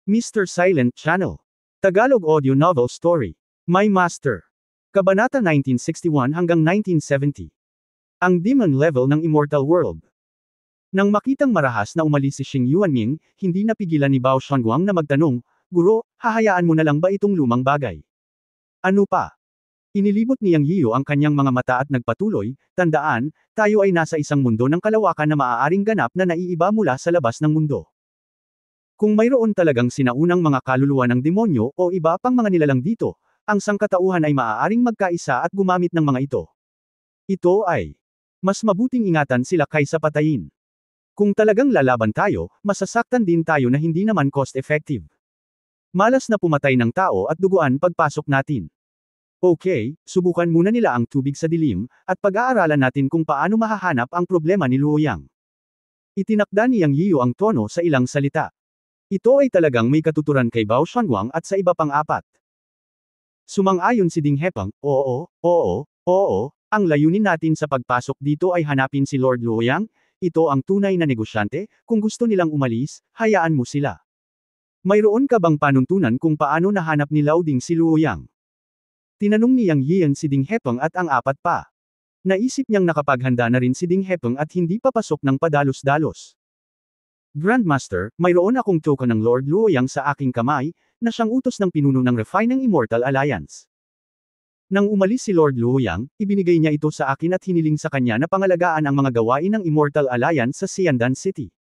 Mr. Silent Channel. Tagalog Audio Novel Story. My Master. Kabanata 1961 hanggang 1970. Ang Demon Level ng Immortal World. Nang makitang marahas na umalis si Xing Yuanming, hindi napigilan ni Bao Shanguang na magtanong, "Guro, hahayaan mo na lang ba itong lumang bagay?" "Ano pa?" Inilibot ni Yang Yiyo ang kanyang mga mata at nagpatuloy, "Tandaan, tayo ay nasa isang mundo ng kalawakan na maaaring ganap na naiiba mula sa labas ng mundo. Kung mayroon talagang sinaunang mga kaluluwa ng demonyo o iba pang mga nilalang dito, ang sangkatauhan ay maaaring magkaisa at gumamit ng mga ito. Ito ay mas mabuting ingatan sila kaysa patayin. Kung talagang lalaban tayo, masasaktan din tayo na hindi naman cost-effective. Malas na pumatay ng tao at duguan pagpasok natin. Okay, subukan muna nila ang tubig sa dilim, at pag-aaralan natin kung paano mahahanap ang problema ni Luoyang." Itinakda ni Yang Yiyo ang tono sa ilang salita. Ito ay talagang may katuturan kay Bao Shanguang at sa iba pang apat. Sumang-ayon si Ding Hepang, oo, ang layunin natin sa pagpasok dito ay hanapin si Lord Luoyang, ito ang tunay na negosyante, kung gusto nilang umalis, hayaan mo sila. Mayroon ka bang panuntunan kung paano nahanap ni Lauding si Luoyang? Tinanong ni Yang Yiyan si Ding Hepang at ang apat pa. Naisip niyang nakapaghanda na rin si Ding Hepang at hindi papasok ng padalos-dalos. "Grandmaster, mayroon akong token ng Lord Luoyang sa aking kamay, na siyang utos ng pinuno ng Refining Immortal Alliance. Nang umalis si Lord Luoyang, ibinigay niya ito sa akin at hiniling sa kanya na pangalagaan ang mga gawain ng Immortal Alliance sa Xiandan City.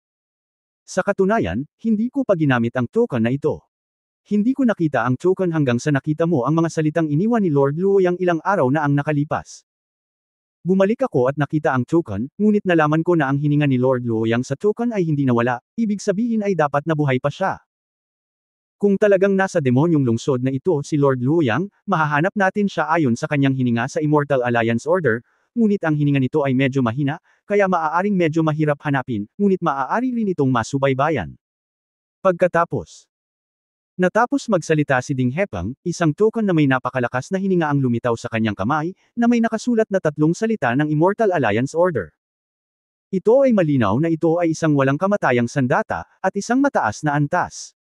Sa katunayan, hindi ko pa ginamit ang token na ito. Hindi ko nakita ang token hanggang sa nakita mo ang mga salitang iniwan ni Lord Luoyang ilang araw na ang nakalipas. Bumalik ako at nakita ang token, ngunit nalaman ko na ang hininga ni Lord Luoyang sa token ay hindi nawala, ibig sabihin ay dapat na buhay pa siya. Kung talagang nasa demonyong lungsod na ito si Lord Luoyang, mahahanap natin siya ayon sa kanyang hininga sa Immortal Alliance Order, ngunit ang hininga nito ay medyo mahina, kaya maaaring medyo mahirap hanapin, ngunit maaari rin itong masubaybayan." Natapos magsalita si Ding Hepang, isang token na may napakalakas na hininga ang lumitaw sa kanyang kamay, na may nakasulat na 3 salita ng Immortal Alliance Order. Ito ay malinaw na ito ay isang walang kamatayang sandata, at isang mataas na antas.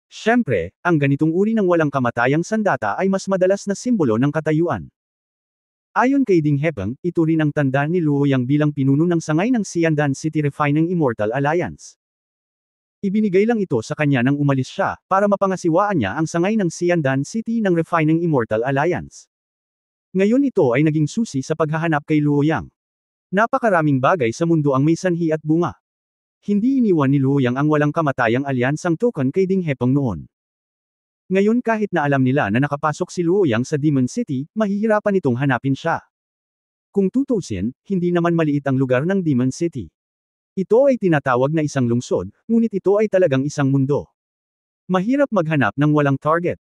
Siyempre, ang ganitong uri ng walang kamatayang sandata ay mas madalas na simbolo ng katayuan. Ayon kay Ding Hepang, ito rin ang tanda ni Luoyang bilang pinuno ng sangay ng Xiandan City Refining Immortal Alliance. Ibinigay lang ito sa kanya nang umalis siya, para mapangasiwaan niya ang sangay ng Xiandan City ng Refining Immortal Alliance. Ngayon ito ay naging susi sa paghahanap kay Luoyang. Napakaraming bagay sa mundo ang may sanhi at bunga. Hindi iniwan ni Luoyang ang walang kamatayang alyansang token kay Ding Hepang noon. Ngayon kahit na alam nila na nakapasok si Luoyang sa Demon City, mahihirapan itong hanapin siya. Kung tutusin, hindi naman maliit ang lugar ng Demon City. Ito ay tinatawag na isang lungsod, ngunit ito ay talagang isang mundo. Mahirap maghanap ng walang target.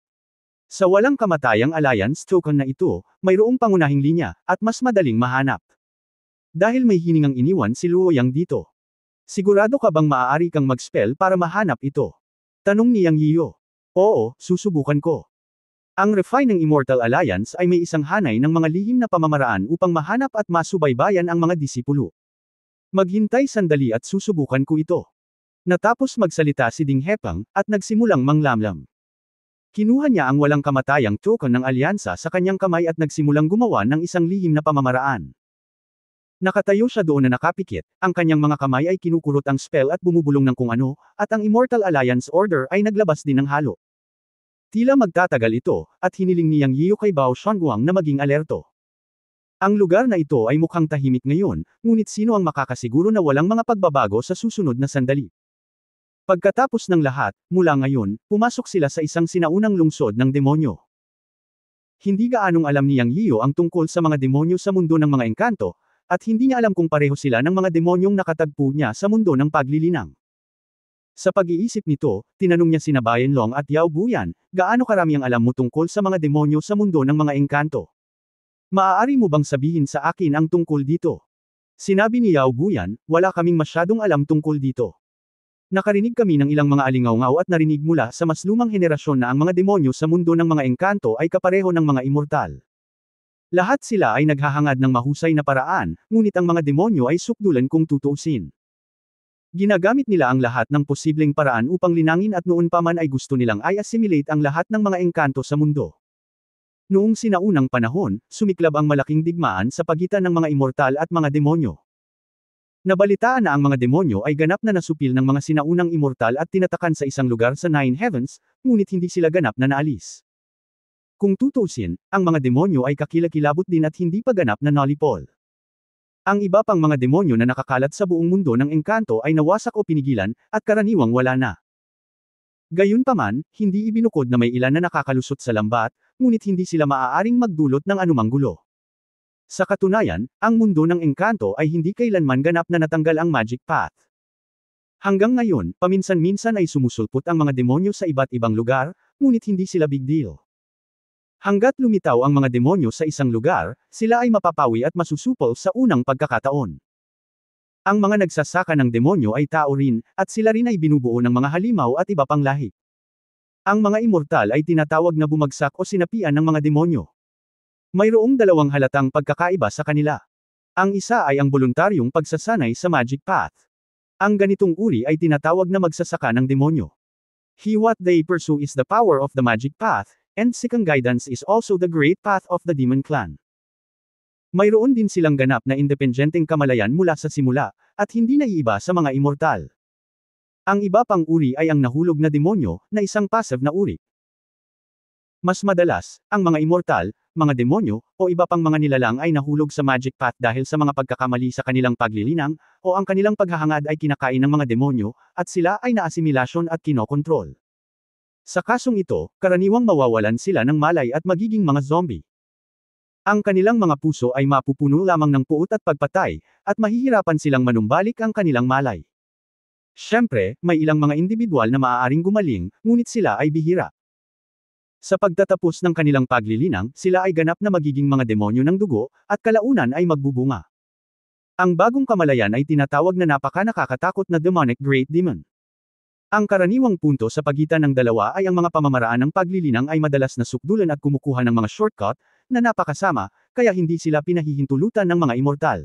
Sa walang kamatayang alliance token na ito, mayroong pangunahing linya, at mas madaling mahanap. Dahil may hiningang iniwan si Luoyang dito. Sigurado ka bang maaari kang mag-spell para mahanap ito? Tanong ni Yang Yiyo. Oo, susubukan ko. Ang Refining Immortal Alliance ay may isang hanay ng mga lihim na pamamaraan upang mahanap at masubaybayan ang mga disipulo. Maghintay sandali at susubukan ko ito. Natapos magsalita si Ding Hepang, at nagsimulang manglamlam. Kinuha niya ang walang kamatayang token ng alyansa sa kanyang kamay at nagsimulang gumawa ng isang lihim na pamamaraan. Nakatayo siya doon na nakapikit, ang kanyang mga kamay ay kinukurot ang spell at bumubulong ng kung ano, at ang Immortal Alliance Order ay naglabas din ng halo. Tila magtatagal ito, at hiniling ni Yang Yiyo kay Bao Shanguang na maging alerto. Ang lugar na ito ay mukhang tahimik ngayon, ngunit sino ang makakasiguro na walang mga pagbabago sa susunod na sandali? Pagkatapos ng lahat, mula ngayon, pumasok sila sa isang sinaunang lungsod ng demonyo. Hindi gaanong alam ni Yang Yiyo ang tungkol sa mga demonyo sa mundo ng mga engkanto, at hindi niya alam kung pareho sila ng mga demonyong nakatagpo niya sa mundo ng paglilinang. Sa pag-iisip nito, tinanong niya sina Bayan Long at Yao Buyan, gaano karami ang alam mo tungkol sa mga demonyo sa mundo ng mga engkanto? Maaari mo bang sabihin sa akin ang tungkol dito? Sinabi ni Yao Buyan, wala kaming masyadong alam tungkol dito. Nakarinig kami ng ilang mga alingaw-ngaw at narinig mula sa mas lumang henerasyon na ang mga demonyo sa mundo ng mga engkanto ay kapareho ng mga immortal. Lahat sila ay naghahangad ng mahusay na paraan, ngunit ang mga demonyo ay sukdulan kung tutuusin. Ginagamit nila ang lahat ng posibleng paraan upang linangin at noon pa man ay gusto nilang i-assimilate ang lahat ng mga engkanto sa mundo. Noong sinaunang panahon, sumiklab ang malaking digmaan sa pagitan ng mga immortal at mga demonyo. Nabalitaan na ang mga demonyo ay ganap na nasupil ng mga sinaunang immortal at tinatakan sa isang lugar sa Nine Heavens, ngunit hindi sila ganap na naalis. Kung tutuusin, ang mga demonyo ay kakilakilabot din at hindi pa ganap na nalipol. Ang iba pang mga demonyo na nakakalat sa buong mundo ng engkanto ay nawasak o pinigilan, at karaniwang wala na. Gayunpaman, hindi ibinukod na may ilan na nakakalusot sa lambat, ngunit hindi sila maaaring magdulot ng anumang gulo. Sa katunayan, ang mundo ng engkanto ay hindi kailanman ganap na natanggal ang magic path. Hanggang ngayon, paminsan-minsan ay sumusulpot ang mga demonyo sa iba't ibang lugar, ngunit hindi sila big deal. Hanggat lumitaw ang mga demonyo sa isang lugar, sila ay mapapawi at masusupol sa unang pagkakataon. Ang mga nagsasaka ng demonyo ay tao rin, at sila rin ay binubuo ng mga halimaw at iba pang lahi. Ang mga immortal ay tinatawag na bumagsak o sinapian ng mga demonyo. Mayroong dalawang halatang pagkakaiba sa kanila. Ang isa ay ang voluntaryong pagsasanay sa magic path. Ang ganitong uri ay tinatawag na magsasaka ng demonyo. What they pursue is the power of the magic path, and seeking guidance is also the great path of the demon clan. Mayroon din silang ganap na independenteng kamalayan mula sa simula, at hindi naiiba sa mga immortal. Ang iba pang uri ay ang nahulog na demonyo, na isang passive na uri. Mas madalas, ang mga immortal, mga demonyo, o iba pang mga nilalang ay nahulog sa magic path dahil sa mga pagkakamali sa kanilang paglilinang, o ang kanilang paghahangad ay kinakain ng mga demonyo, at sila ay naasimilasyon at kinokontrol. Sa kasong ito, karaniwang mawawalan sila ng malay at magiging mga zombie. Ang kanilang mga puso ay mapupuno lamang ng puot at pagpatay, at mahihirapan silang manumbalik ang kanilang malay. Siyempre, may ilang mga individual na maaaring gumaling, ngunit sila ay bihira. Sa pagtatapos ng kanilang paglilinang, sila ay ganap na magiging mga demonyo ng dugo, at kalaunan ay magbubunga. Ang bagong kamalayan ay tinatawag na napaka-nakakatakot na demonic great demon. Ang karaniwang punto sa pagitan ng dalawa ay ang mga pamamaraan ng paglilinang ay madalas na sukdulan at kumukuha ng mga shortcut, na napakasama, kaya hindi sila pinahihintulutan ng mga immortal.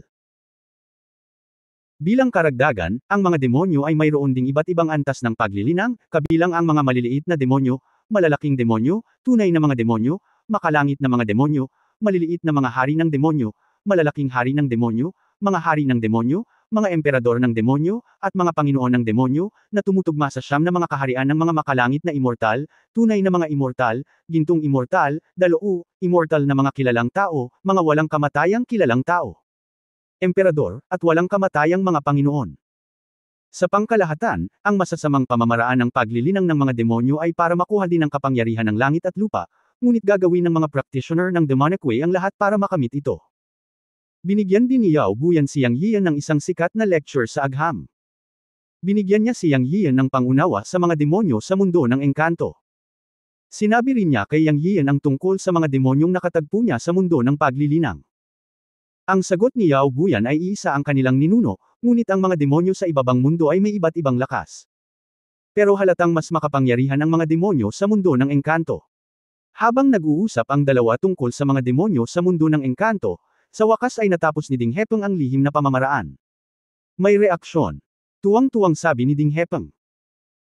Bilang karagdagan, ang mga demonyo ay mayroon ding iba't ibang antas ng paglilinang, kabilang ang mga maliliit na demonyo, malalaking demonyo, tunay na mga demonyo, makalangit na mga demonyo, maliliit na mga hari ng demonyo, malalaking hari ng demonyo, mga hari ng demonyo, mga emperador ng demonyo, at mga panginoon ng demonyo, na tumutugma sa siyam na mga kaharian ng mga makalangit na immortal, tunay na mga immortal, gintong immortal, daloo, immortal na mga kilalang tao, mga walang kamatayang kilalang tao, emperador, at walang kamatayang mga panginoon. Sa pangkalahatan, ang masasamang pamamaraan ng paglilinang ng mga demonyo ay para makuha din ang kapangyarihan ng langit at lupa, ngunit gagawin ng mga practitioner ng demonic way ang lahat para makamit ito. Binigyan din ni Yao Buyan si Yang Yian ng isang sikat na lecture sa agham. Binigyan niya si Yang Yian ng pangunawa sa mga demonyo sa mundo ng engkanto. Sinabi rin niya kay Yang Yian ang tungkol sa mga demonyong nakatagpo niya sa mundo ng paglilinang. Ang sagot ni Yao Buyan ay iisa ang kanilang ninuno, ngunit ang mga demonyo sa ibabang mundo ay may iba't ibang lakas. Pero halatang mas makapangyarihan ang mga demonyo sa mundo ng engkanto. Habang nag-uusap ang dalawa tungkol sa mga demonyo sa mundo ng engkanto, sa wakas ay natapos ni Ding Hepeng ang lihim na pamamaraan. May reaksyon. Tuwang-tuwang sabi ni Ding Hepeng.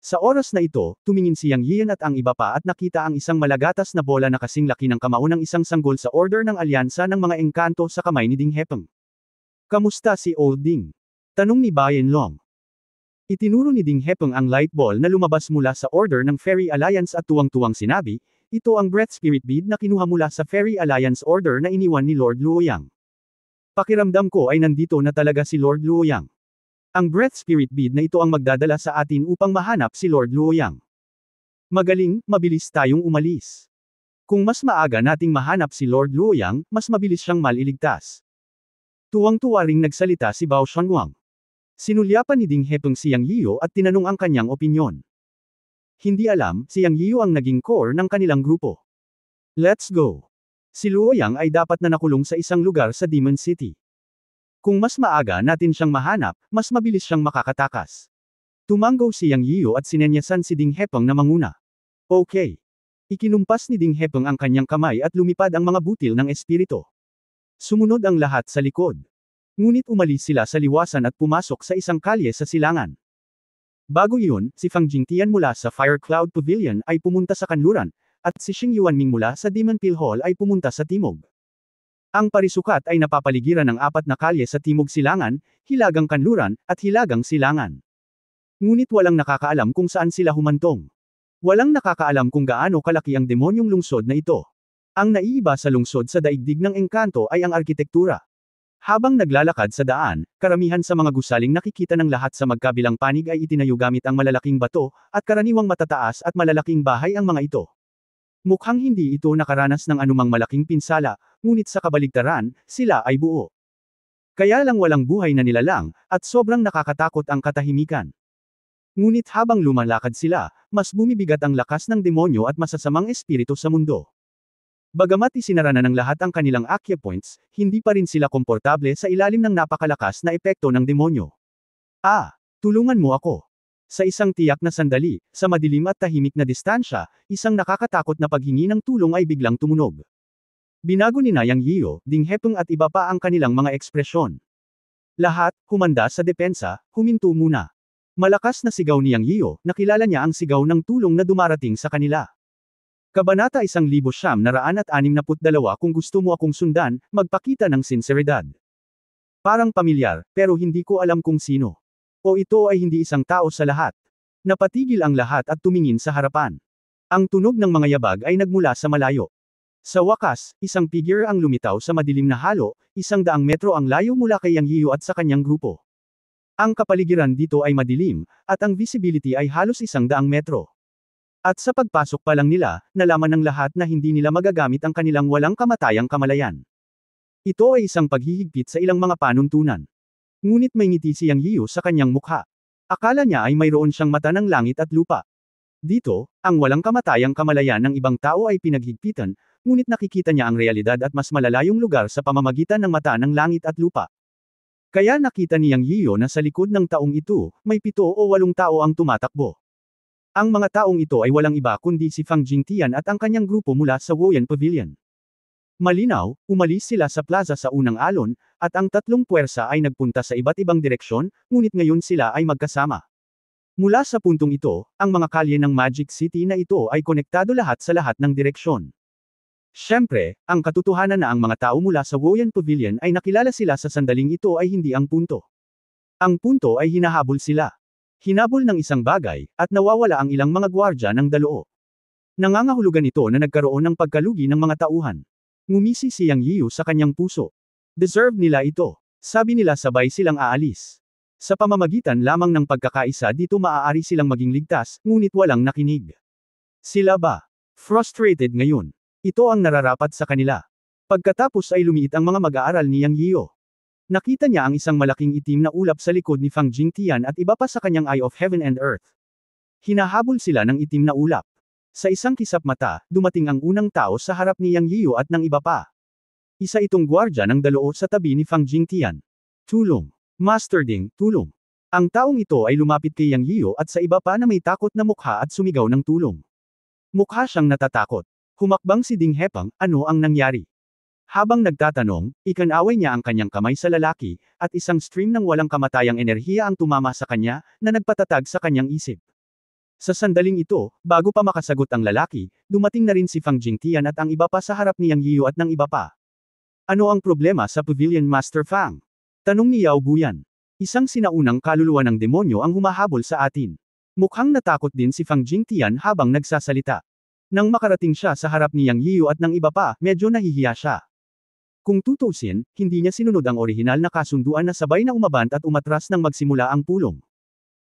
Sa oras na ito, tumingin si Yang Yian at ang iba pa at nakita ang isang malagatas na bola na kasing laki ng kamao ng isang sanggol sa order ng alyansa ng mga engkanto sa kamay ni Ding Hepeng. Kamusta si Old Ding? Tanong ni Bayan Long. Itinuro ni Ding Hepeng ang light ball na lumabas mula sa order ng Fairy Alliance at tuwang-tuwang sinabi, ito ang Breath Spirit Bead na kinuha mula sa Fairy Alliance order na iniwan ni Lord Luoyang. Pakiramdam ko ay nandito na talaga si Lord Luoyang. Ang Breath Spirit Bead na ito ang magdadala sa atin upang mahanap si Lord Luoyang. Magaling, mabilis tayong umalis. Kung mas maaga nating mahanap si Lord Luoyang, mas mabilis siyang maliligtas. Tuwang-tuwa ring nagsalita si Bao Shanwang. Sinulyapan ni Ding Hepeng si Yang Yiyo at tinanong ang kanyang opinyon. Hindi alam, si Yang Yiyo ang naging core ng kanilang grupo. Let's go. Si Luoyang ay dapat na nakulong sa isang lugar sa Demon City. Kung mas maaga natin siyang mahanap, mas mabilis siyang makakatakas. Tumanggo si Yang Yiyo at sinenyasan si Ding Hepeng na manguna. Okay. Ikinumpas ni Ding Hepeng ang kanyang kamay at lumipad ang mga butil ng espiritu. Sumunod ang lahat sa likod. Ngunit umalis sila sa liwasan at pumasok sa isang kalye sa silangan. Bago iyon, si Fang Jingtian mula sa Fire Cloud Pavilion ay pumunta sa kanluran, at si Xing Yuanming mula sa Demon Peel Hall ay pumunta sa timog. Ang parisukat ay napapaligiran ng 4 na kalye sa timog silangan, hilagang kanluran, at hilagang silangan. Ngunit walang nakakaalam kung saan sila humantong. Walang nakakaalam kung gaano kalaki ang demonyong lungsod na ito. Ang naiiba sa lungsod sa daigdig ng engkanto ay ang arkitektura. Habang naglalakad sa daan, karamihan sa mga gusaling nakikita ng lahat sa magkabilang panig ay itinayo gamit ang malalaking bato, at karaniwang matataas at malalaking bahay ang mga ito. Mukhang hindi ito nakaranas ng anumang malaking pinsala, ngunit sa kabaligtaran, sila ay buo. Kaya lang walang buhay na nilalang, at sobrang nakakatakot ang katahimikan. Ngunit habang lumalakad sila, mas bumibigat ang lakas ng demonyo at masasamang espiritu sa mundo. Bagamat isinara na ng lahat ang kanilang Akya points, hindi pa rin sila komportable sa ilalim ng napakalakas na epekto ng demonyo. Tulungan mo ako. Sa isang tiyak na sandali, sa madilim at tahimik na distansya, isang nakakatakot na paghingi ng tulong ay biglang tumunog. Binago ni Yang Yiyo, Ding Hepeng at iba pa ang kanilang mga ekspresyon. Lahat, humanda sa depensa, huminto muna. Malakas na sigaw ni Yang Yiyo, nakilala niya ang sigaw ng tulong na dumarating sa kanila. Kabanata 1962. Kung gusto mo akong sundan, magpakita ng sinseridad. Parang pamilyar, pero hindi ko alam kung sino. O ito ay hindi isang tao sa lahat. Napatigil ang lahat at tumingin sa harapan. Ang tunog ng mga yabag ay nagmula sa malayo. Sa wakas, isang figure ang lumitaw sa madilim na halo, 100 metro ang layo mula kay Yang Yiyo at sa kanyang grupo. Ang kapaligiran dito ay madilim, at ang visibility ay halos 100 metro. At sa pagpasok pa lang nila, nalaman ng lahat na hindi nila magagamit ang kanilang walang kamatayang kamalayan. Ito ay isang paghihigpit sa ilang mga panuntunan. Ngunit may ngiti si Yang Yiyo sa kanyang mukha. Akala niya ay mayroon siyang mata ng langit at lupa. Dito, ang walang kamatayang kamalayan ng ibang tao ay pinaghigpitan, ngunit nakikita niya ang realidad at mas malalayong lugar sa pamamagitan ng mata ng langit at lupa. Kaya nakita ni Yang Yiyo na sa likod ng taong ito, may 7 o 8 tao ang tumatakbo. Ang mga taong ito ay walang iba kundi si Fang Jingtian at ang kanyang grupo mula sa Woyan Pavilion. Malinaw, umalis sila sa plaza sa unang alon, at ang 3 puwersa ay nagpunta sa iba't ibang direksyon, ngunit ngayon sila ay magkasama. Mula sa puntong ito, ang mga kalye ng Magic City na ito ay konektado lahat sa lahat ng direksyon. Siyempre, ang katotohanan na ang mga tao mula sa Woyan Pavilion ay nakilala sila sa sandaling ito ay hindi ang punto. Ang punto ay hinahabol sila. Hinabol ng isang bagay, at nawawala ang ilang mga gwardya ng daloo. Nangangahulugan ito na nagkaroon ng pagkalugi ng mga tauhan. Ngumisi si Yang Yiyo sa kanyang puso. Deserve nila ito. Sabi nila sabay silang aalis. Sa pamamagitan lamang ng pagkakaisa dito maaari silang maging ligtas, ngunit walang nakinig. Sila ba? Frustrated ngayon. Ito ang nararapat sa kanila. Pagkatapos ay lumiit ang mga mag-aaral ni Yang Yiyo. Nakita niya ang isang malaking itim na ulap sa likod ni Fang Jingtian at iba pa sa kanyang Eye of Heaven and Earth. Hinahabol sila ng itim na ulap. Sa isang kisap mata, dumating ang unang tao sa harap ni Yang Yiyo at ng iba pa. Isa itong gwardya ng daloo sa tabi ni Fang Jingtian. Tulong. Master Ding, tulong. Ang taong ito ay lumapit kay Yang Yiyo at sa iba pa na may takot na mukha at sumigaw ng tulong. Mukha siyang natatakot. Humakbang si Ding Hepeng, ano ang nangyari? Habang nagtatanong, ikinaway niya ang kanyang kamay sa lalaki, at isang stream ng walang kamatayang enerhiya ang tumama sa kanya, na nagpatatag sa kanyang isip. Sa sandaling ito, bago pa makasagot ang lalaki, dumating na rin si Fang Jingtian at ang iba pa sa harap ni Yang Yiyo at ng iba pa. Ano ang problema sa Pavilion Master Fang? Tanong ni Yao Buyan. Isang sinaunang kaluluwa ng demonyo ang humahabol sa atin. Mukhang natakot din si Fang Jingtian habang nagsasalita. Nang makarating siya sa harap ni Yang Yiyo at ng iba pa, medyo nahihiya siya. Kung tutusin, hindi niya sinunod ang orihinal na kasunduan na sabay na umabant at umatras nang magsimula ang pulong.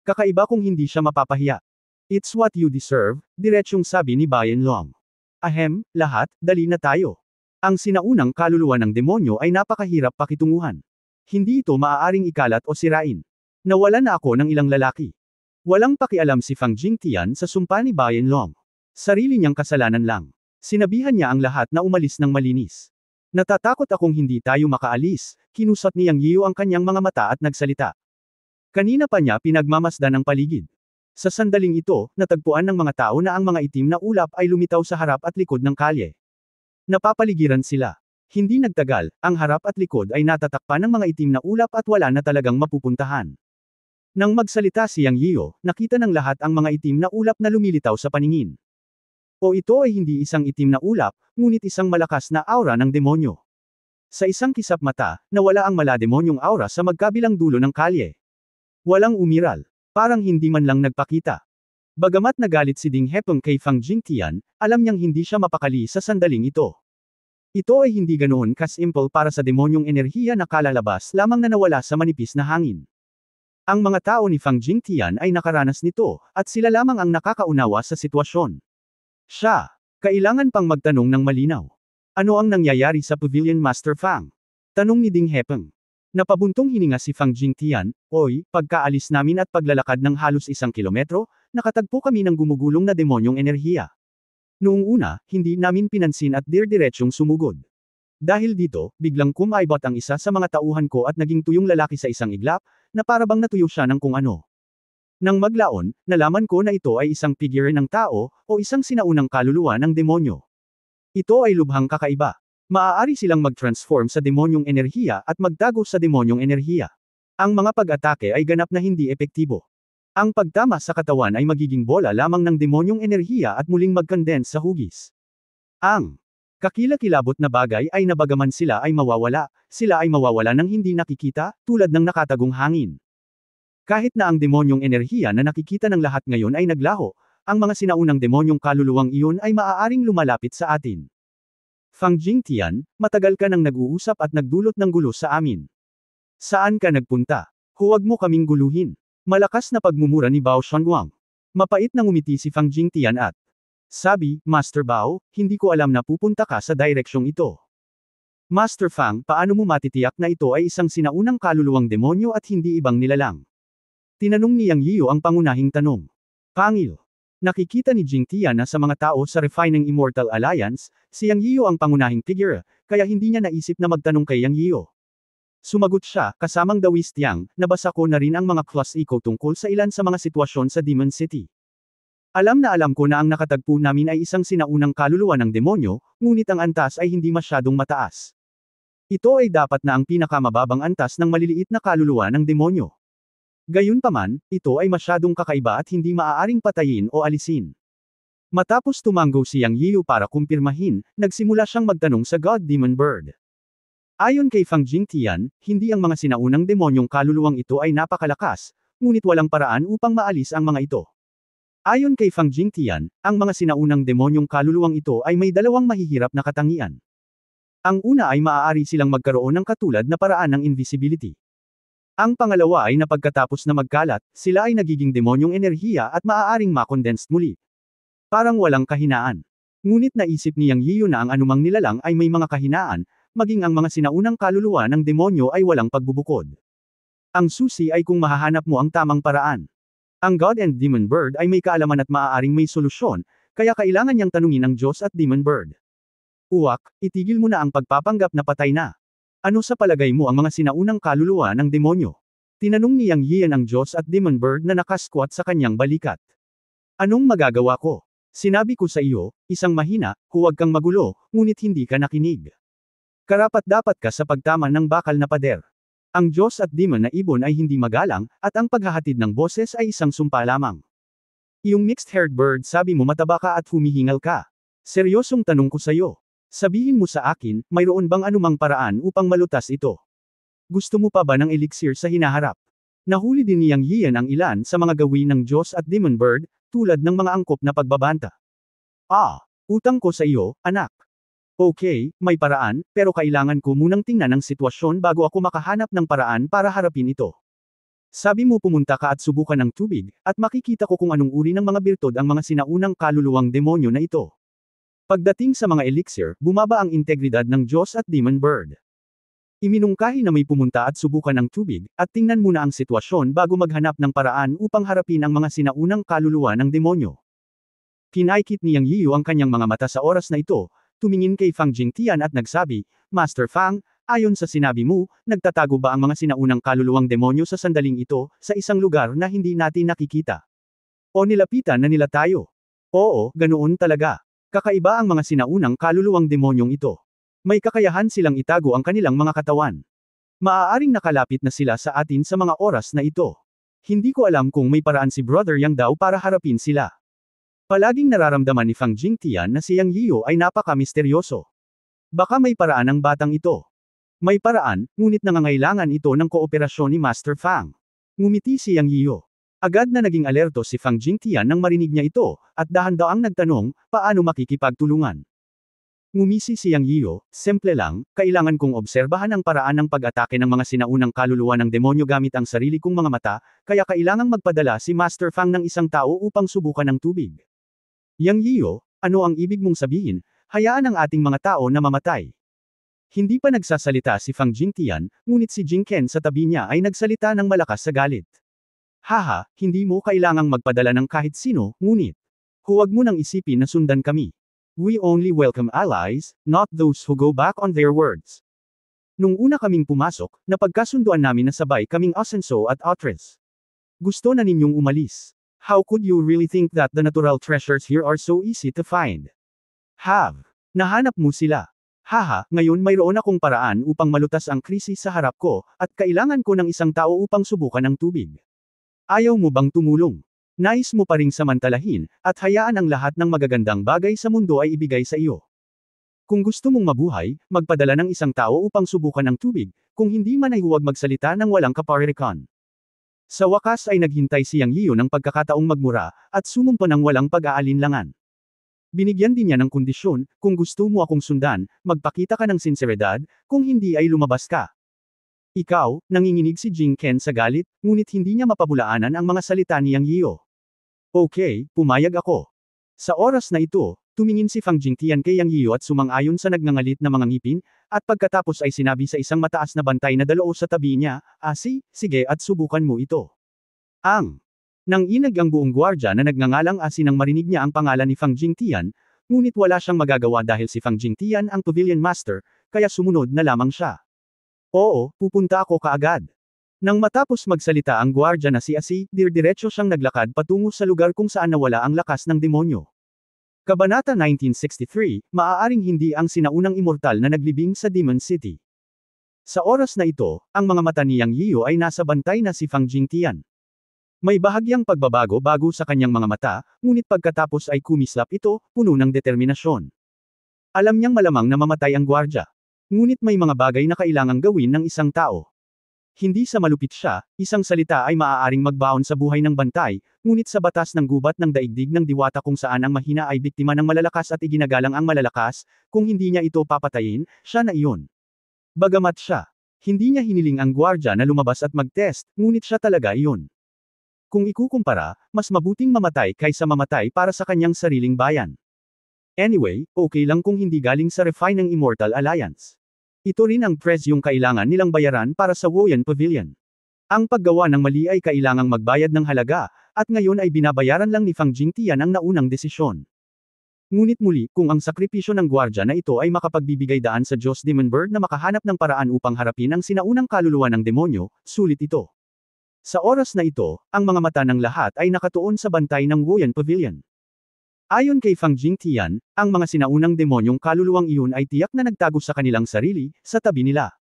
Kakaiba kung hindi siya mapapahiya. It's what you deserve, diretsyong sabi ni Bayan Long. Ahem, lahat, dali na tayo. Ang sinaunang kaluluwa ng demonyo ay napakahirap pakitunguhan. Hindi ito maaaring ikalat o sirain. Nawalan na ako ng ilang lalaki. Walang pakialam si Fang Jingtian sa sumpa ni Bayan Long. Sarili niyang kasalanan lang. Sinabihan niya ang lahat na umalis ng malinis. Natatakot akong hindi tayo makaalis, kinusap ni Yang Yiyo ang kanyang mga mata at nagsalita. Kanina pa niya pinagmamasdan ang paligid. Sa sandaling ito, natagpuan ng mga tao na ang mga itim na ulap ay lumitaw sa harap at likod ng kalye. Napapaligiran sila. Hindi nagtagal, ang harap at likod ay natatakpan ng mga itim na ulap at wala na talagang mapupuntahan. Nang magsalita si Yang Yiyo, nakita ng lahat ang mga itim na ulap na lumilitaw sa paningin. O ito ay hindi isang itim na ulap, ngunit isang malakas na aura ng demonyo. Sa isang kisap mata, nawala ang malademonyong aura sa magkabilang dulo ng kalye. Walang umiral. Parang hindi man lang nagpakita. Bagamat nagalit si Ding Hepeng kay Fang Jingtian, alam niyang hindi siya mapakali sa sandaling ito. Ito ay hindi ganoon kasimple para sa demonyong enerhiya na kalalabas lamang na nawala sa manipis na hangin. Ang mga tao ni Fang Jingtian ay nakaranas nito, at sila lamang ang nakakaunawa sa sitwasyon. Siya. Kailangan pang magtanong ng malinaw. Ano ang nangyayari sa Pavilion Master Fang? Tanong ni Ding Hepeng. Napabuntong hininga si Fang Jingtian, "Oy, pagkaalis namin at paglalakad ng halos 1 kilometro, nakatagpo kami ng gumugulong na demonyong enerhiya. Noong una, hindi namin pinansin at dirdiretsong sumugod. Dahil dito, biglang kumaibot ang isa sa mga tauhan ko at naging tuyong lalaki sa isang iglap, na parabang natuyo siya ng kung ano. Nang maglaon, nalaman ko na ito ay isang figure ng tao, o isang sinaunang kaluluwa ng demonyo. Ito ay lubhang kakaiba. Maaari silang mag-transform sa demonyong enerhiya at magtago sa demonyong enerhiya. Ang mga pag-atake ay ganap na hindi epektibo. Ang pagtama sa katawan ay magiging bola lamang ng demonyong enerhiya at muling mag-condense sa hugis. Ang kakilakilabot na bagay ay nabagaman sila ay mawawala ng hindi nakikita, tulad ng nakatagong hangin. Kahit na ang demonyong enerhiya na nakikita ng lahat ngayon ay naglaho, ang mga sinaunang demonyong kaluluwang iyon ay maaaring lumalapit sa atin. Fang Jingtian, matagal ka nang nag-uusap at nagdulot ng gulo sa amin. Saan ka nagpunta? Huwag mo kaming guluhin. Malakas na pagmumura ni Bao Shanguang. Mapait na ngumiti si Fang Jingtian at sabi, "Master Bao, hindi ko alam na pupunta ka sa direksyong ito." Master Fang, paano mo matitiyak na ito ay isang sinaunang kaluluwang demonyo at hindi ibang nilalang? Tinanong ni Yang Yiyo ang pangunahing tanong. Pangil. Nakikita ni Jingtian na sa mga tao sa Refining Immortal Alliance, si Yang Yiyo ang pangunahing figure, kaya hindi niya naisip na magtanong kay Yang Yiyo. Sumagot siya, kasamang Dawis Tiang, nabasa ko na rin ang mga class eco tungkol sa ilan sa mga sitwasyon sa Demon City. Alam ko na ang nakatagpo namin ay isang sinaunang kaluluwa ng demonyo, ngunit ang antas ay hindi masyadong mataas. Ito ay dapat na ang pinakamababang antas ng maliliit na kaluluwa ng demonyo. Gayunpaman, ito ay masyadong kakaiba at hindi maaaring patayin o alisin. Matapos tumanggo si Yang Yiyo para kumpirmahin, nagsimula siyang magtanong sa God Demon Bird. Ayon kay Fang Jingtian, hindi ang mga sinaunang demonyong kaluluwang ito ay napakalakas, ngunit walang paraan upang maalis ang mga ito. Ayon kay Fang Jingtian, ang mga sinaunang demonyong kaluluwang ito ay may dalawang mahihirap na katangian. Ang una ay maaari silang magkaroon ng katulad na paraan ng invisibility. Ang pangalawa ay na pagkatapos na magkalat, sila ay nagiging demonyong enerhiya at maaaring makondensed muli. Parang walang kahinaan. Ngunit naisip ni Yang Yiyo na ang anumang nilalang ay may mga kahinaan, maging ang mga sinaunang kaluluwa ng demonyo ay walang pagbubukod. Ang susi ay kung mahahanap mo ang tamang paraan. Ang God and Demon Bird ay may kaalaman at maaaring may solusyon, kaya kailangan niyang tanungin ang Diyos at Demon Bird. Uwak, itigil mo na ang pagpapanggap na patay na. Ano sa palagay mo ang mga sinaunang kaluluwa ng demonyo? Tinanong ni Yang Yiyan ang Diyos at Demon Bird na nakasquat sa kanyang balikat. Anong magagawa ko? Sinabi ko sa iyo, isang mahina, huwag kang magulo, ngunit hindi ka nakinig. Karapat-dapat ka sa pagtama ng bakal na pader. Ang Diyos at Demon na ibon ay hindi magalang, at ang paghahatid ng boses ay isang sumpa lamang. Iyong mixed-haired bird, sabi mo mataba ka at humihingal ka. Seryosong tanong ko sa iyo. Sabihin mo sa akin, mayroon bang anumang paraan upang malutas ito? Gusto mo pa ba ng elixir sa hinaharap? Nahuli din ni Yang Yiyan ang ilan sa mga gawin ng Diyos at Demon Bird, tulad ng mga angkop na pagbabanta. Utang ko sa iyo, anak. Okay, may paraan, pero kailangan ko munang tingnan ang sitwasyon bago ako makahanap ng paraan para harapin ito. Sabi mo pumunta ka at subukan ng tubig, at makikita ko kung anong uri ng mga birtod ang mga sinaunang kaluluwang demonyo na ito. Pagdating sa mga elixir, bumaba ang integridad ng Diyos at Demon Bird. Iminungkahi na may pumunta at subukan ng tubig, at tingnan muna ang sitwasyon bago maghanap ng paraan upang harapin ang mga sinaunang kaluluwa ng demonyo. Kinaikit ni Yang Yiyo ang kanyang mga mata sa oras na ito, tumingin kay Fang Jingtian at nagsabi, Master Fang, ayon sa sinabi mo, nagtatago ba ang mga sinaunang kaluluwang demonyo sa sandaling ito, sa isang lugar na hindi natin nakikita? O nilapitan na nila tayo? Oo, ganoon talaga. Kakaiba ang mga sinaunang kaluluwang demonyong ito. May kakayahan silang itago ang kanilang mga katawan. Maaaring nakalapit na sila sa atin sa mga oras na ito. Hindi ko alam kung may paraan si Brother Yang daw para harapin sila. Palaging nararamdaman ni Fang Jingtian na si Yang Yiyo ay napaka-misteryoso. Baka may paraan ang batang ito. May paraan, ngunit nangangailangan ito ng kooperasyon ni Master Fang. Ngumiti si Yang Yiyo. Agad na naging alerto si Fang Jingtian nang marinig niya ito, at dahan-daang nagtanong, paano makikipagtulungan? Ngumisi si Yang Yiyo, simple lang, kailangan kong obserbahan ang paraan ng pag-atake ng mga sinaunang kaluluwa ng demonyo gamit ang sarili kong mga mata, kaya kailangang magpadala si Master Fang ng isang tao upang subukan ng tubig. Yang Yiyo, ano ang ibig mong sabihin? Hayaan ang ating mga tao na mamatay. Hindi pa nagsasalita si Fang Jingtian, ngunit si Jing Ken sa tabi niya ay nagsalita ng malakas sa galit. Haha, hindi mo kailangang magpadala ng kahit sino, ngunit huwag mo nang isipin na sundan kami. We only welcome allies, not those who go back on their words. Nung una kaming pumasok, napagkasunduan namin na sabay kaming Asenso at Atres. Gusto na ninyong umalis. How could you really think that the natural treasures here are so easy to find? Nahanap mo sila. Haha, ngayon mayroon akong paraan upang malutas ang krisis sa harap ko, at kailangan ko ng isang tao upang subukan ang tubig. Ayaw mo bang tumulong? Nais mo pa ring samantalahin, at hayaan ang lahat ng magagandang bagay sa mundo ay ibigay sa iyo. Kung gusto mong mabuhay, magpadala ng isang tao upang subukan ang tubig, kung hindi man ay huwag magsalita ng walang kaparirikan. Sa wakas ay naghintay si Yang Yiyo ng pagkakataong magmura, at sumumpa ng walang pag-aalinlangan. Binigyan din niya ng kondisyon, kung gusto mo akong sundan, magpakita ka ng sinseridad, kung hindi ay lumabas ka. Ikaw, nanginginig si Jing Ken sa galit, ngunit hindi niya mapabulaanan ang mga salita ni Yang Yiyo. Okay, pumayag ako. Sa oras na ito, tumingin si Fang Jingtian kay Yang Yiyo at sumang-ayon sa nagngangalit na mga ngipin, at pagkatapos ay sinabi sa isang mataas na bantay na daloo sa tabi niya, sige at subukan mo ito. Nanginag ang buong gwardya na nagngangalang nang marinig niya ang pangalan ni Fang Jingtian, ngunit wala siyang magagawa dahil si Fang Jingtian ang pavilion master, kaya sumunod na lamang siya. Oo, pupunta ako kaagad. Nang matapos magsalita ang gwardya na si diretso siyang naglakad patungo sa lugar kung saan nawala ang lakas ng demonyo. Kabanata 1963, maaaring hindi ang sinaunang immortal na naglibing sa Demon City. Sa oras na ito, ang mga mata ni Yang Yiyo ay nasa bantay na si Fang Jingtian. May bahagyang pagbabago bago sa kanyang mga mata, ngunit pagkatapos ay kumislap ito, puno ng determinasyon. Alam niyang malamang na mamatay ang gwardya. Ngunit may mga bagay na kailangang gawin ng isang tao. Hindi sa malupit siya, isang salita ay maaaring magbaon sa buhay ng bantay, ngunit sa batas ng gubat ng daigdig ng diwata kung saan ang mahina ay biktima ng malalakas at iginagalang ang malalakas, kung hindi niya ito papatayin, siya na iyon. Bagamat siya, hindi niya hiniling ang gwardya na lumabas at mag-test, ngunit siya talaga iyon. Kung ikukumpara, mas mabuting mamatay kaysa mamatay para sa kanyang sariling bayan. Anyway, okay lang kung hindi galing sa refine ng Immortal Alliance. Ito rin ang presyong kailangan nilang bayaran para sa Woyan Pavilion. Ang paggawa ng mali ay kailangang magbayad ng halaga, at ngayon ay binabayaran lang ni Fang Jingtian ang naunang desisyon. Ngunit muli, kung ang sakripisyo ng gwardya na ito ay makapagbibigay daan sa Diyos Demon Bird na makahanap ng paraan upang harapin ang sinaunang kaluluwa ng demonyo, sulit ito. Sa oras na ito, ang mga mata ng lahat ay nakatuon sa bantay ng Woyan Pavilion. Ayon kay Fang Jingtian, ang mga sinaunang demonyong kaluluwang iyon ay tiyak na nagtago sa kanilang sarili, sa tabi nila.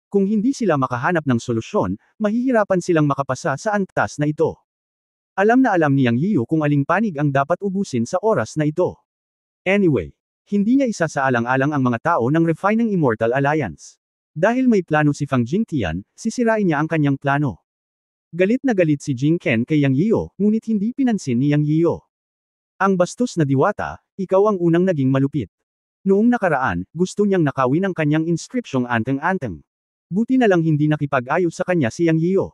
Kung hindi sila makahanap ng solusyon, mahihirapan silang makapasa sa antas na ito. Alam na alam ni Yang Yiyo kung aling panig ang dapat ubusin sa oras na ito. Anyway, hindi niya isasaalang-alang ang mga tao ng refine ng Immortal Alliance. Dahil may plano si Fang Jingtian, sisirain niya ang kanyang plano. Galit na galit si Jing Ken kay Yang Yiyo, ngunit hindi pinansin ni Yang Yiyo. Ang bastos na diwata, ikaw ang unang naging malupit. Noong nakaraan, gusto niyang nakawin ang kanyang inscripsyong anteng-anteng. Buti na lang hindi nakipag-ayos sa kanya si Yang Yiyo.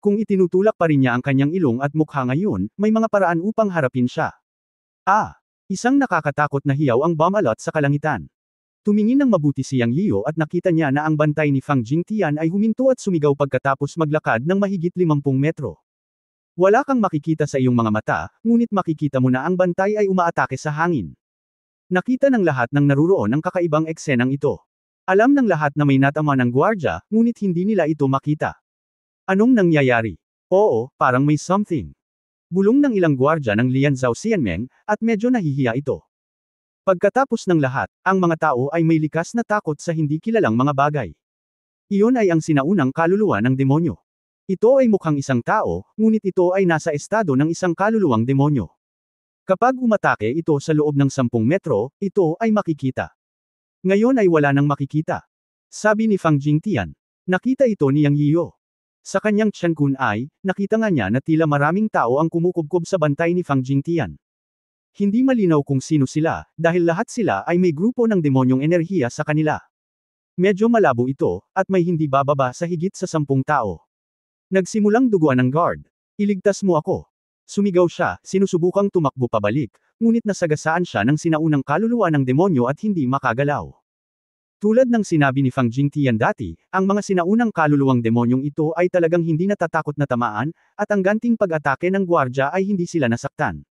Kung itinutulak pa rin niya ang kanyang ilong at mukha ngayon, may mga paraan upang harapin siya. Isang nakakatakot na hiyaw ang bumalot sa kalangitan. Tumingin ng mabuti si Yang Yiyo at nakita niya na ang bantay ni Fang Jingtian ay huminto at sumigaw pagkatapos maglakad ng mahigit 50 metro. Wala kang makikita sa iyong mga mata, ngunit makikita mo na ang bantay ay umaatake sa hangin. Nakita ng lahat ng naruroon ang kakaibang eksenang ito. Alam ng lahat na may natama ng gwardya, ngunit hindi nila ito makita. Anong nangyayari? Oo, parang may something. Bulong ng ilang gwardya ng Lianzhou Xianmeng, at medyo nahihiya ito. Pagkatapos ng lahat, ang mga tao ay may likas na takot sa hindi kilalang mga bagay. Iyon ay ang sinaunang kaluluwa ng demonyo. Ito ay mukhang isang tao, ngunit ito ay nasa estado ng isang kaluluwang demonyo. Kapag umatake ito sa loob ng 10 metro, ito ay makikita. Ngayon ay wala nang makikita. Sabi ni Fang Jingtian. Nakita ito ni Yang Yiyo. Sa kanyang tiyankun ay, nakita nga niya na tila maraming tao ang kumukubkob sa bantay ni Fang Jingtian. Hindi malinaw kung sino sila, dahil lahat sila ay may grupo ng demonyong enerhiya sa kanila. Medyo malabo ito, at may hindi bababa sa higit sa 10 tao. Nagsimulang duguan ng guard. Iligtas mo ako. Sumigaw siya, sinusubukang tumakbo pabalik, ngunit nasagasaan siya ng sinaunang kaluluwa ng demonyo at hindi makagalaw. Tulad ng sinabi ni Fang Jingtian dati, ang mga sinaunang kaluluwang demonyong ito ay talagang hindi natatakot na tamaan, at ang ganting pag-atake ng gwardya ay hindi sila nasaktan.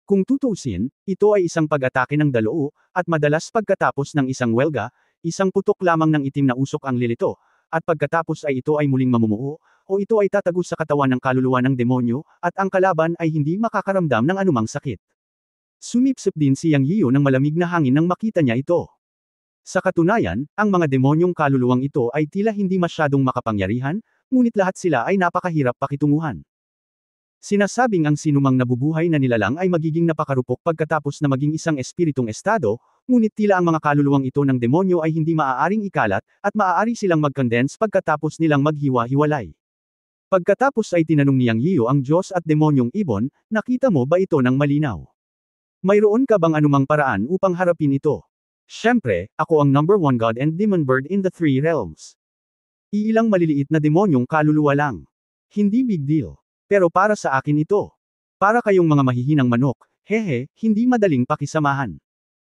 Kung tutuusin, ito ay isang pag-atake ng daloo, at madalas pagkatapos ng isang welga, isang putok lamang ng itim na usok ang lilito, at pagkatapos ay ito ay muling mamumuo, o ito ay tatagos sa katawan ng kaluluwa ng demonyo, at ang kalaban ay hindi makakaramdam ng anumang sakit. Sumipsip din si Yang Yiyo ng malamig na hangin nang makita niya ito. Sa katunayan, ang mga demonyong kaluluwang ito ay tila hindi masyadong makapangyarihan, ngunit lahat sila ay napakahirap pakitunguhan. Sinasabing ang sinumang nabubuhay na nilalang ay magiging napakarupok pagkatapos na maging isang espiritong estado, ngunit tila ang mga kaluluwang ito ng demonyo ay hindi maaaring ikalat, at maaari silang mag-condense pagkatapos nilang maghiwa-hiwalay. Pagkatapos ay tinanong ni Yang Yiyo ang Diyos at demonyong ibon, nakita mo ba ito ng malinaw? Mayroon ka bang anumang paraan upang harapin ito? Siyempre, ako ang number 1 god and demon bird in the 3 realms. Iilang maliliit na demonyong kaluluwa lang. Hindi big deal. Pero para sa akin ito. Para kayong mga mahihinang manok, hehe, hindi madaling pakisamahan.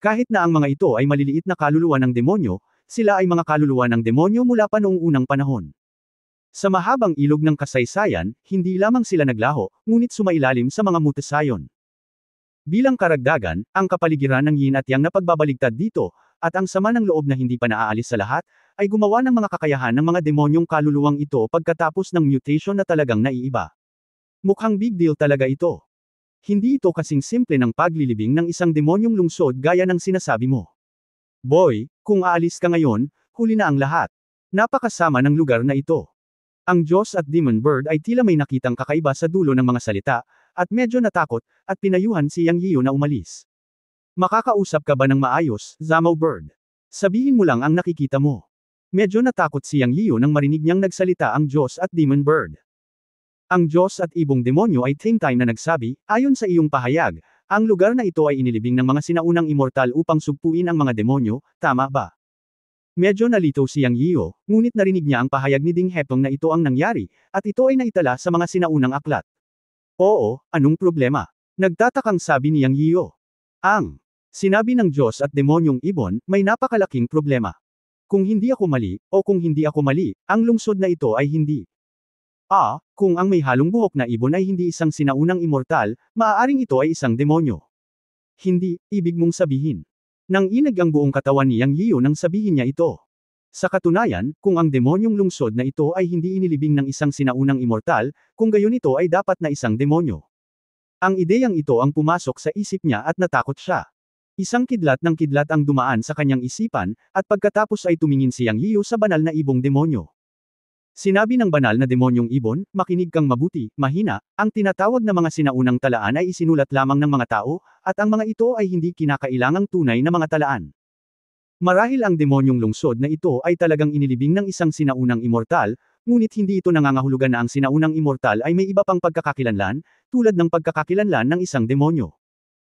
Kahit na ang mga ito ay maliliit na kaluluwa ng demonyo, sila ay mga kaluluwa ng demonyo mula pa noong unang panahon. Sa mahabang ilog ng kasaysayan, hindi lamang sila naglaho, ngunit sumailalim sa mga mutasayon. Bilang karagdagan, ang kapaligiran ng yin at yang na pagbabaligtad dito, at ang sama ng loob na hindi pa naaalis sa lahat, ay gumawa ng mga kakayahan ng mga demonyong kaluluwang ito pagkatapos ng mutation na talagang naiiba. Mukhang big deal talaga ito. Hindi ito kasing simple ng paglilibing ng isang demonyong lungsod gaya ng sinasabi mo. Boy, kung aalis ka ngayon, huli na ang lahat. Napakasama ng lugar na ito. Ang Diyos at Demon Bird ay tila may nakitang kakaiba sa dulo ng mga salita, at medyo natakot, at pinayuhan si Yang Yiyo na umalis. Makakausap ka ba ng maayos, Zamo Bird? Sabihin mo lang ang nakikita mo. Medyo natakot si Yang Yiyo nang marinig niyang nagsalita ang Diyos at Demon Bird. Ang Diyos at ibong demonyo ay same time na nagsabi, ayon sa iyong pahayag, ang lugar na ito ay inilibing ng mga sinaunang immortal upang sugpuin ang mga demonyo, tama ba? Medyo nalito si Yang Yiyo, ngunit narinig niya ang pahayag ni Ding Heptong na ito ang nangyari, at ito ay naitala sa mga sinaunang aklat. Oo, anong problema? Nagtatakang sabi ni Yang Yiyo. Sinabi ng Diyos at demonyong ibon, may napakalaking problema. Kung hindi ako mali, o kung hindi ako mali, ang lungsod na ito ay hindi. Kung ang may halong buhok na ibon ay hindi isang sinaunang immortal, maaaring ito ay isang demonyo. Hindi, ibig mong sabihin. Nang inag ang buong katawan ni Yang Yiyo nang sabihin niya ito. Sa katunayan, kung ang demonyong lungsod na ito ay hindi inilibing ng isang sinaunang immortal, kung gayon ito ay dapat na isang demonyo. Ang ideyang ito ang pumasok sa isip niya at natakot siya. Isang kidlat ng kidlat ang dumaan sa kanyang isipan, at pagkatapos ay tumingin si Yang Yiyo sa banal na ibong demonyo. Sinabi ng banal na demonyong ibon, makinig kang mabuti, mahina, ang tinatawag na mga sinaunang talaan ay isinulat lamang ng mga tao, at ang mga ito ay hindi kinakailangang tunay na mga talaan. Marahil ang demonyong lungsod na ito ay talagang inilibing ng isang sinaunang immortal, ngunit hindi ito nangangahulugan na ang sinaunang immortal ay may iba pang pagkakakilanlan, tulad ng pagkakakilanlan ng isang demonyo.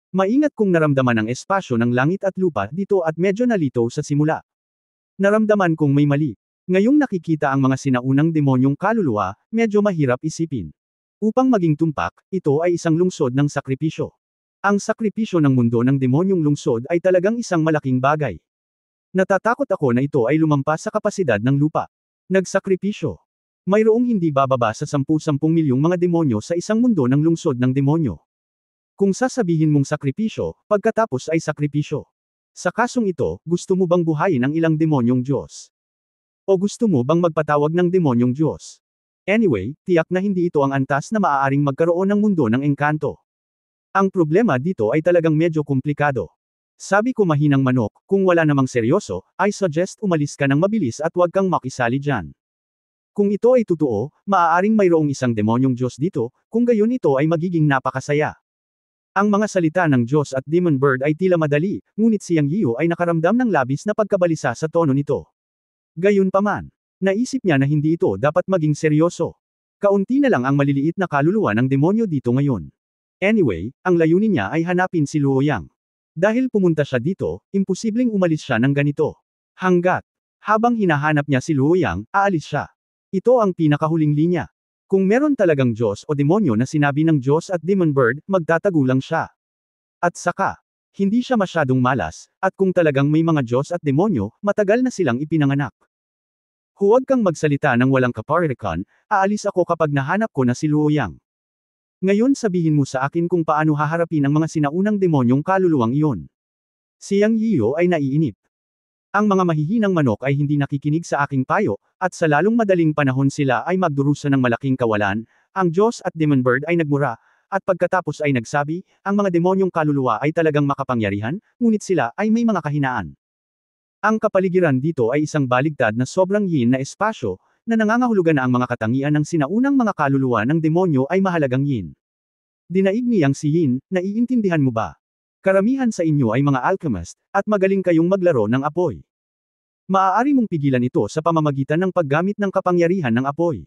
Maingat kung naramdaman ang espasyo ng langit at lupa dito at medyo nalito sa simula. Naramdaman kong may mali. Ngayong nakikita ang mga sinaunang demonyong kaluluwa, medyo mahirap isipin. Upang maging tumpak, ito ay isang lungsod ng sakripisyo. Ang sakripisyo ng mundo ng demonyong lungsod ay talagang isang malaking bagay. Natatakot ako na ito ay lumampas sa kapasidad ng lupa. Nagsakripisyo. Mayroong hindi bababa sa 10-10 milyong mga demonyo sa isang mundo ng lungsod ng demonyo. Kung sasabihin mong sakripisyo, pagkatapos ay sakripisyo. Sa kasong ito, gusto mo bang buhayin ang ilang demonyong Diyos? O gusto mo bang magpatawag ng demonyong Diyos? Anyway, tiyak na hindi ito ang antas na maaaring magkaroon ng mundo ng engkanto. Ang problema dito ay talagang medyo komplikado. Sabi ko mahinang manok, kung wala namang seryoso, I suggest umalis ka ng mabilis at huwag kang makisali dyan. Kung ito ay totoo, maaaring mayroong isang demonyong Diyos dito, kung gayon ito ay magiging napakasaya. Ang mga salita ng Diyos at Demon Bird ay tila madali, ngunit si Yang Yiu ay nakaramdam ng labis na pagkabalisa sa tono nito. Gayunpaman, naisip niya na hindi ito dapat maging seryoso. Kaunti na lang ang maliliit na kaluluwa ng demonyo dito ngayon. Anyway, ang layunin niya ay hanapin si Luo Yang. Dahil pumunta siya dito, imposibleng umalis siya ng ganito. Hanggat, habang hinahanap niya si Luo Yang, aalis siya. Ito ang pinakahuling linya. Kung meron talagang Diyos o demonyo na sinabi ng Diyos at Demon Bird, magtatago lang siya. At saka, hindi siya masyadong malas, at kung talagang may mga Diyos at demonyo, matagal na silang ipinanganak. Huwag kang magsalita ng walang kaparirikan, aalis ako kapag nahanap ko na si Luo Yang. Ngayon sabihin mo sa akin kung paano haharapin ang mga sinaunang demonyong kaluluwang iyon. Si Yang Yiu ay naiinip. Ang mga mahihinang manok ay hindi nakikinig sa aking payo, at sa lalong madaling panahon sila ay magdurusa ng malaking kawalan. Ang Diyos at Demon Bird ay nagmura, at pagkatapos ay nagsabi, ang mga demonyong kaluluwa ay talagang makapangyarihan, ngunit sila ay may mga kahinaan. Ang kapaligiran dito ay isang baligtad na sobrang yin na espasyo, na nangangahulugan na ang mga katangian ng sinaunang mga kaluluwa ng demonyo ay mahalagang yin. Dinaig niyang si Yin, naiintindihan mo ba? Karamihan sa inyo ay mga alchemist, at magaling kayong maglaro ng apoy. Maaari mong pigilan ito sa pamamagitan ng paggamit ng kapangyarihan ng apoy.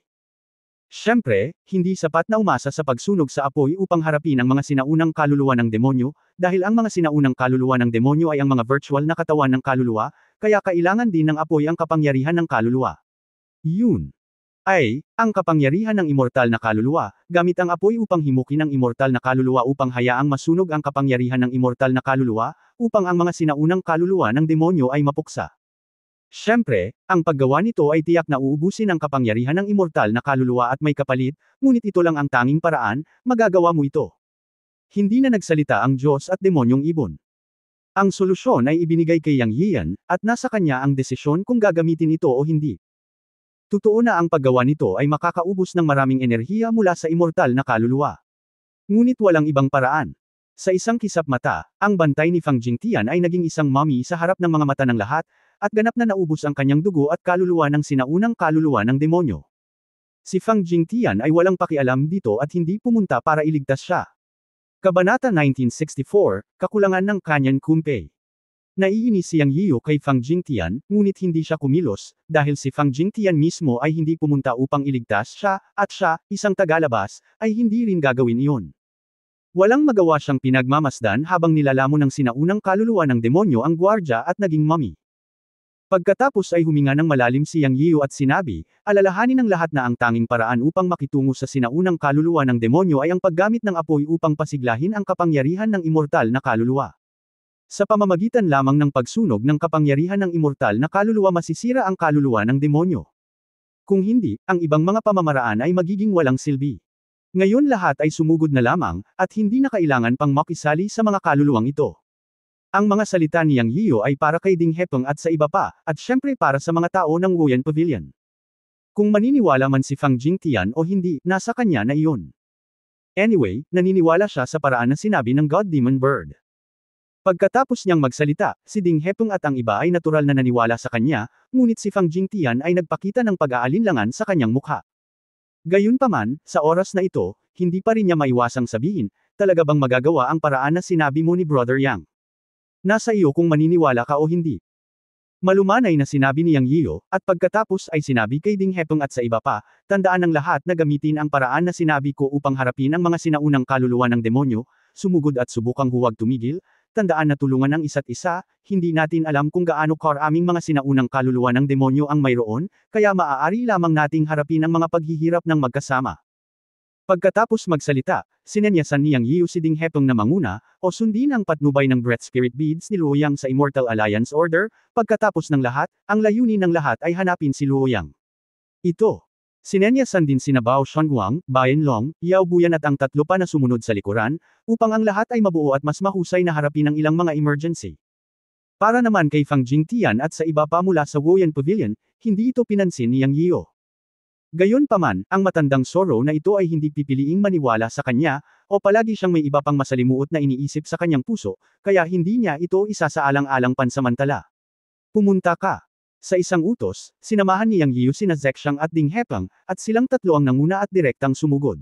Siyempre, hindi sapat na umasa sa pagsunog sa apoy upang harapin ang mga sinaunang kaluluwa ng demonyo, dahil ang mga sinaunang kaluluwa ng demonyo ay ang mga virtual na katawan ng kaluluwa, kaya kailangan din ng apoy ang kapangyarihan ng kaluluwa. Yun ay, ang kapangyarihan ng immortal na kaluluwa, gamit ang apoy upang himukin ang immortal na kaluluwa upang hayaang masunog ang kapangyarihan ng immortal na kaluluwa, upang ang mga sinaunang kaluluwa ng demonyo ay mapuksa. Siyempre, ang paggawa nito ay tiyak na uubusin ang kapangyarihan ng immortal na kaluluwa at may kapalit, ngunit ito lang ang tanging paraan, magagawa mo ito. Hindi na nagsalita ang Diyos at demonyong ibon. Ang solusyon ay ibinigay kay Yang Yian, at nasa kanya ang desisyon kung gagamitin ito o hindi. Totoo na ang paggawa nito ay makakaubos ng maraming enerhiya mula sa immortal na kaluluwa. Ngunit walang ibang paraan. Sa isang kisap mata, ang bantay ni Fang Jingtian ay naging isang mummy sa harap ng mga mata ng lahat, at ganap na naubos ang kanyang dugo at kaluluwa ng sinaunang kaluluwa ng demonyo. Si Fang Jingtian ay walang pakialam dito at hindi pumunta para iligtas siya. Kabanata 1964, Kakulangan ng Kanyan Kunpei. Naiinis si Yang Yiu kay Fang Jingtian, ngunit hindi siya kumilos, dahil si Fang Jingtian mismo ay hindi pumunta upang iligtas siya, at siya, isang tagalabas, ay hindi rin gagawin iyon. Walang magawa siyang pinagmamasdan habang nilalamon ng sinaunang kaluluwa ng demonyo ang gwardya at naging mummy. Pagkatapos ay huminga ng malalim si Yang Yiu at sinabi, alalahanin ng lahat na ang tanging paraan upang makitungo sa sinaunang kaluluwa ng demonyo ay ang paggamit ng apoy upang pasiglahin ang kapangyarihan ng immortal na kaluluwa. Sa pamamagitan lamang ng pagsunog ng kapangyarihan ng immortal na kaluluwa masisira ang kaluluwa ng demonyo. Kung hindi, ang ibang mga pamamaraan ay magiging walang silbi. Ngayon lahat ay sumugod na lamang, at hindi na kailangan pang makisali sa mga kaluluwang ito. Ang mga salita ni Yang Yiu ay para kay Ding Hepeng at sa iba pa, at syempre para sa mga tao ng Wuyan Pavilion. Kung maniniwala man si Fang Jingtian o hindi, nasa kanya na iyon. Anyway, naniniwala siya sa paraan na sinabi ng God Demon Bird. Pagkatapos niyang magsalita, si Ding Hepeng at ang iba ay natural na naniwala sa kanya, ngunit si Fang Jingtian ay nagpakita ng pag-aalinlangan sa kanyang mukha. Gayunpaman, sa oras na ito, hindi pa rin niya maiwasang sabihin, talaga bang magagawa ang paraan na sinabi mo ni Brother Yang? Nasa iyo kung maniniwala ka o hindi. Malumanay na sinabi ni Yang Yiu, at pagkatapos ay sinabi kay Ding Hepeng at sa iba pa, tandaan ng lahat na gamitin ang paraan na sinabi ko upang harapin ang mga sinaunang kaluluwa ng demonyo, sumugod at subukang huwag tumigil, tandaan na tulungan ang isa't isa, hindi natin alam kung gaano karaming mga sinaunang kaluluwa ng demonyo ang mayroon, kaya maaari lamang nating harapin ang mga paghihirap ng magkasama. Pagkatapos magsalita, sinenyasan ni Yang Yiu si Ding Hepeng na manguna, o sundin ang patnubay ng Breath Spirit Beads ni Luo Yang sa Immortal Alliance Order, pagkatapos ng lahat, ang layunin ng lahat ay hanapin si Luo Yang. Ito. Sinenyasan din sina Bao Shanguang, Bayan Long, Yao Buyan at ang tatlo pa na sumunod sa likuran, upang ang lahat ay mabuo at mas mahusay na harapin ang ilang mga emergency. Para naman kay Fang Jingtian at sa iba pa mula sa Wuyan Pavilion, hindi ito pinansin ni Yang Yiu. Gayunpaman, ang matandang Zoro na ito ay hindi pipiliing maniwala sa kanya, o palagi siyang may iba pang masalimuot na iniisip sa kanyang puso, kaya hindi niya ito isasaalang-alang pansamantala. Pumunta ka. Sa isang utos, sinamahan ni Yang Yiu sina Zexang at Ding Hepang, at silang tatlo ang nanguna at direktang sumugod.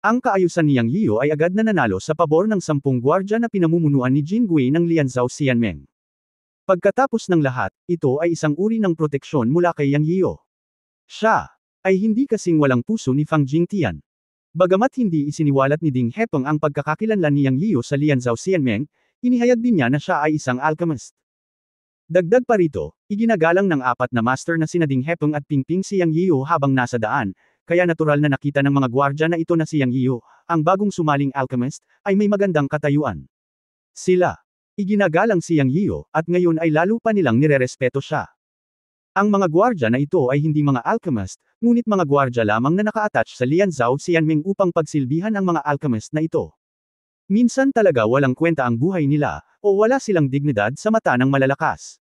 Ang kaayusan ni Yang Yiu ay agad na nanalo sa pabor ng 10 gwardya na pinamumunuan ni Jin Gui ng Lianzhou Xianmeng. Pagkatapos ng lahat, ito ay isang uri ng proteksyon mula kay Yang Yiu. Siya ay hindi kasing walang puso ni Fang Jingtian. Bagamat hindi isiniwalat ni Ding Hepang ang pagkakakilanlan ni Yang Yiu sa Lianzhou Xianmeng, inihayag din niya na siya ay isang alchemist. Dagdag pa rito, iginagalang ng 4 na master na sina Ding Hepang at Pingping si Yang Yiu habang nasa daan, kaya natural na nakita ng mga gwardya na ito na si Yang Yiu, ang bagong sumaling alchemist, ay may magandang katayuan. Sila iginagalang si Yang Yiu, at ngayon ay lalo pa nilang nirerespeto siya. Ang mga gwardya na ito ay hindi mga alchemist, ngunit mga gwardya lamang na naka-attach sa Lianzhou Xianmeng upang pagsilbihan ang mga alchemist na ito. Minsan talaga walang kwenta ang buhay nila, o wala silang dignidad sa mata ng malalakas.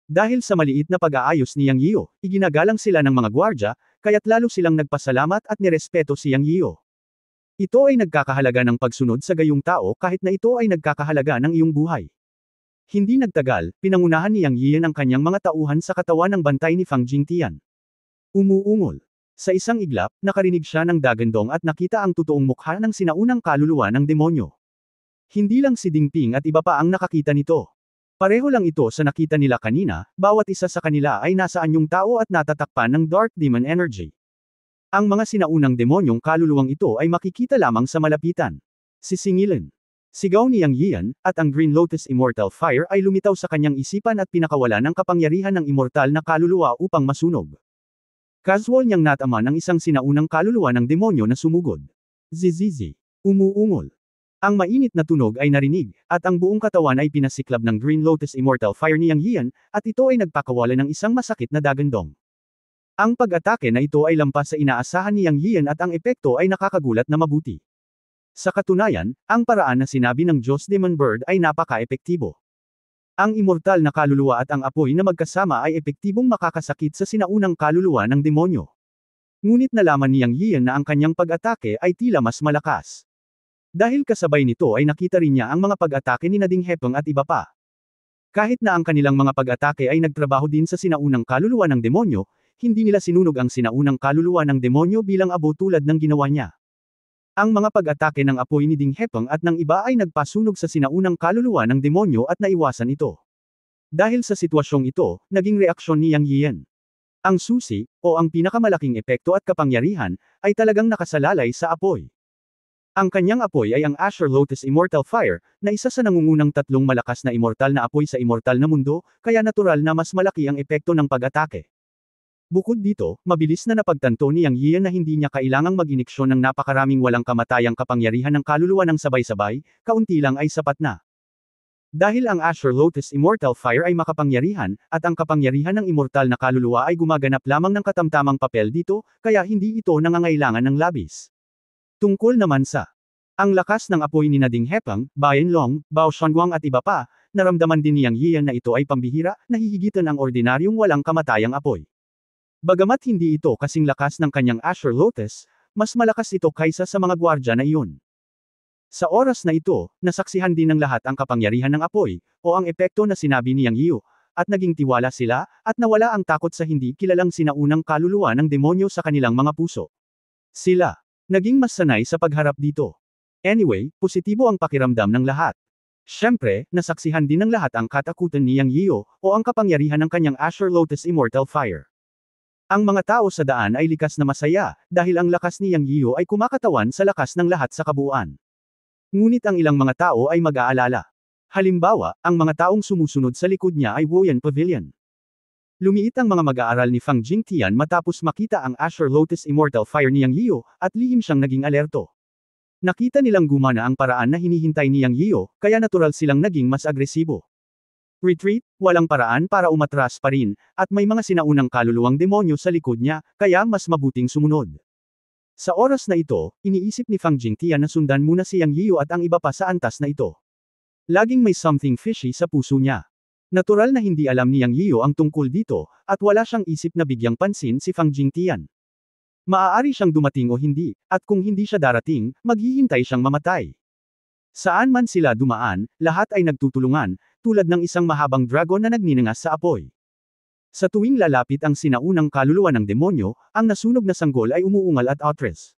Dahil sa maliit na pag-aayos ni Yang Yiu, iginagalang sila ng mga gwardya, kaya't lalo silang nagpasalamat at nirespeto si Yang Yiu. Ito ay nagkakahalaga ng pagsunod sa gayong tao kahit na ito ay nagkakahalaga ng iyong buhay. Hindi nagtagal, pinangunahan ni Yang Yian ang kanyang mga tauhan sa katawan ng bantay ni Fang Jingtian. Umuungol. Sa isang iglap, nakarinig siya ng dagandong at nakita ang totoong mukha ng sinaunang kaluluwa ng demonyo. Hindi lang si Dingping at iba pa ang nakakita nito. Pareho lang ito sa nakita nila kanina, bawat isa sa kanila ay nasa anyong tao at natatakpan ng Dark Demon Energy. Ang mga sinaunang demonyong kaluluwang ito ay makikita lamang sa malapitan. Sisingilin. Sigaw ni Yang Yian, at ang Green Lotus Immortal Fire ay lumitaw sa kanyang isipan at pinakawala ng kapangyarihan ng immortal na kaluluwa upang masunog. Casual niyang nataman ang isang sinaunang kaluluwa ng demonyo na sumugod. Zizizi. Umuungol. Ang mainit na tunog ay narinig, at ang buong katawan ay pinasiklab ng Green Lotus Immortal Fire ni Yang Yian, at ito ay nagpakawala ng isang masakit na dagandong. Ang pag-atake na ito ay lampas sa inaasahan ni Yang Yian at ang epekto ay nakakagulat na mabuti. Sa katunayan, ang paraan na sinabi ng Diyos Demon Bird ay napaka-epektibo. Ang immortal na kaluluwa at ang apoy na magkasama ay epektibong makakasakit sa sinaunang kaluluwa ng demonyo. Ngunit nalaman ni Yang Yian na ang kanyang pag-atake ay tila mas malakas. Dahil kasabay nito ay nakita rin niya ang mga pag-atake ni Ding Hepang at iba pa. Kahit na ang kanilang mga pag-atake ay nagtrabaho din sa sinaunang kaluluwa ng demonyo, hindi nila sinunog ang sinaunang kaluluwa ng demonyo bilang abo tulad ng ginawa niya. Ang mga pag-atake ng apoy ni Ding Hepang at ng iba ay nagpasunog sa sinaunang kaluluwa ng demonyo at naiwasan ito. Dahil sa sitwasyong ito, naging reaksyon ni Yang Yian. Ang susi, o ang pinakamalaking epekto at kapangyarihan, ay talagang nakasalalay sa apoy. Ang kanyang apoy ay ang Azure Lotus Immortal Fire, na isa sa nangungunang 3 malakas na immortal na apoy sa immortal na mundo, kaya natural na mas malaki ang epekto ng pag-atake. Bukod dito, mabilis na napagtanto ni Yang Yian na hindi niya kailangang mag-iniksyon ng napakaraming walang kamatayang kapangyarihan ng kaluluwa ng sabay-sabay, kaunti lang ay sapat na. Dahil ang Azure Lotus Immortal Fire ay makapangyarihan, at ang kapangyarihan ng immortal na kaluluwa ay gumaganap lamang ng katamtamang papel dito, kaya hindi ito nangangailangan ng labis. Tungkol naman sa ang lakas ng apoy ni Ding Hepang, Bayan Long, Bao Shanguang at iba pa, naramdaman din ni Yang Yian na ito ay pambihira, nahihigitan ang ordinaryong walang kamatayang apoy. Bagamat hindi ito kasing lakas ng kanyang Azure Lotus, mas malakas ito kaysa sa mga gwardya na iyon. Sa oras na ito, nasaksihan din ng lahat ang kapangyarihan ng apoy, o ang epekto na sinabi ni Yang Yiu, at naging tiwala sila, at nawala ang takot sa hindi kilalang sinaunang kaluluwa ng demonyo sa kanilang mga puso. Sila naging mas sanay sa pagharap dito. Anyway, positibo ang pakiramdam ng lahat. Siyempre, nasaksihan din ng lahat ang katakutan ni Yang Yiu, o ang kapangyarihan ng kanyang Azure Lotus Immortal Fire. Ang mga tao sa daan ay likas na masaya, dahil ang lakas ni Yang Yiu ay kumakatawan sa lakas ng lahat sa kabuuan. Ngunit ang ilang mga tao ay mag-aalala. Halimbawa, ang mga taong sumusunod sa likod niya ay Woyan Pavilion. Lumiit ang mga mag-aaral ni Fang Jingtian matapos makita ang Azure Lotus Immortal Fire ni Yang Yiu, at lihim siyang naging alerto. Nakita nilang gumana ang paraan na hinihintay ni Yang Yiu, kaya natural silang naging mas agresibo. Retreat, walang paraan para umatras pa rin, at may mga sinaunang kaluluwang demonyo sa likod niya, kaya mas mabuting sumunod. Sa oras na ito, iniisip ni Fang Jingtian na sundan muna si Yang Yiu at ang iba pa sa antas na ito. Laging may something fishy sa puso niya. Natural na hindi alam ni Yang Yiu ang tungkol dito, at wala siyang isip na bigyang pansin si Fang Jingtian. Maaari siyang dumating o hindi, at kung hindi siya darating, maghihintay siyang mamatay. Saan man sila dumaan, lahat ay nagtutulungan, tulad ng isang mahabang dragon na nagninangas sa apoy. Sa tuwing lalapit ang sinaunang kaluluwa ng demonyo, ang nasunog na sanggol ay umuungal at outres.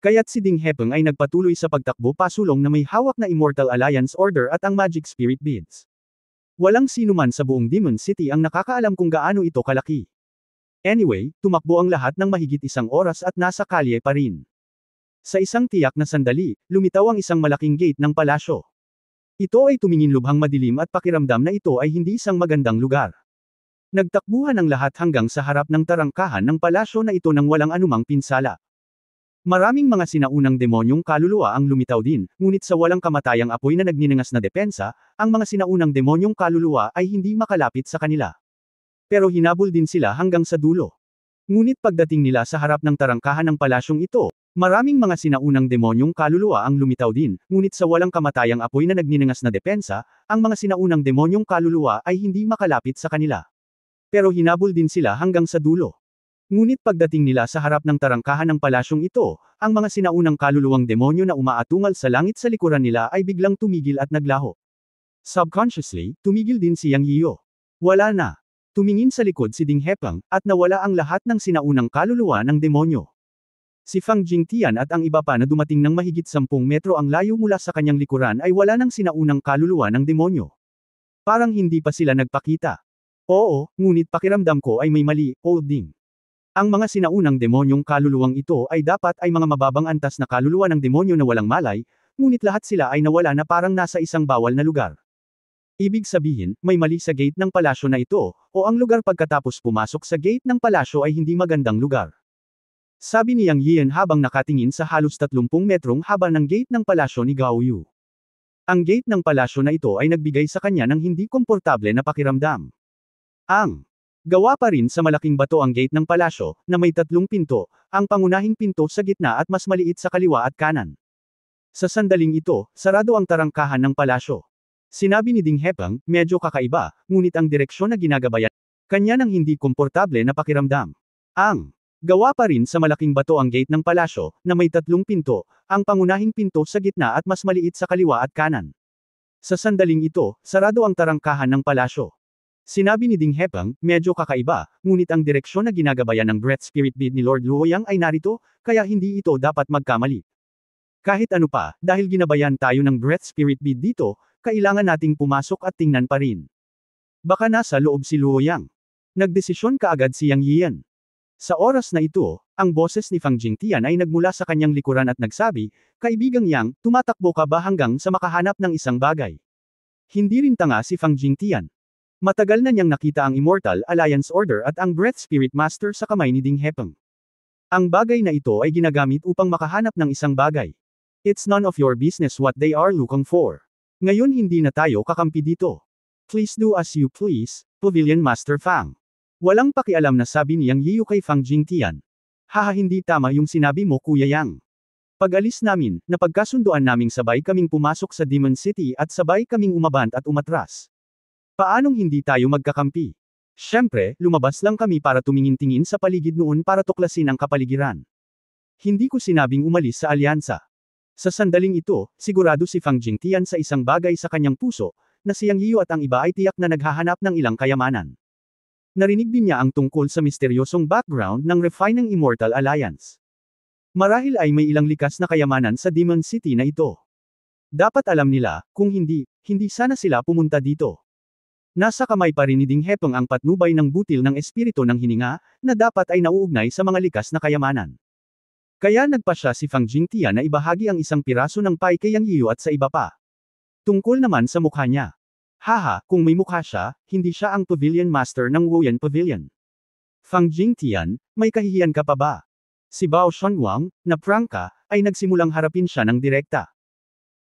Kaya't si Ding Hepeng ay nagpatuloy sa pagtakbo pasulong na may hawak na Immortal Alliance Order at ang Magic Spirit Beads. Walang sino man sa buong Demon City ang nakakaalam kung gaano ito kalaki. Anyway, tumakbo ang lahat ng mahigit isang oras at nasa kalye pa rin. Sa isang tiyak na sandali, lumitaw ang isang malaking gate ng palasyo. Ito ay tumingin lubhang madilim at pakiramdam na ito ay hindi isang magandang lugar. Nagtakbuhan ang lahat hanggang sa harap ng tarangkahan ng palasyo na ito nang walang anumang pinsala. Maraming mga sinaunang demonyong kaluluwa ang lumitaw din, ngunit sa walang kamatayang apoy na nagninangas na depensa, ang mga sinaunang demonyong kaluluwa ay hindi makalapit sa kanila. Pero hinabol din sila hanggang sa dulo. Ngunit pagdating nila sa harap ng tarangkahan ng palasyong ito, maraming mga sinaunang demonyong kaluluwa ang lumitaw din, ngunit sa walang kamatayang apoy na nagninangas na depensa, ang mga sinaunang demonyong kaluluwa ay hindi makalapit sa kanila. Pero hinabol din sila hanggang sa dulo. Ngunit pagdating nila sa harap ng tarangkahan ng palasyong ito, ang mga sinaunang kaluluwang demonyo na umaatungal sa langit sa likuran nila ay biglang tumigil at naglaho. Subconsciously, tumigil din si Yang Yiyo. Wala na. Tumingin sa likod si Ding Hepeng, at nawala ang lahat ng sinaunang kaluluwa ng demonyo. Si Fang Jingtian at ang iba pa na dumating ng mahigit 10 metro ang layo mula sa kanyang likuran ay wala ng sinaunang kaluluwa ng demonyo. Parang hindi pa sila nagpakita. Oo, ngunit pakiramdam ko ay may mali, Old Ding. Ang mga sinaunang demonyong kaluluwang ito ay dapat ay mga mababang antas na kaluluwa ng demonyo na walang malay, ngunit lahat sila ay nawala na parang nasa isang bawal na lugar. Ibig sabihin, may mali sa gate ng palasyo na ito, o ang lugar pagkatapos pumasok sa gate ng palasyo ay hindi magandang lugar. Sabi ni Yang Yian habang nakatingin sa halos 30 metrong haba ng gate ng palasyo ni Gao Yu. Ang gate ng palasyo na ito ay nagbigay sa kanya ng hindi komportable na pakiramdam. Ang gawa pa rin sa malaking bato ang gate ng palasyo, na may 3 pinto, ang pangunahing pinto sa gitna at mas maliit sa kaliwa at kanan. Sa sandaling ito, sarado ang tarangkahan ng palasyo. Sinabi ni Ding Hepeng, medyo kakaiba, ngunit ang direksyon na ginagabayan kanya ng hindi komportable na pakiramdam. Ang gawa pa rin sa malaking bato ang gate ng palasyo, na may 3 pinto, ang pangunahing pinto sa gitna at mas maliit sa kaliwa at kanan. Sa sandaling ito, sarado ang tarangkahan ng palasyo. Sinabi ni Ding Hepeng, medyo kakaiba, ngunit ang direksyon na ginagabayan ng Breath Spirit Bead ni Lord Luoyang ay narito, kaya hindi ito dapat magkamali. Kahit ano pa, dahil ginabayan tayo ng Breath Spirit Bead dito, kailangan nating pumasok at tingnan pa rin. Baka nasa loob si Luoyang. Nagdesisyon kaagad si Yang Yian. Sa oras na ito, ang boses ni Fang Jingtian ay nagmula sa kanyang likuran at nagsabi, Kaibigang Yang, tumatakbo ka ba hanggang sa makahanap ng isang bagay? Hindi rin tanga si Fang Jingtian. Matagal na niyang nakita ang Immortal Alliance Order at ang Breath Spirit Master sa kamay ni Ding Hepeng. Ang bagay na ito ay ginagamit upang makahanap ng isang bagay. It's none of your business what they are looking for. Ngayon hindi na tayo kakampi dito. Please do as you please, Pavilion Master Fang. Walang pakialam na sabi ni Yang Yiyu kay Fang Jingtian. Haha, hindi tama yung sinabi mo Kuya Yang. Pag-alis namin, napagkasunduan naming sabay kaming pumasok sa Demon City at sabay kaming umabant at umatras. Paanong hindi tayo magkakampi? Siyempre, lumabas lang kami para tumingin-tingin sa paligid noon para tuklasin ang kapaligiran. Hindi ko sinabing umalis sa alyansa. Sa sandaling ito, sigurado si Fang Jingtian sa isang bagay sa kanyang puso, na si Yang Yiyu at ang iba ay tiyak na naghahanap ng ilang kayamanan. Narinig din niya ang tungkol sa misteryosong background ng refined Immortal Alliance. Marahil ay may ilang likas na kayamanan sa Demon City na ito. Dapat alam nila, kung hindi sana sila pumunta dito. Nasa kamay pa rin ni Ding Hepeng ang patnubay ng butil ng espiritu ng hininga, na dapat ay nauugnay sa mga likas na kayamanan. Kaya nagpasya si Fang Jingtian na ibahagi ang isang piraso ng pie kay Yang Yiyu at sa iba pa. Tungkol naman sa mukha niya. Haha, kung may mukha siya, hindi siya ang Pavilion Master ng Wuyan Pavilion. Fang Jingtian, may kahihiyan ka pa ba? Si Bao Shanwang, na prangka, ay nagsimulang harapin siya ng direkta.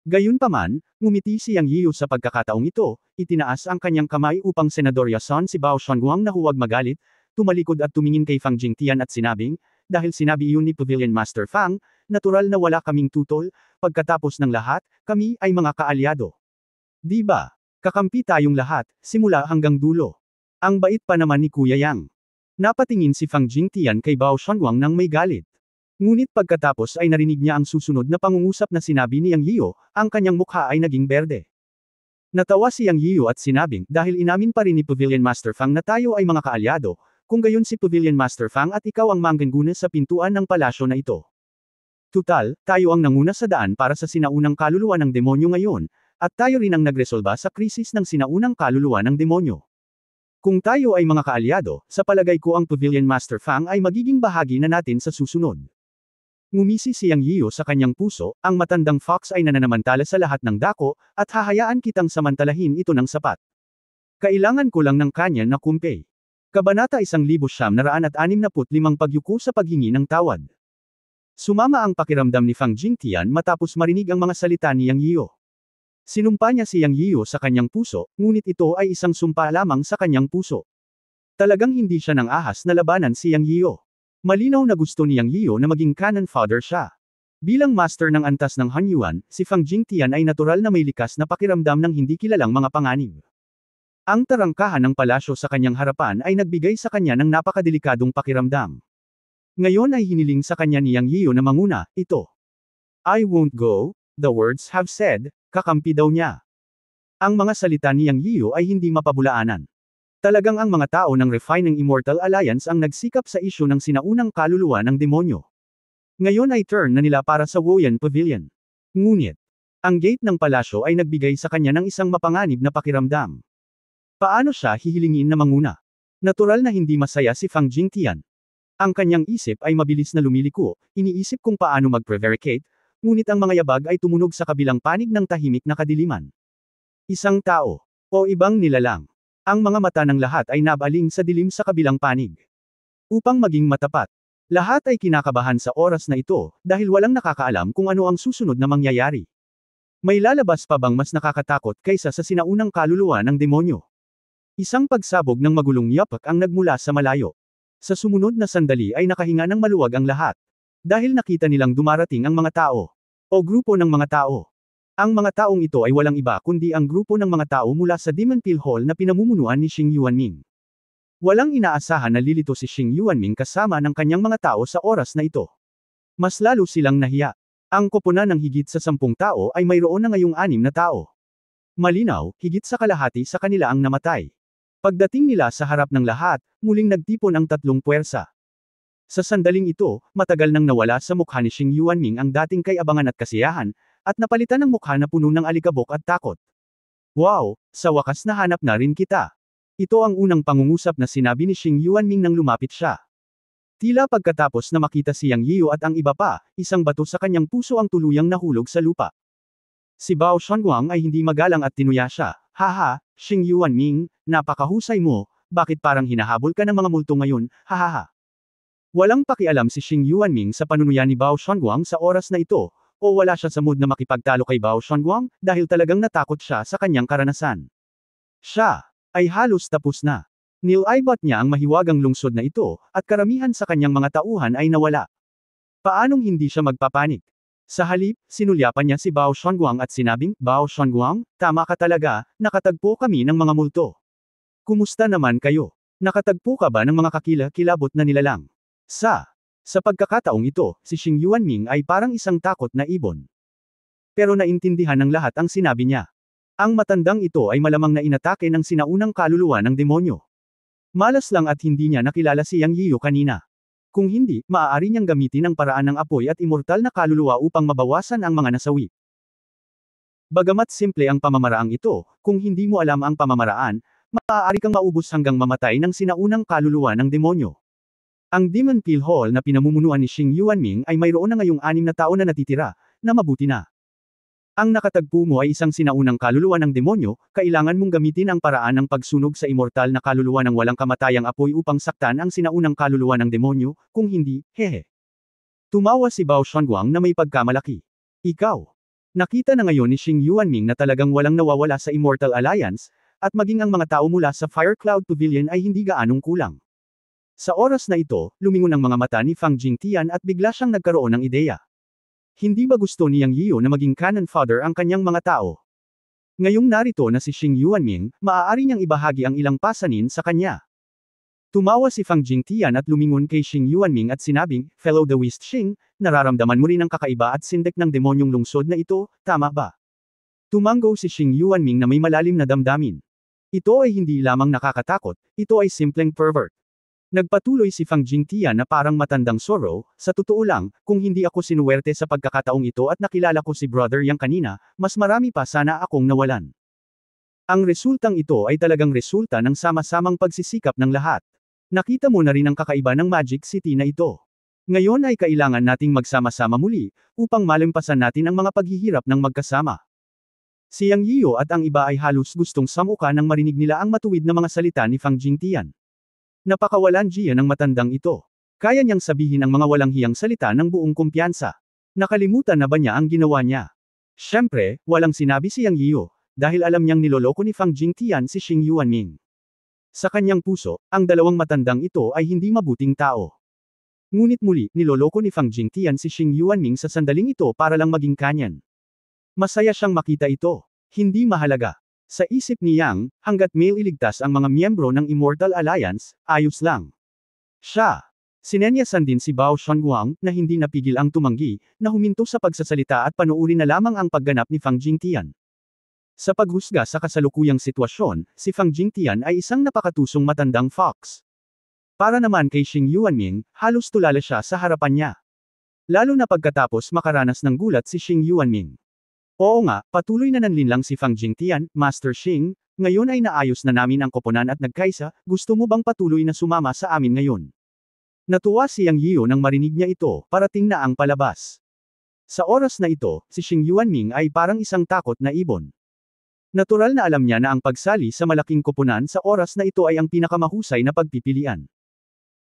Gayunpaman, ngumiti si Yang Yiyu sa pagkakataong ito, itinaas ang kanyang kamay upang Senador Yason si Bao Shanwang na huwag magalit, tumalikod at tumingin kay Fang Jingtian at sinabing, dahil sinabi iyon ni Pavilion Master Fang, natural na wala kaming tutol, pagkatapos ng lahat, kami ay mga kaalyado. Di ba? Kakampi tayong lahat, simula hanggang dulo. Ang bait pa naman ni Kuya Yang. Napatingin si Fang Jingtian kay Bao Shanwang nang may galit. Ngunit pagkatapos ay narinig niya ang susunod na pangungusap na sinabi ni Yang Yiyu, ang kanyang mukha ay naging berde. Natawa si Yang Yiyu at sinabing, dahil inamin pa rin ni Pavilion Master Fang na tayo ay mga kaalyado, kung gayon si Pavilion Master Fang at ikaw ang mangguna sa pintuan ng palasyo na ito. Tutal, tayo ang nanguna sa daan para sa sinaunang kaluluwa ng demonyo ngayon, at tayo rin ang nagresolba sa krisis ng sinaunang kaluluwa ng demonyo. Kung tayo ay mga kaalyado, sa palagay ko ang Pavilion Master Fang ay magiging bahagi na natin sa susunod. Ngumisi si Yang Yiyu sa kanyang puso, ang matandang fox ay nananamantala sa lahat ng dako, at hahayaan kitang samantalahin ito ng sapat. Kailangan ko lang ng kanya na kumpay. Kabanata 1965 pagyuko sa paghingi ng tawad. Sumama ang pakiramdam ni Fang Jingtian matapos marinig ang mga salita ni Yang Yiyu. Sinumpa niya si Yang Yiyu sa kanyang puso, ngunit ito ay isang sumpa lamang sa kanyang puso. Talagang hindi siya nang ahas na labanan si Yang Yiyu. Malinaw na gusto ni Yang Yiyu na maging cannon fodder siya. Bilang master ng antas ng Hanyuan, si Fang Jingtian ay natural na may likas na pakiramdam ng hindi kilalang mga panganib. Ang tarangkahan ng palasyo sa kanyang harapan ay nagbigay sa kanya ng napakadelikadong pakiramdam. Ngayon ay hiniling sa kanya ni Yang Yiyu na manguna, ito. I won't go, the words have said, kakampi daw niya. Ang mga salita ni Yang Yiyu ay hindi mapabulaanan. Talagang ang mga tao ng Refining Immortal Alliance ang nagsikap sa isyu ng sinaunang kaluluwa ng demonyo. Ngayon ay turn na nila para sa Woyan Pavilion. Ngunit, ang gate ng palasyo ay nagbigay sa kanya ng isang mapanganib na pakiramdam. Paano siya hihilingin na manguna? Natural na hindi masaya si Fang Jingtian. Ang kanyang isip ay mabilis na lumiliko, iniisip kung paano mag-prevaricate, ngunit ang mga yabag ay tumunog sa kabilang panig ng tahimik na kadiliman. Isang tao, o ibang nilalang. Ang mga mata ng lahat ay nabaling sa dilim sa kabilang panig. Upang maging matapat, lahat ay kinakabahan sa oras na ito, dahil walang nakakaalam kung ano ang susunod na mangyayari. May lalabas pa bang mas nakakatakot kaysa sa sinaunang kaluluwa ng demonyo? Isang pagsabog ng magulong yapak ang nagmula sa malayo. Sa sumunod na sandali ay nakahinga ng maluwag ang lahat. Dahil nakita nilang dumarating ang mga tao. O grupo ng mga tao. Ang mga taong ito ay walang iba kundi ang grupo ng mga tao mula sa Demon Pill Hall na pinamumunuan ni Xing Yuanming. Walang inaasahan na lilito si Xing Yuanming kasama ng kanyang mga tao sa oras na ito. Mas lalo silang nahiya. Ang koponan ng higit sa 10 tao ay mayroon na ngayong 6 na tao. Malinaw, higit sa kalahati sa kanila ang namatay. Pagdating nila sa harap ng lahat, muling nagtipon ang 3 puwersa. Sa sandaling ito, matagal nang nawala sa mukha ni Xing Yuanming ang dating kayabangan at kasiyahan, at napalitan ng mukha na puno ng alikabok at takot. Wow, sa wakas nahanap na rin kita. Ito ang unang pangungusap na sinabi ni Xing Yuanming nang lumapit siya. Tila pagkatapos na makita si Yang Yiyu at ang iba pa, isang bato sa kanyang puso ang tuluyang nahulog sa lupa. Si Bao Shanguang ay hindi magalang at tinuya siya. Haha, Xing Yuanming, napakahusay mo, bakit parang hinahabol ka ng mga multo ngayon, hahaha. Walang pakialam si Xing Yuanming sa panunuya ni Bao Shanguang sa oras na ito, o wala siya sa mood na makipagtalo kay Bao Shanguang, dahil talagang natakot siya sa kanyang karanasan. Siya ay halos tapos na. Nilaibat niya ang mahiwagang lungsod na ito, at karamihan sa kanyang mga tauhan ay nawala. Paanong hindi siya magpapanik? Sa halip, sinulyapan niya si Bao Shanguang at sinabing, Bao Shanguang, tama ka talaga, nakatagpo kami ng mga multo. Kumusta naman kayo? Nakatagpo ka ba ng mga kakilabot na nilalang? Sa pagkakataong ito, si Xing Yuanming ay parang isang takot na ibon. Pero naintindihan ng lahat ang sinabi niya. Ang matandang ito ay malamang na inatake ng sinaunang kaluluwa ng demonyo. Malas lang at hindi niya nakilala si Yang Yiyu kanina. Kung hindi, maaari niyang gamitin ang paraan ng apoy at immortal na kaluluwa upang mabawasan ang mga nasawi. Bagamat simple ang pamamaraang ito, kung hindi mo alam ang pamamaraan, maaari kang maubos hanggang mamatay ng sinaunang kaluluwa ng demonyo. Ang Demon Pill Hall na pinamumunuan ni Xing Yuanming ay mayroon na ngayong 6 na tao na natitira, na mabuti na. Ang nakatagpo mo ay isang sinaunang kaluluwa ng demonyo, kailangan mong gamitin ang paraan ng pagsunog sa immortal na kaluluwa ng walang kamatayang apoy upang saktan ang sinaunang kaluluwa ng demonyo, kung hindi, hehe. Tumawa si Bao Shanguang na may pagkamalaki. Ikaw. Nakita na ngayon ni Xing Yuanming na talagang walang nawawala sa Immortal Alliance, at maging ang mga tao mula sa Fire Cloud Pavilion ay hindi gaanong kulang. Sa oras na ito, lumingon ang mga mata ni Fang Jingtian at bigla siyang nagkaroon ng ideya. Hindi ba gusto ni Yang Yiyu na maging cannon fodder ang kanyang mga tao? Ngayong narito na si Xing Yuanming, maaari niyang ibahagi ang ilang pasanin sa kanya. Tumawa si Fang Jingtian at lumingon kay Xing Yuanming at sinabing, Fellow Daoist Xing, nararamdaman mo rin ang kakaiba at sindek ng demonyong lungsod na ito, tama ba? Tumango si Xing Yuanming na may malalim na damdamin. Ito ay hindi lamang nakakatakot, ito ay simpleng pervert. Nagpatuloy si Fang Jingtian na parang matandang Zorro, sa totoo lang, kung hindi ako sinuwerte sa pagkakataong ito at nakilala ko si Brother Yang kanina, mas marami pa sana akong nawalan. Ang resultang ito ay talagang resulta ng sama-samang pagsisikap ng lahat. Nakita mo na rin ang kakaiba ng Magic City na ito. Ngayon ay kailangan nating magsama-sama muli, upang malampasan natin ang mga paghihirap ng magkasama. Si Yang Yiyo at ang iba ay halos gustong samuka nang marinig nila ang matuwid na mga salita ni Fang Jingtian. Napakawalan Jia ng matandang ito. Kaya niyang sabihin ang mga walang hiyang salita ng buong kumpiyansa. Nakalimutan na ba niya ang ginawa niya? Siyempre, walang sinabi si Yang Yiyo, dahil alam niyang niloloko ni Fang Jingtian si Xing Yuanming. Sa kanyang puso, ang dalawang matandang ito ay hindi mabuting tao. Ngunit muli, niloloko ni Fang Jingtian si Xing Yuanming sa sandaling ito para lang maging kanyan. Masaya siyang makita ito. Hindi mahalaga. Sa isip ni Yang, hanggat may iligtas ang mga miyembro ng Immortal Alliance, ayos lang. Siya. Sinenyasan din si Bao Shanguang, na hindi napigil ang tumanggi, na huminto sa pagsasalita at panuuri na lamang ang pagganap ni Fang Jingtian. Sa paghusga sa kasalukuyang sitwasyon, si Fang Jingtian ay isang napakatusong matandang fox. Para naman kay Xing Yuanming, halos tulala siya sa harapan niya. Lalo na pagkatapos makaranas ng gulat si Xing Yuanming. Oo nga, patuloy na nanlinlang si Fang Jingtian, Master Xing, ngayon ay naayos na namin ang koponan at nagkaisa, gusto mo bang patuloy na sumama sa amin ngayon? Natuwa si Yang Yiyo nang marinig niya ito, parating na ang palabas. Sa oras na ito, si Xing Yuanming ay parang isang takot na ibon. Natural na alam niya na ang pagsali sa malaking koponan sa oras na ito ay ang pinakamahusay na pagpipilian.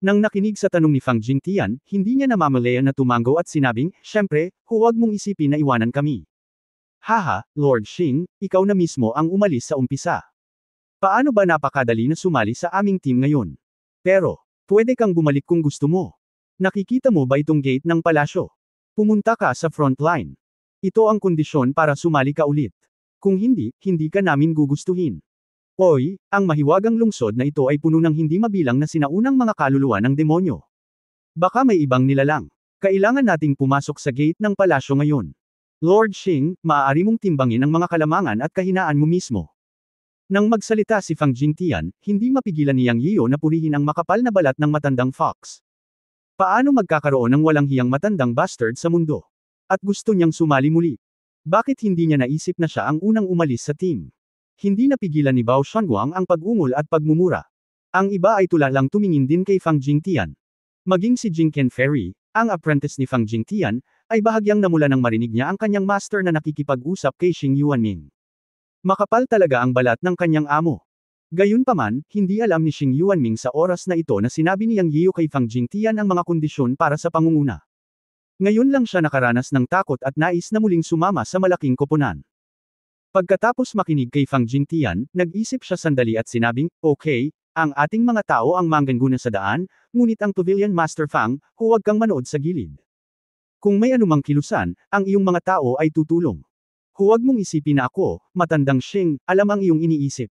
Nang nakinig sa tanong ni Fang Jingtian, hindi niya namamalaya na tumango at sinabing, "Siyempre, huwag mong isipin na iwanan kami. Haha, Lord Xing, ikaw na mismo ang umalis sa umpisa. Paano ba napakadali na sumali sa aming team ngayon? Pero, pwede kang bumalik kung gusto mo. Nakikita mo ba itong gate ng palasyo? Pumunta ka sa front line. Ito ang kondisyon para sumali ka ulit. Kung hindi, hindi ka namin gugustuhin." Oy, ang mahiwagang lungsod na ito ay puno ng hindi mabilang na sinaunang mga kaluluwa ng demonyo. Baka may ibang nilalang. Kailangan nating pumasok sa gate ng palasyo ngayon. Lord Xing, maaari mong timbangin ang mga kalamangan at kahinaan mo mismo. Nang magsalita si Fang Jingtian, hindi mapigilan ni Yang Yiyo na purihin ang makapal na balat ng matandang fox. Paano magkakaroon ng walang hiyang matandang bastard sa mundo? At gusto niyang sumali muli. Bakit hindi niya naisip na siya ang unang umalis sa team? Hindi napigilan ni Bao Shanguang ang pag-ungol at pagmumura. Ang iba ay tulalang tumingin din kay Fang Jingtian. Maging si Jingken Ferry, ang apprentice ni Fang Jingtian, ay bahagyang namula nang marinig niya ang kanyang master na nakikipag-usap kay Xing Yuanming. Makapal talaga ang balat ng kanyang amo. Gayunpaman, hindi alam ni Xing Yuanming sa oras na ito na sinabi ni Yang Yiyo kay Fang Jingtian ang mga kondisyon para sa pangunguna. Ngayon lang siya nakaranas ng takot at nais na muling sumama sa malaking koponan. Pagkatapos makinig kay Fang Jingtian, nag-isip siya sandali at sinabing, "Okay, ang ating mga tao ang manggaguna sa daan, ngunit ang Pavilion Master Fang, huwag kang manood sa gilid. Kung may anumang kilusan, ang iyong mga tao ay tutulong. Huwag mong isipin na ako, matandang Xing, alam ang iyong iniisip."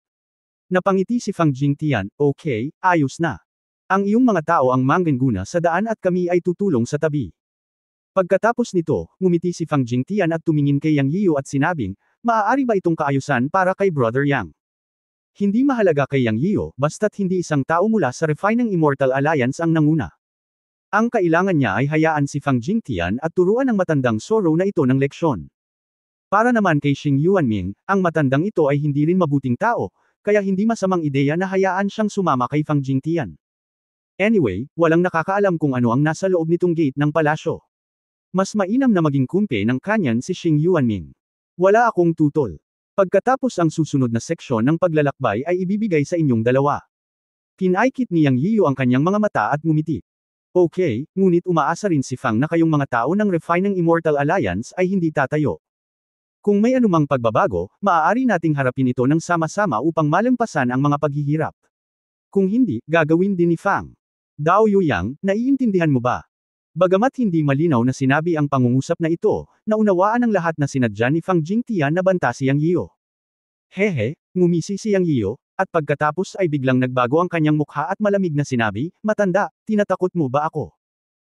Napangiti si Fang Jingtian, "Okay, ayos na. Ang iyong mga tao ang manggaguna sa daan at kami ay tutulong sa tabi." Pagkatapos nito, ngumiti si Fang Jingtian at tumingin kay Yang Yiyo at sinabing, "Maaari ba itong kaayusan para kay Brother Yang? Hindi mahalaga kay Yang Yiyo, basta't hindi isang tao mula sa refined ng Immortal Alliance ang nanguna. Ang kailangan niya ay hayaan si Fang Jingtian at turuan ang matandang Zorro na ito ng leksyon." Para naman kay Xing Yuanming, ang matandang ito ay hindi rin mabuting tao, kaya hindi masamang ideya na hayaan siyang sumama kay Fang Jingtian. Anyway, walang nakakaalam kung ano ang nasa loob nitong gate ng palasyo. Mas mainam na maging kumpe ng kanyan si Xing Yuanming. Wala akong tutol. Pagkatapos ang susunod na seksyon ng paglalakbay ay ibibigay sa inyong dalawa. Pinaikit ni Yang Yiyo ang kanyang mga mata at ngumiti. Okay, ngunit umaasa rin si Fang na kayong mga tao ng refined ng Immortal Alliance ay hindi tatayo. Kung may anumang pagbabago, maaari nating harapin ito ng sama-sama upang malampasan ang mga paghihirap. Kung hindi, gagawin din ni Fang. Dao Yuyang, naiintindihan mo ba? Bagamat hindi malinaw na sinabi ang pangungusap na ito, naunawaan ng lahat na sinadya ni Fang Jingtian na banta si Yang Yiyo. Hehe, ngumisi si Yang Yiyo, at pagkatapos ay biglang nagbago ang kanyang mukha at malamig na sinabi, "Matanda, tinatakot mo ba ako?"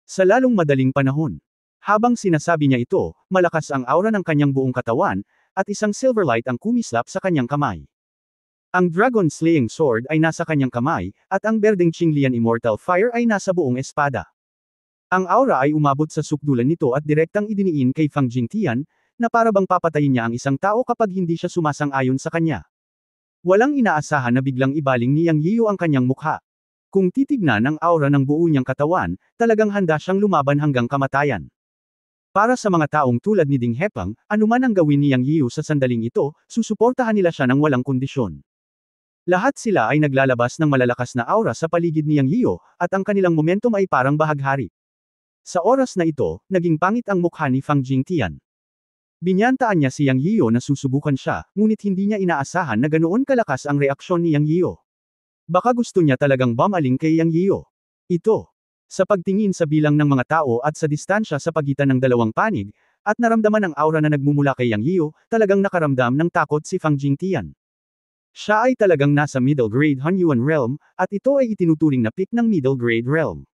Sa lalong madaling panahon. Habang sinasabi niya ito, malakas ang aura ng kanyang buong katawan, at isang Silverlight ang kumislap sa kanyang kamay. Ang Dragon Slaying Sword ay nasa kanyang kamay, at ang berdeng Qinglian Immortal Fire ay nasa buong espada. Ang aura ay umabot sa sukdulan nito at direktang idiniin kay Fang Jingtian, na para bang papatayin niya ang isang tao kapag hindi siya sumasang-ayon sa kanya. Walang inaasahan na biglang ibaling ni Yang Yiyu ang kanyang mukha. Kung titignan ang aura ng buo niyang katawan, talagang handa siyang lumaban hanggang kamatayan. Para sa mga taong tulad ni Ding Hepang, anuman ang gawin ni Yang Yiyu sa sandaling ito, susuportahan nila siya ng walang kondisyon. Lahat sila ay naglalabas ng malalakas na aura sa paligid ni Yang Yiyu, at ang kanilang momentum ay parang bahaghari. Sa oras na ito, naging pangit ang mukha ni Fang Jingtian. Binyantaan niya si Yang Yiyu na susubukan siya, ngunit hindi niya inaasahan na ganoon kalakas ang reaksyon ni Yang Yiyu. Baka gusto niya talagang bumaling kay Yang Yiyu. Ito. Sa pagtingin sa bilang ng mga tao at sa distansya sa pagitan ng dalawang panig, at naramdaman ang aura na nagmumula kay Yang Yiyu, talagang nakaramdam ng takot si Fang Jingtian. Siya ay talagang nasa middle grade Hunyuan realm, at ito ay itinuturing na peak ng middle grade realm.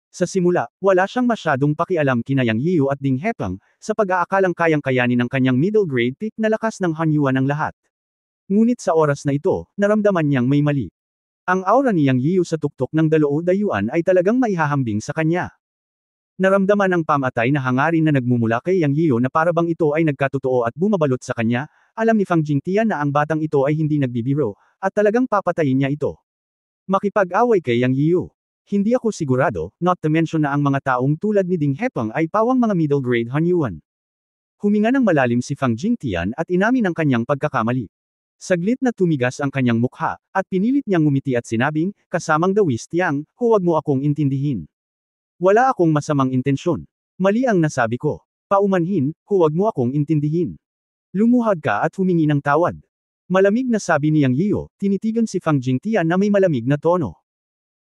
Sa simula, wala siyang masyadong pakialam kina Yang Yiyu at Ding Hepang, sa pag-aakalang kayang kayanin ng kanyang middle grade peak na lakas ng Hunyuan ang lahat. Ngunit sa oras na ito, naramdaman niyang may mali. Ang aura ni Yang Yiyu sa tuktok ng Dalao Dayuan ay talagang maihahambing sa kanya. Naramdaman ang pamatay na hangarin na nagmumula kay Yang Yiyu na para bang ito ay nagkatotoo at bumabalot sa kanya, alam ni Fang Jingtian na ang batang ito ay hindi nagbibiro, at talagang papatayin niya ito. Makipag-away kay Yang Yiyu. Hindi ako sigurado, not to mention na ang mga taong tulad ni Ding Hepang ay pawang mga middle grade Hunyuan. Huminga ng malalim si Fang Jingtian at inamin ang kanyang pagkakamali. Saglit na tumigas ang kanyang mukha, at pinilit niyang ngumiti at sinabing, kasamang Dawis Tiang, huwag mo akong intindihin. Wala akong masamang intensyon. Mali ang nasabi ko. Paumanhin, huwag mo akong intindihin. Lumuhad ka at humingi ng tawad. Malamig na sabi ni Yang Yiyu, tinitigan si Fang Jingtian na may malamig na tono.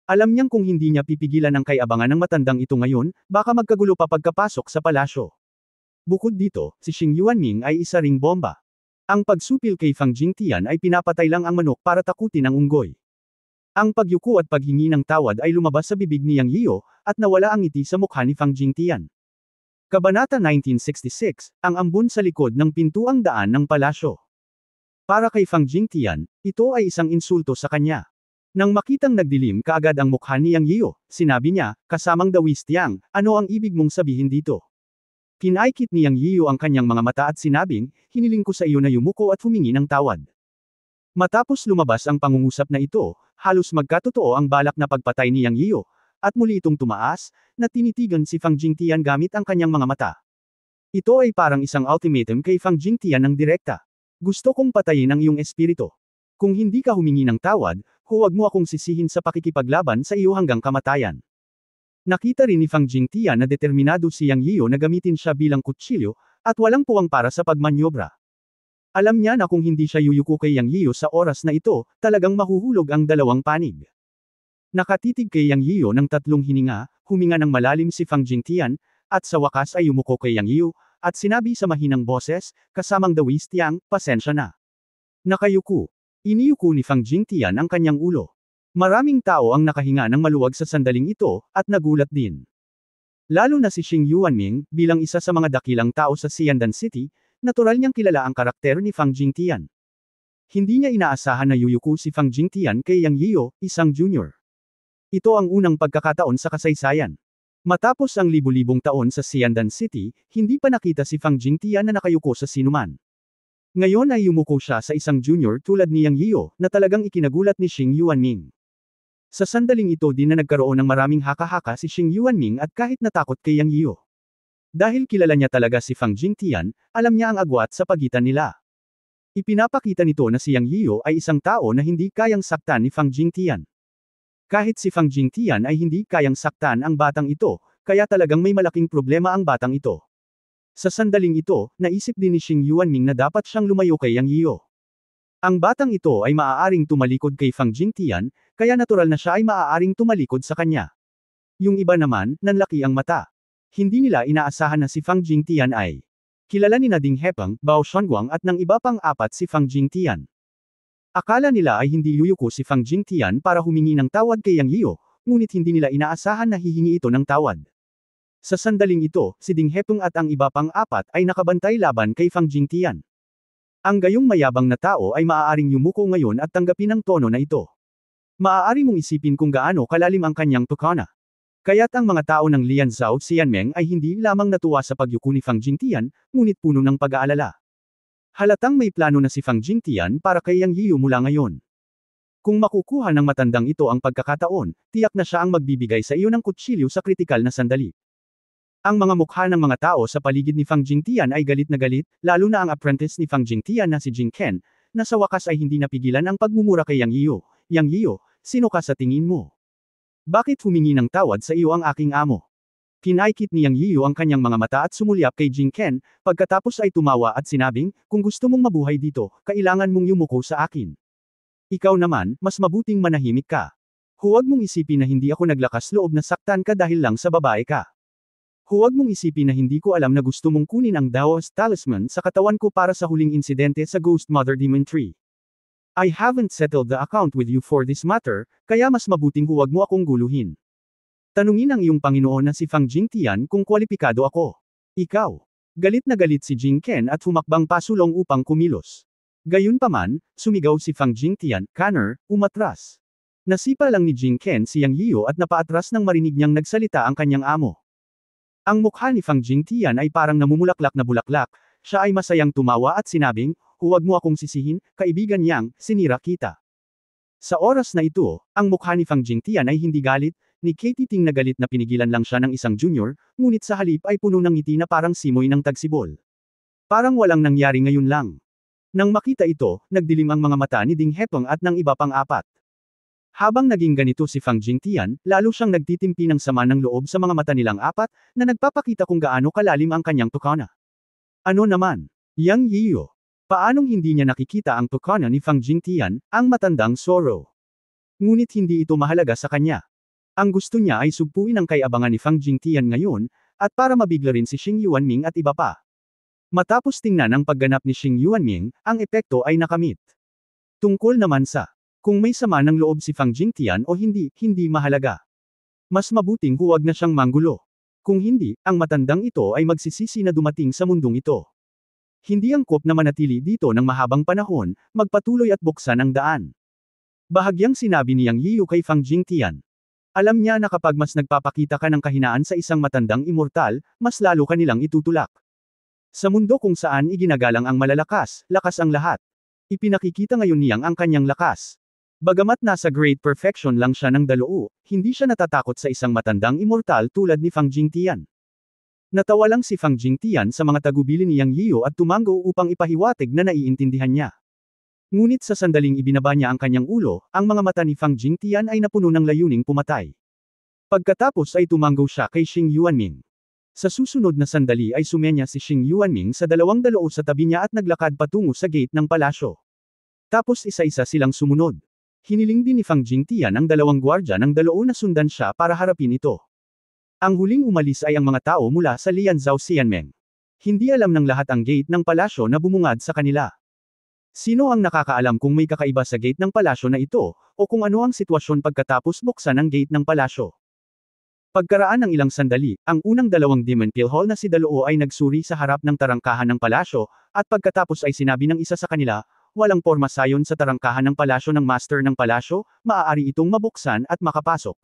Alam niyang kung hindi niya pipigilan ang kay-abangan ng matandang ito ngayon, baka magkagulo pa pagkapasok sa palasyo. Bukod dito, si Xing Yuanming ay isa ring bomba. Ang pagsupil kay Fang Jingtian ay pinapatay lang ang manok para takutin ang unggoy. Ang pagyuko at paghingi ng tawad ay lumabas sa bibig ni Yang Yiyu, at nawala ang ngiti sa mukha ni Fang Jingtian. Kabanata 1966, ang ambon sa likod ng pintuang daan ng palasyo. Para kay Fang Jingtian, ito ay isang insulto sa kanya. Nang makitang nagdilim kaagad ang mukha ni Yang Yiyu, sinabi niya, kasamang Dawis Tiang, ano ang ibig mong sabihin dito? Kinaikit ni Yang Yiyu ang kanyang mga mata at sinabing, hiniling ko sa iyo na yumuko at humingi ng tawad. Matapos lumabas ang pangungusap na ito, halos magkatotoo ang balak na pagpatay ni Yang Yiyu, at muli itong tumaas, na tinitigan si Fang Jingtian gamit ang kanyang mga mata. Ito ay parang isang ultimatum kay Fang Jingtian ng direkta. Gusto kong patayin ang iyong espiritu. Kung hindi ka humingi ng tawad, huwag mo akong sisihin sa pakikipaglaban sa iyo hanggang kamatayan. Nakita rin ni Fang Jingtian na determinado si Yang Yiyu na gamitin siya bilang kutsilyo, at walang puwang para sa pagmanyobra. Alam niya na kung hindi siya yuyuko kay Yang Yiyu sa oras na ito, talagang mahuhulog ang dalawang panig. Nakatitig kay Yang Yiyu ng tatlong hininga, huminga ng malalim si Fang Jingtian, at sa wakas ay yumuko kay Yang Yiyu, at sinabi sa mahinang boses, kasamang Dawis Tiang, pasensya na. Nakayuko. Iniyuko ni Fang Jingtian ang kanyang ulo. Maraming tao ang nakahinga ng maluwag sa sandaling ito, at nagulat din. Lalo na si Xing Yuanming, bilang isa sa mga dakilang tao sa Xiandan City, natural niyang kilala ang karakter ni Fang Jingtian. Hindi niya inaasahan na yuyuko si Fang Jingtian kay Yang Yiyu, isang junior. Ito ang unang pagkakataon sa kasaysayan. Matapos ang libu-libong taon sa Xiandan City, hindi pa nakita si Fang Jingtian na nakayuko sa sinuman. Ngayon ay yumuko siya sa isang junior tulad ni Yang Yiyu, na talagang ikinagulat ni Xing Yuanming. Sa sandaling ito din na nagkaroon ng maraming haka-haka si Xing Yuanming at kahit natakot kay Yang Yiyu. Dahil kilala niya talaga si Fang Jingtian, alam niya ang agwat sa pagitan nila. Ipinapakita nito na si Yang Yiyu ay isang tao na hindi kayang saktan ni Fang Jingtian. Kahit si Fang Jingtian ay hindi kayang saktan ang batang ito, kaya talagang may malaking problema ang batang ito. Sa sandaling ito, naisip din ni Xing Yuanming na dapat siyang lumayo kay Yang Yiyu. Ang batang ito ay maaaring tumalikod kay Fang Jingtian, kaya natural na siya ay maaaring tumalikod sa kanya. Yung iba naman, nanlaki ang mata. Hindi nila inaasahan na si Fang Jingtian ay kilala ni Ding Hepang, Bao Xuanguang at ng iba pang apat si Fang Jingtian. Akala nila ay hindi yuyuko si Fang Jingtian para humingi ng tawad kay Yang Yiyu, ngunit hindi nila inaasahan na hihingi ito ng tawad. Sa sandaling ito, si Ding Hepang at ang iba pang apat ay nakabantay laban kay Fang Jingtian. Ang gayong mayabang na tao ay maaaring yumuko ngayon at tanggapin ang tono na ito. Maaari mong isipin kung gaano kalalim ang kanyang tukana. Kaya't ang mga tao ng Lianzhou Xianmeng ay hindi lamang natuwa sa pagyuko ni Fang Jingtian, ngunit puno ng pag-aalala. Halatang may plano na si Fang Jingtian para kay Yang Yiyu mula ngayon. Kung makukuha ng matandang ito ang pagkakataon, tiyak na siya ang magbibigay sa iyo ng kutsilyo sa kritikal na sandali. Ang mga mukha ng mga tao sa paligid ni Fang Jingtian ay galit na galit, lalo na ang apprentice ni Fang Jingtian na si Jing Ken, na sa wakas ay hindi napigilan ang pagmumura kay Yang Yiyu. Yang Yiyu, sino ka sa tingin mo? Bakit humingi ng tawad sa iyo ang aking amo? Kinaikit ni Yang Yiyu ang kanyang mga mata at sumulyap kay Jing Ken, pagkatapos ay tumawa at sinabing, kung gusto mong mabuhay dito, kailangan mong yumuko sa akin. Ikaw naman, mas mabuting manahimik ka. Huwag mong isipin na hindi ako naglakas loob na saktan ka dahil lang sa babae ka. Huwag mong isipin na hindi ko alam na gusto mong kunin ang Dao's talisman sa katawan ko para sa huling insidente sa Ghost Mother Demon Tree. I haven't settled the account with you for this matter, kaya mas mabuting huwag mo akong guluhin. Tanungin ang iyong Panginoon na si Fang Jingtian kung kwalipikado ako. Ikaw. Galit na galit si Jing Ken at humakbang pasulong upang kumilos. Gayunpaman, sumigaw si Fang Jingtian, "Canner, umatras." Nasipa lang ni Jing Ken si Yang Yiyu at napaatras nang marinig niyang nagsalita ang kanyang amo. Ang mukha ni Fang Jingtian ay parang namumulaklak na bulaklak, siya ay masayang tumawa at sinabing, "Huwag mo akong sisihin, kaibigan Yang, sinira kita." Sa oras na ito, ang mukha ni Fang Jingtian ay hindi galit, ni Katie Ting na galit na pinigilan lang siya ng isang junior, ngunit sa halip ay puno ng ngiti na parang simoy ng tagsibol. Parang walang nangyari ngayon lang. Nang makita ito, nagdilim ang mga mata ni Ding Hepeng at ng iba pang apat. Habang naging ganito si Fang Jingtian, lalo siyang nagtitimpi ng sama ng loob sa mga mata nilang apat, na nagpapakita kung gaano kalalim ang kanyang tukana. Ano naman? Yang Yiyu. Paanong hindi niya nakikita ang tukana ni Fang Jingtian, ang matandang Zoro? Ngunit hindi ito mahalaga sa kanya. Ang gusto niya ay sugpuin ang kay-abangan ni Fang Jingtian ngayon, at para mabigla rin si Xing Yuanming at iba pa. Matapos tingnan ang pagganap ni Xing Yuanming, ang epekto ay nakamit. Tungkol naman sa, kung may sama ng loob si Fang Jingtian o hindi, hindi mahalaga. Mas mabuting huwag na siyang manggulo. Kung hindi, ang matandang ito ay magsisisi na dumating sa mundong ito. Hindi angkop na manatili dito ng mahabang panahon, magpatuloy at buksan ang daan. Bahagyang sinabi ni Yang Yiyu kay Fang Jingtian. Alam niya na kapag mas nagpapakita ka ng kahinaan sa isang matandang immortal, mas lalo ka nilang itutulak. Sa mundo kung saan iginagalang ang malalakas, lakas ang lahat. Ipinakikita ngayon niyang ang kanyang lakas. Bagamat nasa great perfection lang siya ng daloo, hindi siya natatakot sa isang matandang immortal tulad ni Fang Jingtian. Natawa lang si Fang Jingtian sa mga tagubilin ni Yang Yiyu at tumango upang ipahiwatig na naiintindihan niya. Ngunit sa sandaling ibinaba niya ang kanyang ulo, ang mga mata ni Fang Jingtian ay napuno ng layuning pumatay. Pagkatapos ay tumango siya kay Xing Yuanming. Sa susunod na sandali ay sumenya si Xing Yuanming sa dalawang daloo sa tabi niya at naglakad patungo sa gate ng palasyo. Tapos isa-isa silang sumunod. Hiniling din ni Fang Jingtian ang dalawang gwardya ng daloo na sundan siya para harapin ito. Ang huling umalis ay ang mga tao mula sa Lianzhou Xianmeng. Hindi alam ng lahat ang gate ng palasyo na bumungad sa kanila. Sino ang nakakaalam kung may kakaiba sa gate ng palasyo na ito, o kung ano ang sitwasyon pagkatapos buksan ang gate ng palasyo? Pagkaraan ng ilang sandali, ang unang dalawang Demon Pill Hall na si Daloo ay nagsuri sa harap ng tarangkahan ng palasyo, at pagkatapos ay sinabi ng isa sa kanila, walang porma sayon sa tarangkahan ng palasyo ng master ng palasyo, maaari itong mabuksan at makapasok.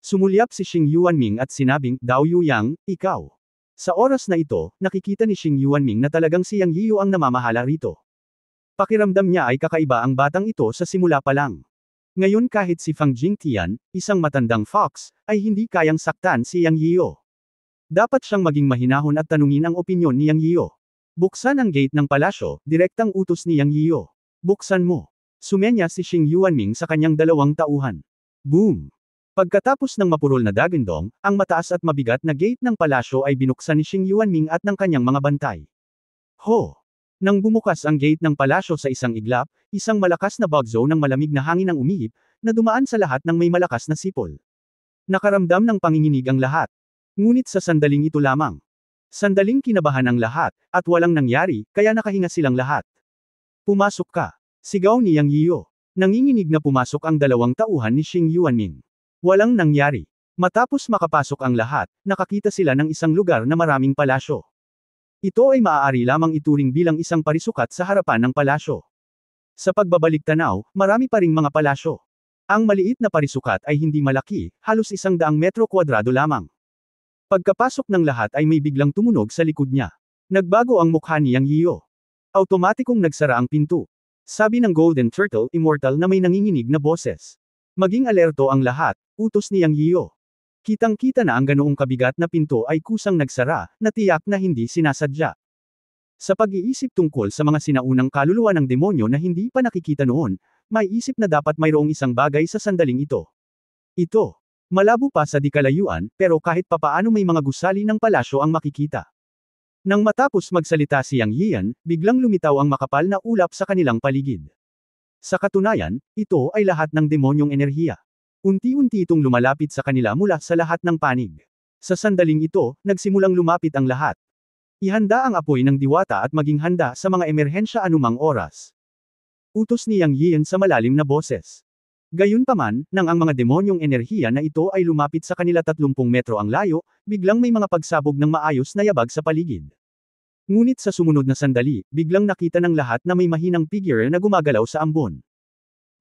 Sumulyap si Xing Yuanming at sinabing, Dao Yuyang, ikaw. Sa oras na ito, nakikita ni Xing Yuanming na talagang si Yang Yiyu ang namamahala rito. Pakiramdam niya ay kakaiba ang batang ito sa simula pa lang. Ngayon kahit si Fang Jingtian, isang matandang fox, ay hindi kayang saktan si Yang Yiyu. Dapat siyang maging mahinahon at tanungin ang opinyon ni Yang Yiyu. Buksan ang gate ng palasyo, direktang utos ni Yang Yiyu. Buksan mo. Sumenya si Xing Yuanming sa kanyang dalawang tauhan. Boom! Pagkatapos ng mapurol na dagandong, ang mataas at mabigat na gate ng palasyo ay binuksan ni Xing Yuanming at ng kanyang mga bantay. Ho! Nang bumukas ang gate ng palasyo sa isang iglap, isang malakas na bagzo ng malamig na hangin ang umihip, na dumaan sa lahat ng may malakas na sipol. Nakaramdam ng panginginig ang lahat. Ngunit sa sandaling ito lamang. Sandaling kinabahan ang lahat, at walang nangyari, kaya nakahinga silang lahat. Pumasok ka. Sigaw ni Yang Yiyu. Nanginginig na pumasok ang dalawang tauhan ni Xing Yuanming. Walang nangyari. Matapos makapasok ang lahat, nakakita sila ng isang lugar na maraming palasyo. Ito ay maaari lamang ituring bilang isang parisukat sa harapan ng palasyo. Sa pagbabalik tanaw, marami pa ring mga palasyo. Ang maliit na parisukat ay hindi malaki, halos 100 metro kwadrado lamang. Pagkapasok ng lahat ay may biglang tumunog sa likod niya. Nagbago ang mukha ni Yang Yiyo. Automatikong nagsara ang pinto. Sabi ng Golden Turtle Immortal na may nanginginig na boses. Maging alerto ang lahat, utos ni Yang Yiyo. Kitang-kita na ang ganoong kabigat na pinto ay kusang nagsara, na tiyak na hindi sinasadya. Sa pag-iisip tungkol sa mga sinaunang kaluluwa ng demonyo na hindi pa nakikita noon, may isip na dapat mayroong isang bagay sa sandaling ito. Ito. Malabo pa sa di kalayuan, pero kahit papaano may mga gusali ng palasyo ang makikita. Nang matapos magsalita si Yang Yian, biglang lumitaw ang makapal na ulap sa kanilang paligid. Sa katunayan, ito ay lahat ng demonyong enerhiya. Unti-unti itong lumalapit sa kanila mula sa lahat ng panig. Sa sandaling ito, nagsimulang lumapit ang lahat. Ihanda ang apoy ng diwata at maging handa sa mga emerhensya anumang oras. Utos ni Yang Yian sa malalim na boses. Gayunpaman, nang ang mga demonyong enerhiya na ito ay lumapit sa kanila 30 metro ang layo, biglang may mga pagsabog ng maayos na yabag sa paligid. Ngunit sa sumunod na sandali, biglang nakita ng lahat na may mahinang figure na gumagalaw sa ambon.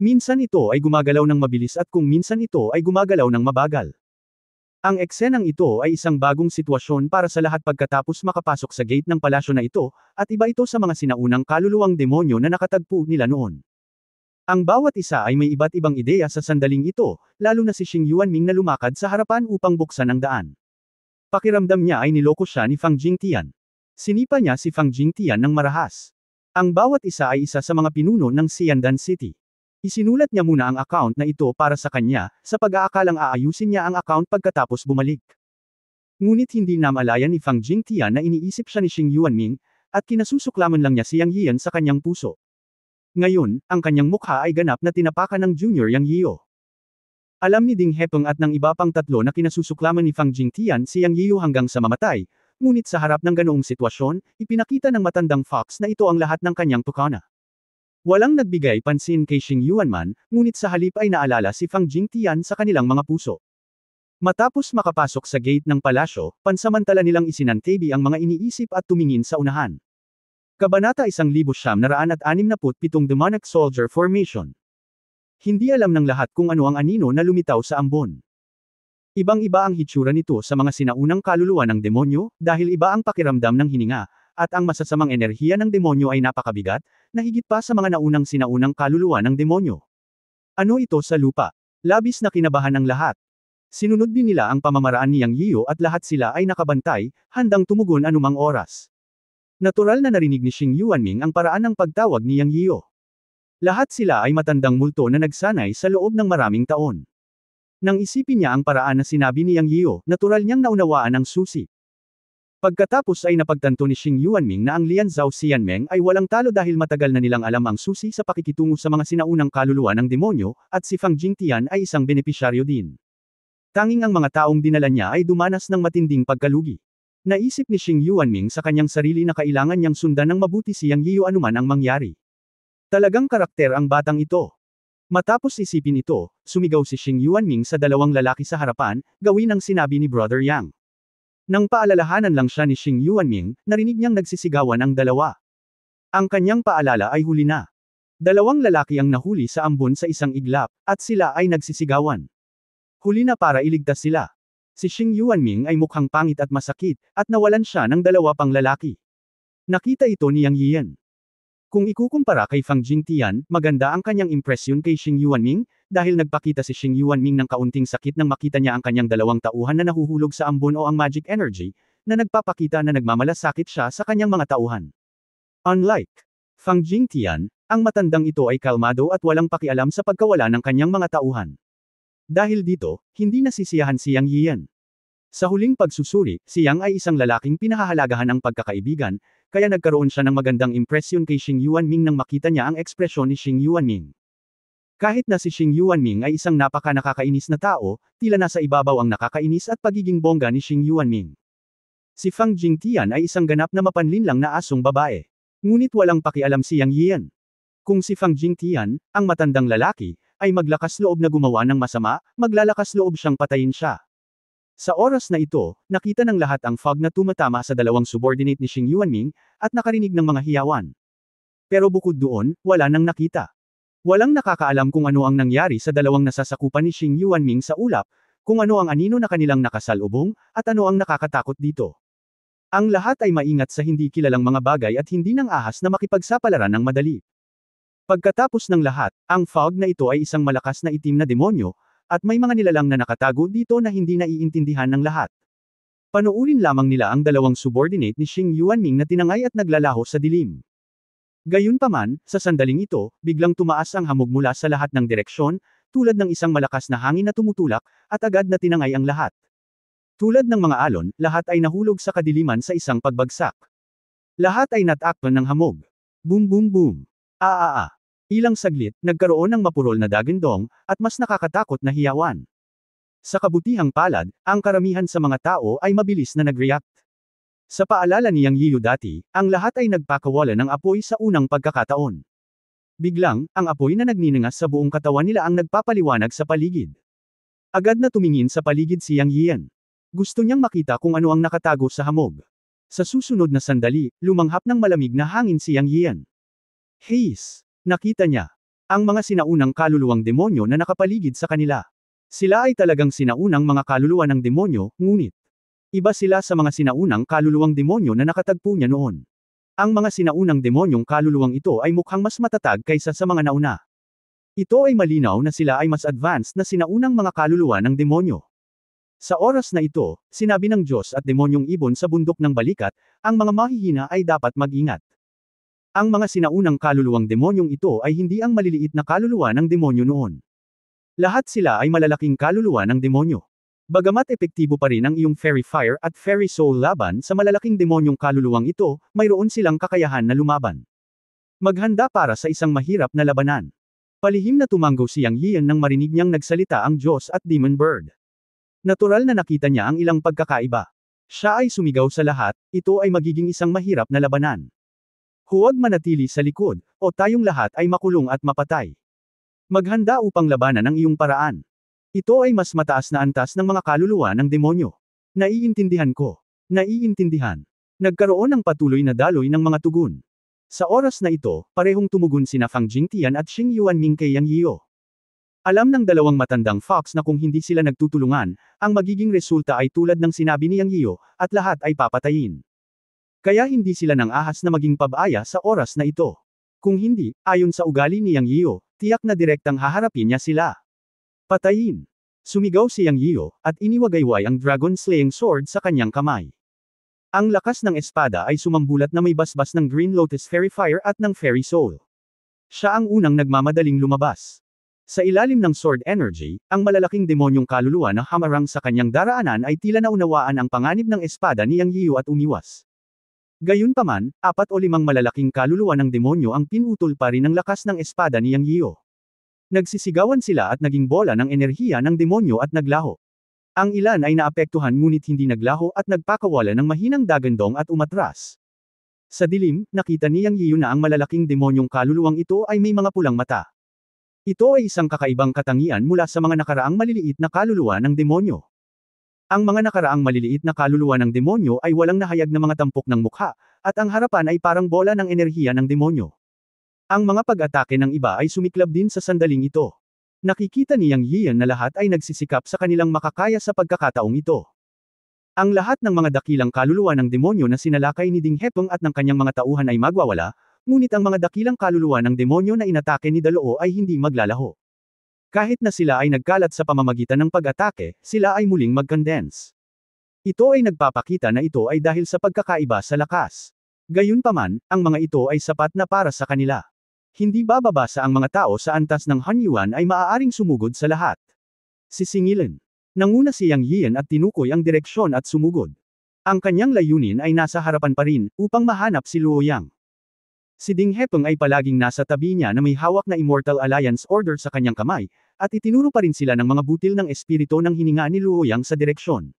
Minsan ito ay gumagalaw ng mabilis at kung minsan ito ay gumagalaw ng mabagal. Ang eksenang ito ay isang bagong sitwasyon para sa lahat pagkatapos makapasok sa gate ng palasyo na ito, at iba ito sa mga sinaunang kaluluwang demonyo na nakatagpo nila noon. Ang bawat isa ay may iba't ibang ideya sa sandaling ito, lalo na si Xing Yuanming na lumakad sa harapan upang buksan ang daan. Pakiramdam niya ay niloko siya ni Fang Jingtian. Sinipa niya si Fang Jingtian ng marahas. Ang bawat isa ay isa sa mga pinuno ng Xiandan City. Isinulat niya muna ang account na ito para sa kanya, sa pag-aakalang aayusin niya ang account pagkatapos bumalik. Ngunit hindi namalayan ni Fang Jingtian na iniisip siya ni Xing Yuanming, at kinasusuklaman lang niya si Yang Yian sa kanyang puso. Ngayon, ang kanyang mukha ay ganap na tinapakan ng Junior Yang Yiyo. Alam ni Ding Hepeng at ng iba pang tatlo na kinasusuklaman ni Fang Jingtian si Yang Yiyo hanggang sa mamatay, ngunit sa harap ng ganoong sitwasyon, ipinakita ng matandang fox na ito ang lahat ng kanyang tukana. Walang nagbigay pansin kay Xing Yuanman, ngunit sa halip ay naalala si Fang Jingtian sa kanilang mga puso. Matapos makapasok sa gate ng palasyo, pansamantala nilang isinantabi ang mga iniisip at tumingin sa unahan. Kabanata 1967 Demonic Soldier Formation. Hindi alam ng lahat kung ano ang anino na lumitaw sa ambon. Ibang-iba ang hitsura nito sa mga sinaunang kaluluwa ng demonyo, dahil iba ang pakiramdam ng hininga, at ang masasamang enerhiya ng demonyo ay napakabigat, na higit pa sa mga naunang sinaunang kaluluwa ng demonyo. Ano ito sa lupa? Labis na kinabahan ang lahat. Sinunod din nila ang pamamaraan ni Yang Yiyo at lahat sila ay nakabantay, handang tumugon anumang oras. Natural na narinig ni Xing Yuanming ang paraan ng pagtawag ni Yang Yiyo. Lahat sila ay matandang multo na nagsanay sa loob ng maraming taon. Nang isipin niya ang paraan na sinabi ni Yang Yiyo, natural niyang naunawaan ang susi. Pagkatapos ay napagtanto ni Xing Yuanming na ang Lianzhao Xianmeng ay walang talo dahil matagal na nilang alam ang susi sa pakikitungo sa mga sinaunang kaluluwa ng demonyo, at si Fang Jingtian ay isang benepisyaryo din. Tanging ang mga taong dinala niya ay dumanas ng matinding pagkalugi. Naisip ni Xing Yuanming sa kanyang sarili na kailangan niyang sundan ng mabuti si Yang Yiyo anuman ang mangyari. Talagang karakter ang batang ito. Matapos isipin ito, sumigaw si Xing Yuanming sa dalawang lalaki sa harapan, gawin ang sinabi ni Brother Yang. Nang paalalahanan lang siya ni Xing Yuanming, narinig niyang nagsisigawan ang dalawa. Ang kanyang paalala ay huli na. Dalawang lalaki ang nahuli sa ambon sa isang iglap, at sila ay nagsisigawan. Huli na para iligtas sila. Si Xing Yuanming ay mukhang pangit at masakit, at nawalan siya ng dalawa pang lalaki. Nakita ito ni Yang Yian. Kung ikukumpara kay Fang Jingtian, maganda ang kanyang impresyon kay Xing Yuanming, dahil nagpakita si Xing Yuanming ng kaunting sakit nang makita niya ang kanyang dalawang tauhan na nahuhulog sa ambon o ang magic energy, na nagpapakita na nagmamalasakit siya sa kanyang mga tauhan. Unlike Fang Jingtian, ang matandang ito ay kalmado at walang pakialam sa pagkawala ng kanyang mga tauhan. Dahil dito, hindi nasisiyahan si Yang Yian. Sa huling pagsusuri, si Yang ay isang lalaking pinahahalagahan ng pagkakaibigan, kaya nagkaroon siya ng magandang impresyon kay Xing Yuanming nang makita niya ang ekspresyon ni Xing Yuanming. Kahit na si Xing Yuanming ay isang napaka-nakakainis na tao, tila nasa ibabaw ang nakakainis at pagiging bongga ni Xing Yuanming. Si Fang Jingtian ay isang ganap na mapanlinlang na asong babae. Ngunit walang pakialam si Yang Yian. Kung si Fang Jingtian, ang matandang lalaki, ay maglakas loob na gumawa ng masama, maglalakas loob siyang patayin siya. Sa oras na ito, nakita ng lahat ang fog na tumatama sa dalawang subordinate ni Xing Yuanming, at nakarinig ng mga hiyawan. Pero bukod doon, wala nang nakita. Walang nakakaalam kung ano ang nangyari sa dalawang nasasakupan ni Xing Yuanming sa ulap, kung ano ang anino na kanilang nakasalubong, at ano ang nakakatakot dito. Ang lahat ay maingat sa hindi kilalang mga bagay at hindi nang ahas na makipagsapalaran ng madali. Pagkatapos ng lahat, ang fog na ito ay isang malakas na itim na demonyo, at may mga nilalang na nakatago dito na hindi naiintindihan ng lahat. Panuurin lamang nila ang dalawang subordinate ni Xing Yuanming na tinangay at naglalaho sa dilim. Gayunpaman, sa sandaling ito, biglang tumaas ang hamog mula sa lahat ng direksyon, tulad ng isang malakas na hangin na tumutulak, at agad na tinangay ang lahat. Tulad ng mga alon, lahat ay nahulog sa kadiliman sa isang pagbagsak. Lahat ay natakpan ng hamog. Boom boom boom. Ilang saglit, nagkaroon ng mapurol na dagandong, at mas nakakatakot na hiyawan. Sa kabutihang palad, ang karamihan sa mga tao ay mabilis na nag-react. Sa paalala ni Yang Yiyu dati, ang lahat ay nagpakawala ng apoy sa unang pagkakataon. Biglang, ang apoy na nagniningas sa buong katawan nila ang nagpapaliwanag sa paligid. Agad na tumingin sa paligid si Yang Yian. Gusto niyang makita kung ano ang nakatago sa hamog. Sa susunod na sandali, lumanghap ng malamig na hangin si Yang Yian. Hiss! Nakita niya ang mga sinaunang kaluluwang demonyo na nakapaligid sa kanila. Sila ay talagang sinaunang mga kaluluwa ng demonyo, ngunit iba sila sa mga sinaunang kaluluwang demonyo na nakatagpo niya noon. Ang mga sinaunang demonyong kaluluwang ito ay mukhang mas matatag kaysa sa mga nauna. Ito ay malinaw na sila ay mas advanced na sinaunang mga kaluluwa ng demonyo. Sa oras na ito, sinabi ng Diyos at demonyong ibon sa bundok ng balikat, ang mga mahihina ay dapat mag-ingat. Ang mga sinaunang kaluluwang demonyong ito ay hindi ang maliliit na kaluluwa ng demonyo noon. Lahat sila ay malalaking kaluluwa ng demonyo. Bagamat epektibo pa rin ang iyong Fairy Fire at Fairy Soul laban sa malalaking demonyong kaluluwang ito, mayroon silang kakayahan na lumaban. Maghanda para sa isang mahirap na labanan. Palihim na tumanggo si Yang Yian nang marinig niyang nagsalita ang Diyos at Demon Bird. Natural na nakita niya ang ilang pagkakaiba. Siya ay sumigaw sa lahat, ito ay magiging isang mahirap na labanan. Huwag manatili sa likod, o tayong lahat ay makulong at mapatay. Maghanda upang labanan ang iyong paraan. Ito ay mas mataas na antas ng mga kaluluwa ng demonyo. Naiintindihan ko. Naiintindihan. Nagkaroon ng patuloy na daloy ng mga tugon. Sa oras na ito, parehong tumugon sina Fang Jingtian at Xing Yuanming kay Yang Yiu. Alam ng dalawang matandang fox na kung hindi sila nagtutulungan, ang magiging resulta ay tulad ng sinabi ni Yang Yiu, at lahat ay papatayin. Kaya hindi sila nang ahas na maging pabaya sa oras na ito. Kung hindi, ayon sa ugali ni Yang Yiu, tiyak na direktang haharapin niya sila. Patayin! Sumigaw si Yang Yiu, at iniwagayway ang Dragon Slaying Sword sa kanyang kamay. Ang lakas ng espada ay sumambulat na may basbas ng Green Lotus Fairy Fire at ng Fairy Soul. Siya ang unang nagmamadaling lumabas. Sa ilalim ng Sword Energy, ang malalaking demonyong kaluluwa na hamarang sa kanyang daraanan ay tila naunawaan ang panganib ng espada ni Yang Yiu at umiwas. Gayunpaman, 4 o 5 malalaking kaluluwa ng demonyo ang pinutol pa rin ng lakas ng espada ni Yang Yiu. Nagsisigawan sila at naging bola ng enerhiya ng demonyo at naglaho. Ang ilan ay naapektuhan ngunit hindi naglaho at nagpakawala ng mahinang dagandong at umatras. Sa dilim, nakita ni Yang Yiu na ang malalaking demonyong kaluluwang ito ay may mga pulang mata. Ito ay isang kakaibang katangian mula sa mga nakaraang maliliit na kaluluwa ng demonyo. Ang mga nakaraang maliliit na kaluluwa ng demonyo ay walang nahayag na mga tampok ng mukha, at ang harapan ay parang bola ng enerhiya ng demonyo. Ang mga pag-atake ng iba ay sumiklab din sa sandaling ito. Nakikita ni Yang Yian na lahat ay nagsisikap sa kanilang makakaya sa pagkakataong ito. Ang lahat ng mga dakilang kaluluwa ng demonyo na sinalakay ni Ding Hepeng at ng kanyang mga tauhan ay magwawala, ngunit ang mga dakilang kaluluwa ng demonyo na inatake ni Daloo ay hindi maglalaho. Kahit na sila ay nagkalat sa pamamagitan ng pag-atake, sila ay muling mag-condense. Ito ay nagpapakita na ito ay dahil sa pagkakaiba sa lakas. Gayunpaman, ang mga ito ay sapat na para sa kanila. Hindi bababasa ang mga tao sa antas ng Hanyuan ay maaaring sumugod sa lahat. Sisingilin. Nanguna si Yang Yian at tinukoy ang direksyon at sumugod. Ang kanyang layunin ay nasa harapan pa rin, upang mahanap si Luo Yang. Si Ding Hepeng ay palaging nasa tabi niya na may hawak na Immortal Alliance Order sa kanyang kamay, at itinuro pa rin sila ng mga butil ng espiritu ng hininga ni Luo Yang sa direksyon.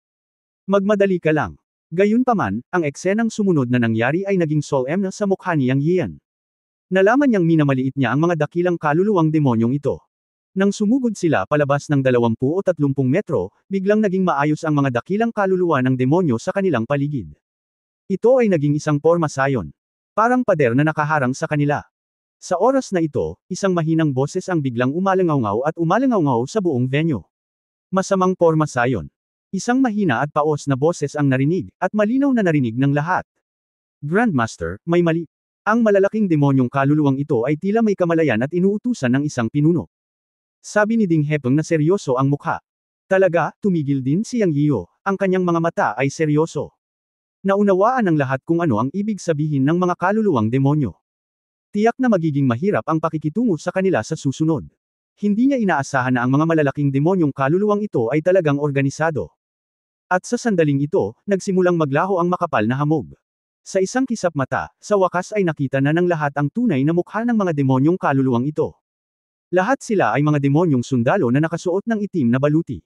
Magmadali ka lang. Gayunpaman, ang eksenang sumunod na nangyari ay naging solemn sa mukha ni Yang Yian. Nalaman niyang minamaliit niya ang mga dakilang kaluluwang demonyong ito. Nang sumugod sila palabas ng 20 o 30 metro, biglang naging maayos ang mga dakilang kaluluwa ng demonyo sa kanilang paligid. Ito ay naging isang porma sayon. Parang pader na nakaharang sa kanila. Sa oras na ito, isang mahinang boses ang biglang umalangaw at umalangaw sa buong venue. Masamang porma sayon. Isang mahina at paos na boses ang narinig, at malinaw na narinig ng lahat. Grandmaster, may mali. Ang malalaking demonyong kaluluwang ito ay tila may kamalayan at inuutusan ng isang pinuno. Sabi ni Ding Hepeng na seryoso ang mukha. Talaga, tumigil din si Yang Yiyo, ang kanyang mga mata ay seryoso. Naunawaan ng lahat kung ano ang ibig sabihin ng mga kaluluwang demonyo. Tiyak na magiging mahirap ang pakikitungo sa kanila sa susunod. Hindi niya inaasahan na ang mga malalaking demonyong kaluluwang ito ay talagang organisado. At sa sandaling ito, nagsimulang maglaho ang makapal na hamog. Sa isang kisap mata, sa wakas ay nakita na ng lahat ang tunay na mukha ng mga demonyong kaluluwang ito. Lahat sila ay mga demonyong sundalo na nakasuot ng itim na baluti.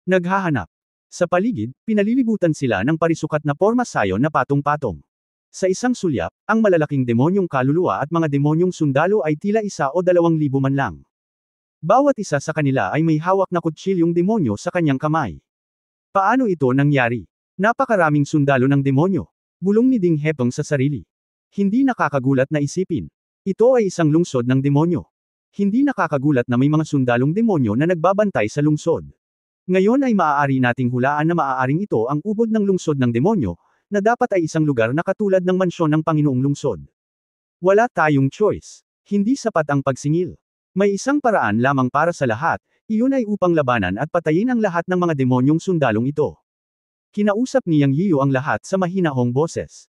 Naghahanap. Sa paligid, pinalilibutan sila ng parisukat na porma sayon na patong-patong. Sa isang sulyap, ang malalaking demonyong kaluluwa at mga demonyong sundalo ay tila 1 o 2,000 man lang. Bawat isa sa kanila ay may hawak na kutsilyong demonyo sa kanyang kamay. Paano ito nangyari? Napakaraming sundalo ng demonyo. Bulong ni Ding Hepeng sa sarili. Hindi nakakagulat na isipin. Ito ay isang lungsod ng demonyo. Hindi nakakagulat na may mga sundalong demonyo na nagbabantay sa lungsod. Ngayon ay maaari nating hulaan na maaaring ito ang ubod ng lungsod ng demonyo, na dapat ay isang lugar na katulad ng mansyon ng Panginoong Lungsod. Wala tayong choice. Hindi sapat ang pagsingil. May isang paraan lamang para sa lahat, iyon ay upang labanan at patayin ang lahat ng mga demonyong sundalong ito. Kinausap ni Yang Yiyo ang lahat sa mahinahong boses.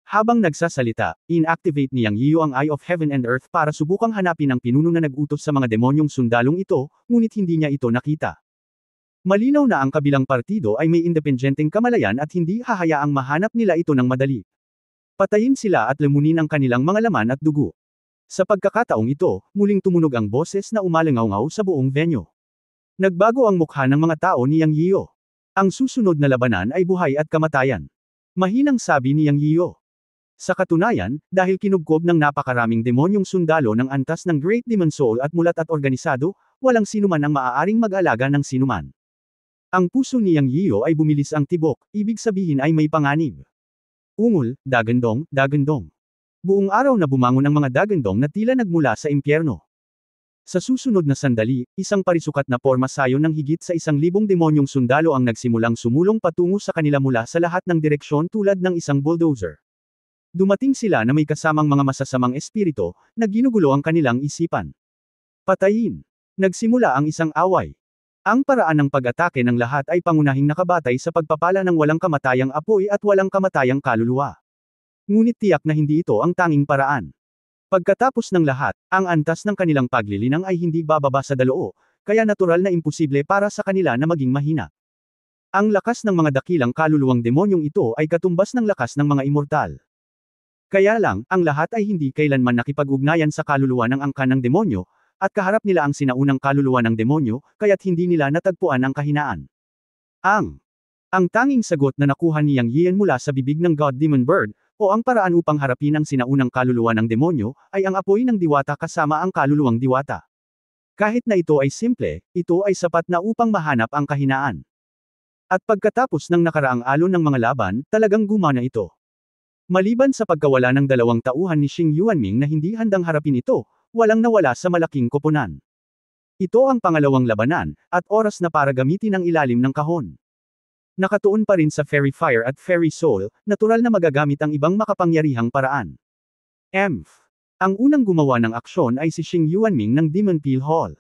Habang nagsasalita, inactivate ni Yang Yiyo ang Eye of Heaven and Earth para subukang hanapin ang pinuno na nag-utos sa mga demonyong sundalong ito, ngunit hindi niya ito nakita. Malinaw na ang kabilang partido ay may independenteng kamalayan at hindi hahayaang mahanap nila ito ng madali. Patayin sila at lamunin ang kanilang mga laman at dugo. Sa pagkakataong ito, muling tumunog ang boses na umalangaw sa buong venue. Nagbago ang mukha ng mga tao ni Yang Yiyo. Ang susunod na labanan ay buhay at kamatayan. Mahinang sabi ni Yang Yiyo. Sa katunayan, dahil kinubkob ng napakaraming demonyong sundalo ng antas ng Great Demon Soul at mulat at organisado, walang sinuman ang maaaring mag-alaga ng sinuman. Ang puso ni Yang Yiyo ay bumilis ang tibok, ibig sabihin ay may panganib. Ungol, dagandong, dagandong. Buong araw na bumangon ang mga dagandong na tila nagmula sa impyerno. Sa susunod na sandali, isang parisukat na porma sayon ng higit sa 1,000 demonyong sundalo ang nagsimulang sumulong patungo sa kanila mula sa lahat ng direksyon tulad ng isang bulldozer. Dumating sila na may kasamang mga masasamang espiritu, na ginugulo ang kanilang isipan. Patayin. Nagsimula ang isang away. Ang paraan ng pag-atake ng lahat ay pangunahing nakabatay sa pagpapala ng walang kamatayang apoy at walang kamatayang kaluluwa. Ngunit tiyak na hindi ito ang tanging paraan. Pagkatapos ng lahat, ang antas ng kanilang paglilinang ay hindi bababa sa 2, kaya natural na imposible para sa kanila na maging mahina. Ang lakas ng mga dakilang kaluluwang demonyong ito ay katumbas ng lakas ng mga immortal. Kaya lang, ang lahat ay hindi kailanman nakipag-ugnayan sa kaluluwa ng angkan ng demonyo, at kaharap nila ang sinaunang kaluluwa ng demonyo, kaya't hindi nila natagpuan ang kahinaan. Ang tanging sagot na nakuha ni Yang Yiyan mula sa bibig ng God Demon Bird, o ang paraan upang harapin ang sinaunang kaluluwa ng demonyo, ay ang apoy ng diwata kasama ang kaluluwang diwata. Kahit na ito ay simple, ito ay sapat na upang mahanap ang kahinaan. At pagkatapos ng nakaraang alon ng mga laban, talagang gumana ito. Maliban sa pagkawala ng 2 tauhan ni Xing Yuanming na hindi handang harapin ito, walang nawala sa malaking koponan. Ito ang pangalawang labanan, at oras na para gamitin ang ilalim ng kahon. Nakatuon pa rin sa Fairy Fire at Fairy Soul, natural na magagamit ang ibang makapangyarihang paraan. Ang unang gumawa ng aksyon ay si Xing Yuanming ng Demon Peel Hall.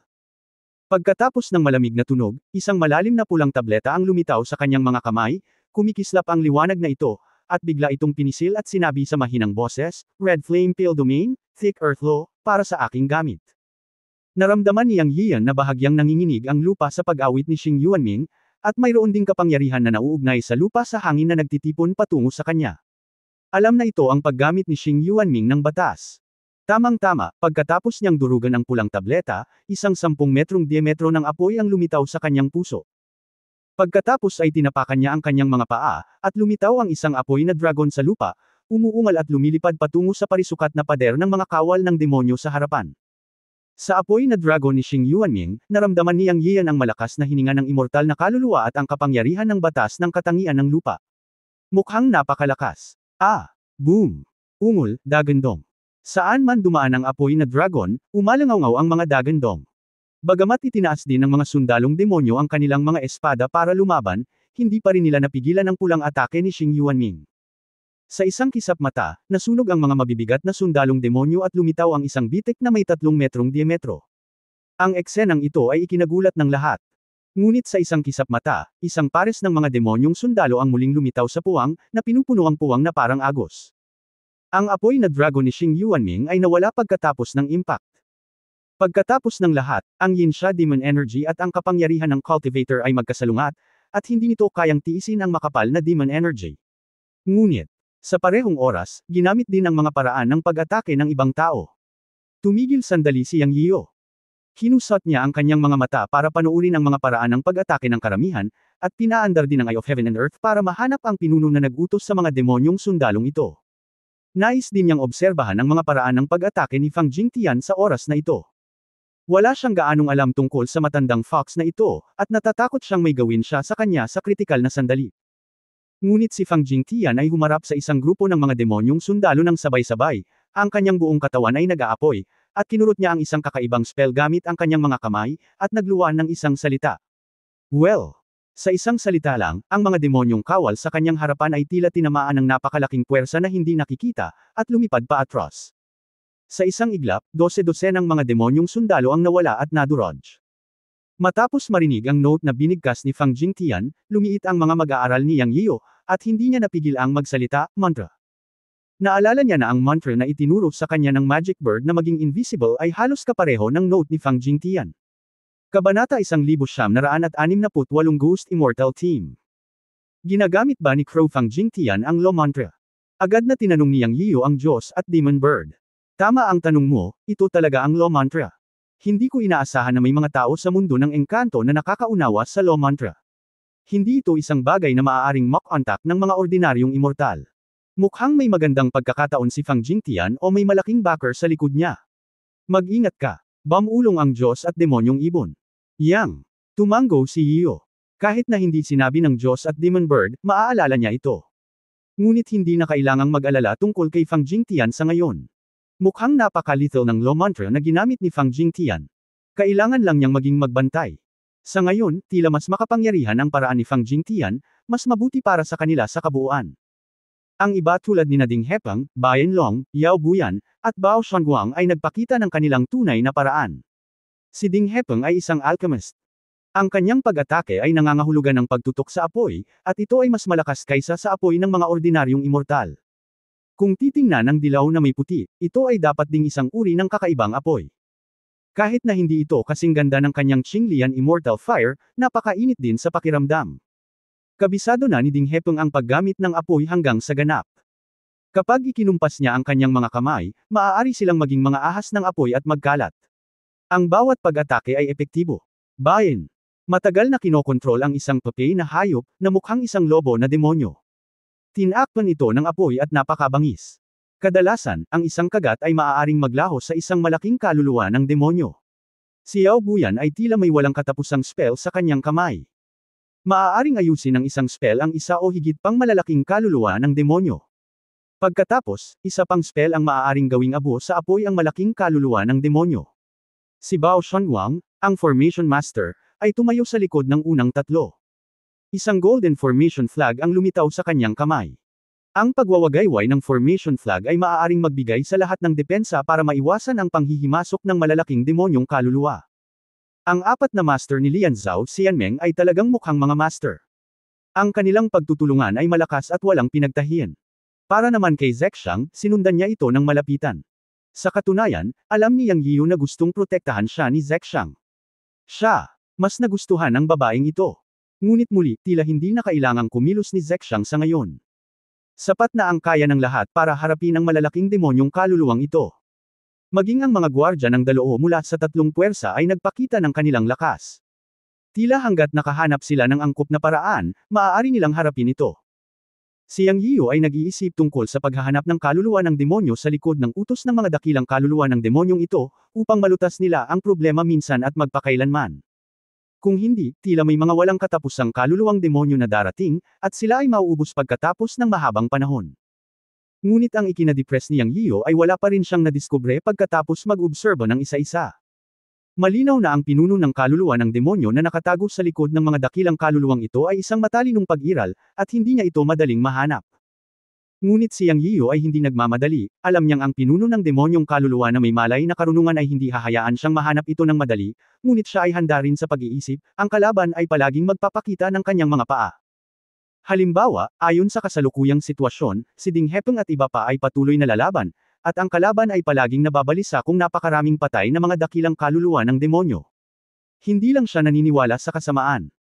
Pagkatapos ng malamig na tunog, isang malalim na pulang tableta ang lumitaw sa kanyang mga kamay, kumikislap ang liwanag na ito, at bigla itong pinisil at sinabi sa mahinang boses, Red Flame Pale Domain, Thick Earth Law, para sa aking gamit. Naramdaman ni Yang Yiyan na bahagyang nanginginig ang lupa sa pag-awit ni Xing Yuanming, at mayroon ding kapangyarihan na nauugnay sa lupa sa hangin na nagtitipon patungo sa kanya. Alam na ito ang paggamit ni Xing Yuanming ng batas. Tamang-tama, pagkatapos niyang durugan ang pulang tableta, isang 10 metrong diametro ng apoy ang lumitaw sa kanyang puso. Pagkatapos ay tinapakan niya ang kanyang mga paa, at lumitaw ang isang apoy na dragon sa lupa, umuungal at lumilipad patungo sa parisukat na pader ng mga kawal ng demonyo sa harapan. Sa apoy na dragon ni Xing Yuanming, naramdaman ni Yang Yian ang malakas na hininga ng immortal na kaluluwa at ang kapangyarihan ng batas ng katangian ng lupa. Mukhang napakalakas. Boom! Ungol, dagandong. Saan man dumaan ang apoy na dragon, umalangaw ang mga dagandong. Bagamat itinaas din ng mga sundalong demonyo ang kanilang mga espada para lumaban, hindi pa rin nila napigilan ang pulang atake ni Xing Yuanming. Sa isang kisap mata, nasunog ang mga mabibigat na sundalong demonyo at lumitaw ang isang bitik na may 3 metrong diametro. Ang eksenang ito ay ikinagulat ng lahat. Ngunit sa isang kisap mata, isang pares ng mga demonyong sundalo ang muling lumitaw sa puwang, na pinupuno ang puwang na parang agos. Ang apoy na dragon ni Xing Yuanming ay nawala pagkatapos ng impact. Pagkatapos ng lahat, ang Yinsha Demon Energy at ang kapangyarihan ng Cultivator ay magkasalungat, at hindi nito kayang tiisin ang makapal na Demon Energy. Ngunit, sa parehong oras, ginamit din ang mga paraan ng pag-atake ng ibang tao. Tumigil sandali si Yang Yiyo. Kinusot niya ang kanyang mga mata para panuurin ang mga paraan ng pag-atake ng karamihan, at pinaandar din ang Eye of Heaven and Earth para mahanap ang pinuno na nag-utos sa mga demonyong sundalong ito. Nais din niyang obserbahan ang mga paraan ng pag-atake ni Fang Jingtian sa oras na ito. Wala siyang gaanong alam tungkol sa matandang fox na ito, at natatakot siyang may gawin siya sa kanya sa kritikal na sandali. Ngunit si Fang Jingtian ay humarap sa isang grupo ng mga demonyong sundalo ng sabay-sabay, ang kanyang buong katawan ay nag-aapoy, at kinurot niya ang isang kakaibang spell gamit ang kanyang mga kamay, at nagluwan ng isang salita. Well, sa isang salita lang, ang mga demonyong kawal sa kanyang harapan ay tila tinamaan ng napakalaking puwersa na hindi nakikita, at lumipad pa atras. Sa isang iglap, 12-dosenang mga demonyong sundalo ang nawala at nadurog. Matapos marinig ang note na binigkas ni Fang Jingtian, lumiit ang mga mag-aaral ni Yang Yiyo, at hindi niya napigil ang magsalita, mantra. Naalala niya na ang mantra na itinuro sa kanya ng Magic Bird na maging invisible ay halos kapareho ng note ni Fang Jingtian. Kabanata 1968 Ghost Immortal Team. Ginagamit ba ni Crow Fang Jingtian ang Law Mantra? Agad na tinanong ni Yang Yiyo ang Diyos at Demon Bird. Tama ang tanong mo, ito talaga ang Law Mantra. Hindi ko inaasahan na may mga tao sa mundo ng engkanto na nakakaunawa sa Law Mantra. Hindi ito isang bagay na maaaring mock-attack ng mga ordinaryong immortal. Mukhang may magandang pagkakataon si Fang Jingtian o may malaking backer sa likod niya. Mag-ingat ka. Bamulong ang Diyos at demonyong ibon. Yang. Tumango si Yiyo. Kahit na hindi sinabi ng Diyos at Demon Bird, maaalala niya ito. Ngunit hindi na kailangang mag-alala tungkol kay Fang Jingtian sa ngayon. Mukhang napaka-lethal ng Law Mantra na ginamit ni Fang Jingtian. Kailangan lang niyang maging magbantay. Sa ngayon, tila mas makapangyarihan ang paraan ni Fang Jingtian, mas mabuti para sa kanila sa kabuuan. Ang iba tulad ni Ding Hepeng, Bayan Long, Yao Buyan, at Bao Shanguang ay nagpakita ng kanilang tunay na paraan. Si Ding Hepeng ay isang alchemist. Ang kanyang pag-atake ay nangangahulugan ng pagtutok sa apoy, at ito ay mas malakas kaysa sa apoy ng mga ordinaryong immortal. Kung titingnan ang dilaw na may puti, ito ay dapat ding isang uri ng kakaibang apoy. Kahit na hindi ito kasing ganda ng kanyang Qinglian Immortal Fire, napakainit din sa pakiramdam. Kabisado na ni Ding Hepeng ang paggamit ng apoy hanggang sa ganap. Kapag ikinumpas niya ang kanyang mga kamay, maaari silang maging mga ahas ng apoy at magkalat. Ang bawat pag-atake ay epektibo. Bayan. Matagal na kinokontrol ang isang papay na hayop, na mukhang isang lobo na demonyo. Tinakpan ito ng apoy at napakabangis. Kadalasan, ang isang kagat ay maaaring maglaho sa isang malaking kaluluwa ng demonyo. Si Yao Buyan ay tila may walang katapusang spell sa kanyang kamay. Maaaring ayusin ng isang spell ang isa o higit pang malalaking kaluluwa ng demonyo. Pagkatapos, isa pang spell ang maaaring gawing abo sa apoy ang malaking kaluluwa ng demonyo. Si Bao Shanguang, ang Formation Master, ay tumayo sa likod ng unang tatlo. Isang golden formation flag ang lumitaw sa kanyang kamay. Ang pagwawagayway ng formation flag ay maaaring magbigay sa lahat ng depensa para maiwasan ang panghihimasok ng malalaking demonyong kaluluwa. Ang apat na master ni Lian Zhao Xianmeng ay talagang mukhang mga master. Ang kanilang pagtutulungan ay malakas at walang pinagtahian. Para naman kay Zexang, sinundan niya ito ng malapitan. Sa katunayan, alam ni Yang Yiyo na gustong protektahan siya ni Zexang. Siya, mas nagustuhan ng babaeng ito. Ngunit muli, tila hindi na kailangang kumilos ni Zexang sa ngayon. Sapat na ang kaya ng lahat para harapin ang malalaking demonyong kaluluwang ito. Maging ang mga gwardya ng daloo mula sa tatlong puwersa ay nagpakita ng kanilang lakas. Tila hanggat nakahanap sila ng angkop na paraan, maaari nilang harapin ito. Si Yang Yiyo ay nag-iisip tungkol sa paghahanap ng kaluluwa ng demonyo sa likod ng utos ng mga dakilang kaluluwa ng demonyong ito, upang malutas nila ang problema minsan at magpakailanman. Kung hindi, tila may mga walang katapusang kaluluwang demonyo na darating, at sila ay mauubos pagkatapos ng mahabang panahon. Ngunit ang ikinadepres ni Yang Yiyo ay wala pa rin siyang nadiskubre pagkatapos mag-obserbo ng isa-isa. Malinaw na ang pinuno ng kaluluwa ng demonyo na nakatago sa likod ng mga dakilang kaluluwang ito ay isang matalinong pag-iral, at hindi niya ito madaling mahanap. Ngunit si Yang Yiyo ay hindi nagmamadali, alam niyang ang pinuno ng demonyong kaluluwa na may malay na karunungan ay hindi hahayaan siyang mahanap ito ng madali, ngunit siya ay handa rin sa pag-iisip, ang kalaban ay palaging magpapakita ng kanyang mga paa. Halimbawa, ayon sa kasalukuyang sitwasyon, si Ding Hepeng at iba pa ay patuloy na lalaban, at ang kalaban ay palaging nababalisa kung napakaraming patay na mga dakilang kaluluwa ng demonyo. Hindi lang siya naniniwala sa kasamaan.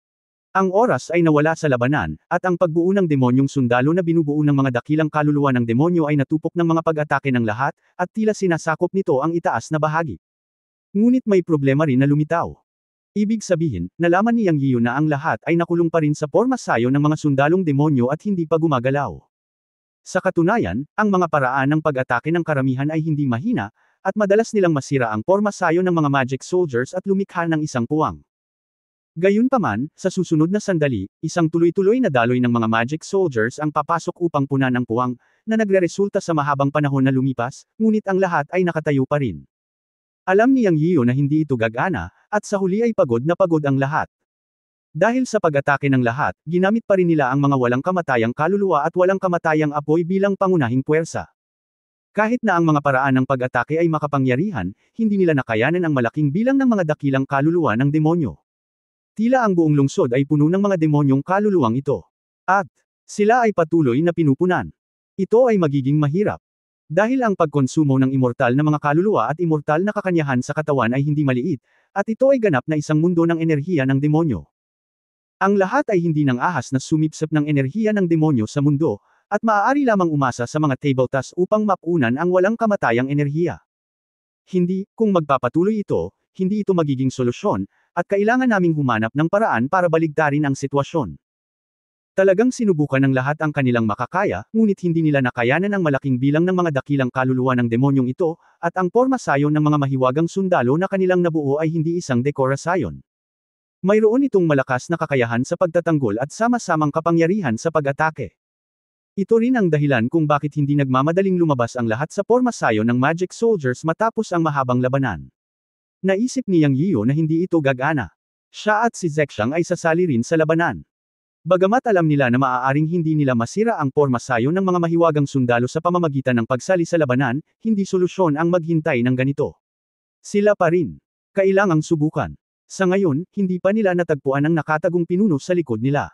Ang oras ay nawala sa labanan, at ang pagbuo ng demonyong sundalo na binubuo ng mga dakilang kaluluwa ng demonyo ay natupok ng mga pag-atake ng lahat, at tila sinasakop nito ang itaas na bahagi. Ngunit may problema rin na lumitaw. Ibig sabihin, nalaman ni Yang Yiyo na ang lahat ay nakulong pa rin sa porma sayo ng mga sundalong demonyo at hindi pa gumagalaw. Sa katunayan, ang mga paraan ng pag-atake ng karamihan ay hindi mahina, at madalas nilang masira ang porma sayo ng mga magic soldiers at lumikha ng isang puwang. Gayunpaman, sa susunod na sandali, isang tuloy-tuloy na daloy ng mga magic soldiers ang papasok upang punan ang puwang, na nagreresulta sa mahabang panahon na lumipas, ngunit ang lahat ay nakatayo pa rin. Alam ni Yang Yiyo na hindi ito gagana, at sa huli ay pagod na pagod ang lahat. Dahil sa pag-atake ng lahat, ginamit pa rin nila ang mga walang kamatayang kaluluwa at walang kamatayang apoy bilang pangunahing puwersa. Kahit na ang mga paraan ng pag-atake ay makapangyarihan, hindi nila nakayanan ang malaking bilang ng mga dakilang kaluluwa ng demonyo. Tila ang buong lungsod ay puno ng mga demonyong kaluluwang ito. At sila ay patuloy na pinupunan. Ito ay magiging mahirap. Dahil ang pagkonsumo ng immortal na mga kaluluwa at immortal na kakanyahan sa katawan ay hindi maliit, at ito ay ganap na isang mundo ng enerhiya ng demonyo. Ang lahat ay hindi nang ahas na sumipsip ng enerhiya ng demonyo sa mundo, at maaari lamang umasa sa mga table tasks upang mapunan ang walang kamatayang enerhiya. Hindi, kung magpapatuloy ito, hindi ito magiging solusyon, at kailangan naming humanap ng paraan para baligtarin ang sitwasyon. Talagang sinubukan ng lahat ang kanilang makakaya, ngunit hindi nila nakayanan ang malaking bilang ng mga dakilang kaluluwa ng demonyong ito, at ang porma sayon ng mga mahiwagang sundalo na kanilang nabuo ay hindi isang dekora sayon. Mayroon itong malakas na kakayahan sa pagtatanggol at sama-samang kapangyarihan sa pag-atake. Ito rin ang dahilan kung bakit hindi nagmamadaling lumabas ang lahat sa porma sayon ng magic soldiers matapos ang mahabang labanan. Naisip ni Yang Yiyo na hindi ito gagana. Siya at si Zexang ay sasali rin sa labanan. Bagamat alam nila na maaaring hindi nila masira ang porma sayon ng mga mahiwagang sundalo sa pamamagitan ng pagsali sa labanan, hindi solusyon ang maghintay ng ganito. Sila pa rin. Kailangang subukan. Sa ngayon, hindi pa nila natagpuan ang nakatagong pinuno sa likod nila.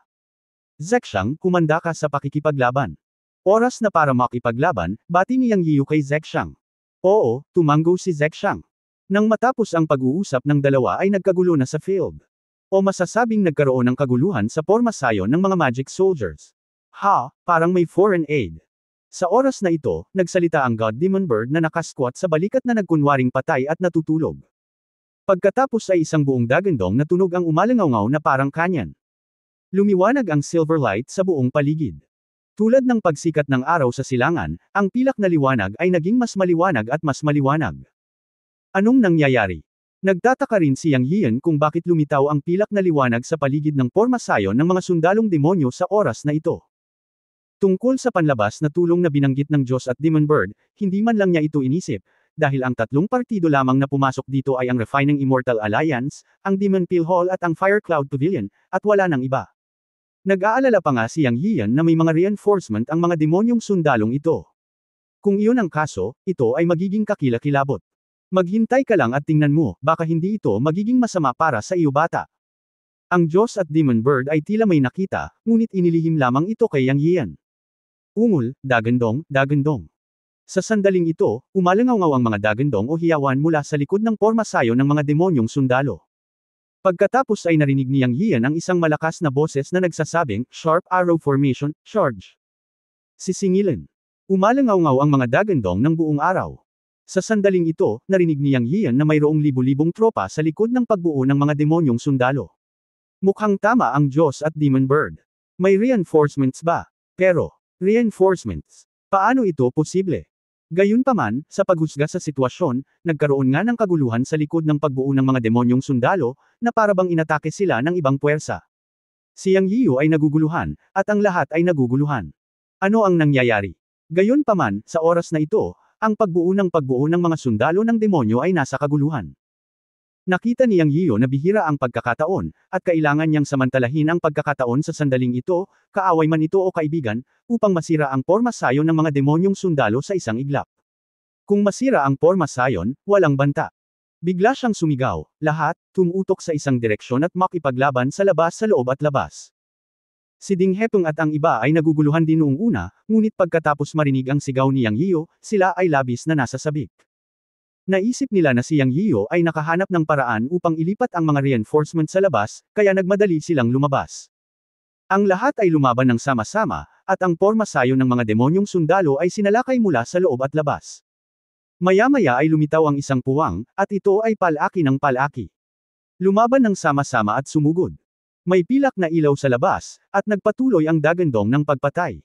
Zexang, kumanda ka sa pakikipaglaban. Oras na para makipaglaban, bati ni Yang Yiyo kay Zexang. Oo, tumango si Zexang. Nang matapos ang pag-uusap ng dalawa ay nagkagulo na sa field. O masasabing nagkaroon ng kaguluhan sa porma sayon ng mga magic soldiers. Parang may foreign aid. Sa oras na ito, nagsalita ang God Demon Bird na nakasquat sa balikat na nagkunwaring patay at natutulog. Pagkatapos ay isang buong dagandong na tunog ang umalangaw na parang kanyan. Lumiwanag ang silver light sa buong paligid. Tulad ng pagsikat ng araw sa silangan, ang pilak na liwanag ay naging mas maliwanag at mas maliwanag. Anong nangyayari? Nagtataka rin si Yang Yiyan kung bakit lumitaw ang pilak na liwanag sa paligid ng porma sayon ng mga sundalong demonyo sa oras na ito. Tungkol sa panlabas na tulong na binanggit ng Diyos at Demon Bird, hindi man lang niya ito inisip, dahil ang tatlong partido lamang na pumasok dito ay ang Refining Immortal Alliance, ang Demon Peel Hall at ang Fire Cloud Pavilion, at wala nang iba. Nag-aalala pa nga si Yang Yiyan na may mga reinforcement ang mga demonyong sundalong ito. Kung iyon ang kaso, ito ay magiging kakilakilabot. Maghintay ka lang at tingnan mo, baka hindi ito magiging masama para sa iyo bata. Ang Diyos at Demon Bird ay tila may nakita, ngunit inilihim lamang ito kay Yang Yiyan. Ungol, dagandong, dagandong. Sa sandaling ito, umalangaw ang mga dagandong o hiyawan mula sa likod ng porma sayon ng mga demonyong sundalo. Pagkatapos ay narinig ni Yang Yiyan ang isang malakas na boses na nagsasabing, Sharp Arrow Formation, Charge. Sisingilin. Umalangaw ang mga dagandong ng buong araw. Sa sandaling ito, narinig ni Yang Yiyan na mayroong libu-libong tropa sa likod ng pagbuo ng mga demonyong sundalo. Mukhang tama ang Diyos at Demon Bird. May reinforcements ba? Pero, Reinforcements. Paano ito posible? Gayunpaman, sa paghusga sa sitwasyon, nagkaroon nga ng kaguluhan sa likod ng pagbuo ng mga demonyong sundalo, na parabang inatake sila ng ibang puwersa. Si Yang Yiyu ay naguguluhan, at ang lahat ay naguguluhan. Ano ang nangyayari? Gayunpaman, sa oras na ito, ang pagbuo ng mga sundalo ng demonyo ay nasa kaguluhan. Nakita ni Yang Yiyu na bihira ang pagkakataon, at kailangan niyang samantalahin ang pagkakataon sa sandaling ito, kaaway man ito o kaibigan, upang masira ang porma sayon ng mga demonyong sundalo sa isang iglap. Kung masira ang porma sayon, walang banta. Bigla siyang sumigaw, lahat, tumutok sa isang direksyon at makipaglaban sa labas sa loob at labas. Si Ding Hepeng at ang iba ay naguguluhan din noong una, ngunit pagkatapos marinig ang sigaw ni Yang Yiyu, sila ay labis na nasasabik. Naisip nila na si Yang Yiyu ay nakahanap ng paraan upang ilipat ang mga reinforcement sa labas, kaya nagmadali silang lumabas. Ang lahat ay lumaban ng sama-sama, at ang porma sayon ng mga demonyong sundalo ay sinalakay mula sa loob at labas. Maya-maya ay lumitaw ang isang puwang, at ito ay palaki ng palaki. Lumaban ng sama-sama at sumugod. May pilak na ilaw sa labas, at nagpatuloy ang dagandong ng pagpatay.